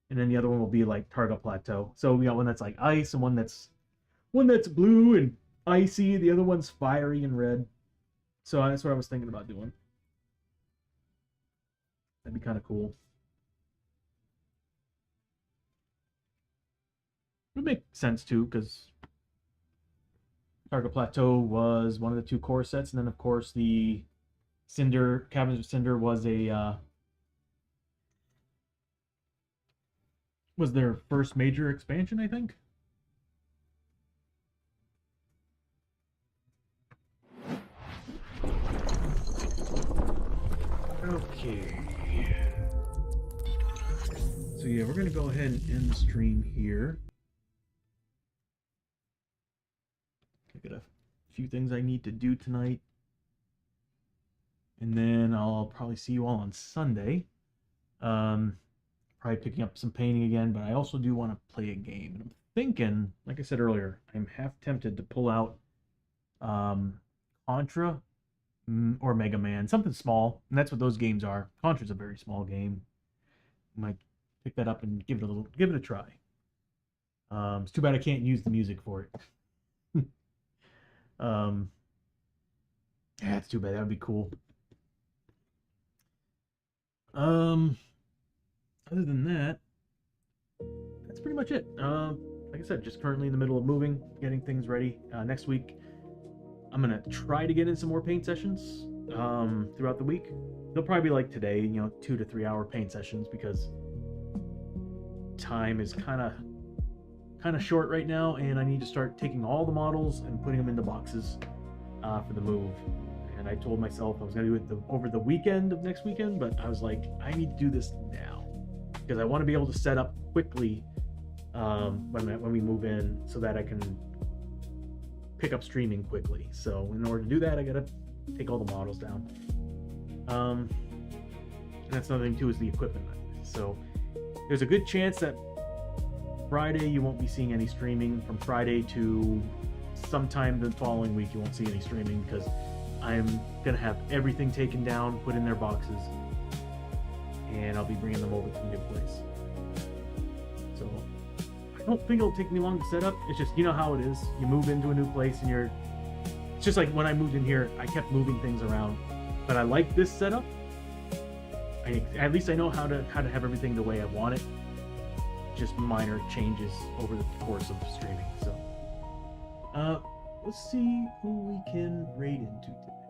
And then the other one will be like Targa Plateau. So we got one that's like ice and one that's blue and icy. The other one's fiery and red. So that's what I was thinking about doing. That'd be kind of cool. It would make sense too, because Targa Plateau was one of the 2 core sets, and then of course the Caverns of Cinder was was their first major expansion, I think. Okay. So yeah, we're gonna go ahead and end the stream here. I got a few things I need to do tonight. And then I'll probably see you all on Sunday. Probably picking up some painting again, but I also do want to play a game. And I'm thinking, like I said earlier, I'm half tempted to pull out Contra or Mega Man, something small. And that's what those games are. Contra's a very small game. I might pick that up and give it a try. It's too bad I can't use the music for it. Yeah, it's too bad. That would be cool. Other than that, that's pretty much it. Like I said, just currently in the middle of moving, getting things ready. Next week, I'm gonna try to get in some more paint sessions throughout the week. They'll probably be like today, 2 to 3 hour paint sessions because time is kind of short right now, and I need to start taking all the models and putting them into boxes for the move. And I told myself I was going to do it over the weekend of next weekend, but I was like, I need to do this now because I want to be able to set up quickly when we move in so that I can pick up streaming quickly. So in order to do that, I got to take all the models down. And that's another thing too, is the equipment. So there's a good chance that Friday you won't be seeing any streaming. From Friday to sometime the following week you won't see any streaming because I'm gonna have everything taken down, put in their boxes, and I'll be bringing them over to the new place. So I don't think it'll take me long to set up. It's just, how it is. You move into a new place and it's just like when I moved in here, I kept moving things around, but I like this setup. At least I know how to have everything the way I want it. Just minor changes over the course of streaming. So let's see who we can raid into today.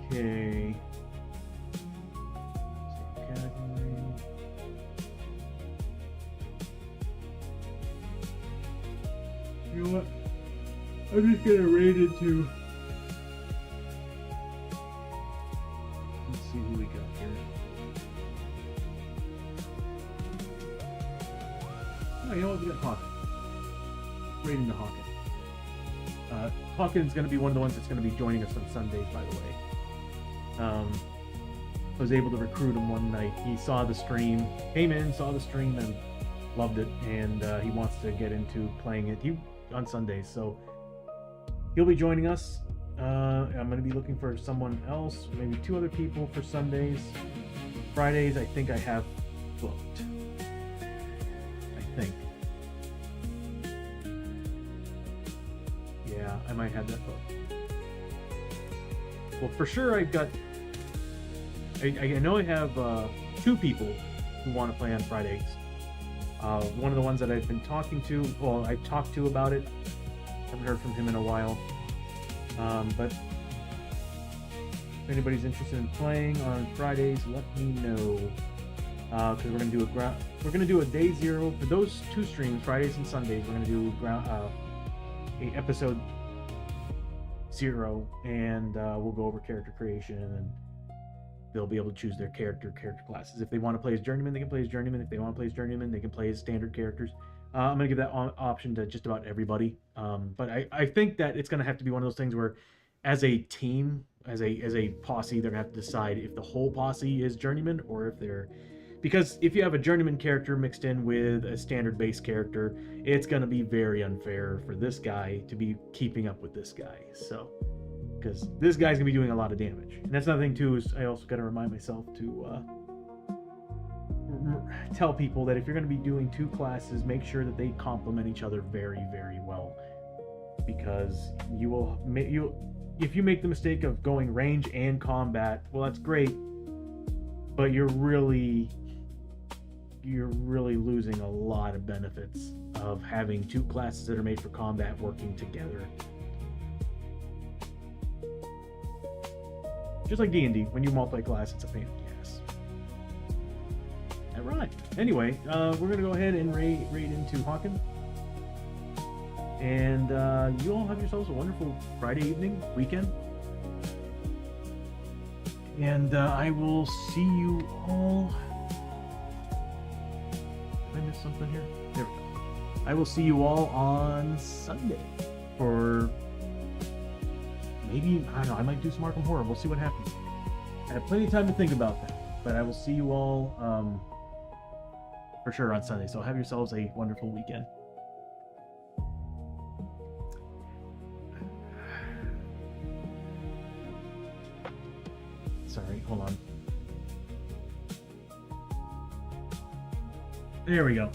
Okay. You know what? I'm just gonna raid into. Let's see who we got here. Oh, you know what? We got Hawken. Raid into Hawken. Hawken's gonna be one of the ones that's gonna be joining us on Sundays, by the way. I was able to recruit him one night. He saw the stream, came in, saw the stream, and loved it. And he wants to get into playing it on Sundays. So he'll be joining us. I'm going to be looking for someone else, maybe 2 other people for Sundays. Fridays, I think I have booked. I think. I might have that thought. Well, for sure, I've got. I know I have 2 people who want to play on Fridays. One of the ones that I've been talking to, well, I've talked to about it. Haven't heard from him in a while. But if anybody's interested in playing on Fridays, let me know. Because we're gonna do a day 0 for those 2 streams, Fridays and Sundays. We're gonna do a episode 0, and we'll go over character creation, and they'll be able to choose their character classes. If they want to play as journeyman, they can play as journeyman. If they want to play as journeyman, they can play as standard characters. I'm gonna give that option to just about everybody. But I think that it's gonna have to be one of those things where, as a team, as a posse, they're gonna have to decide if the whole posse is journeyman or if they're. Because if you have a journeyman character mixed in with a standard base character, it's going to be very unfair for this guy to be keeping up with this guy. So, because this guy's going to be doing a lot of damage. And that's another thing too, is I also got to remind myself to tell people that if you're going to be doing 2 classes, make sure that they complement each other very, very well. Because if you make the mistake of going range and combat, well, that's great, but you're really losing a lot of benefits of having 2 classes that are made for combat working together. Just like D&D, when you multi-class, it's a pain in the ass. Alright, anyway, we're gonna go ahead and raid into Hawken. And you all have yourselves a wonderful Friday evening, weekend. And I will see you all. Did I miss something here? There we go. I will see you all on Sunday for maybe, I don't know, I might do some Arkham Horror. We'll see what happens. I have plenty of time to think about that, but I will see you all for sure on Sunday. So have yourselves a wonderful weekend. Sorry, hold on. There we go.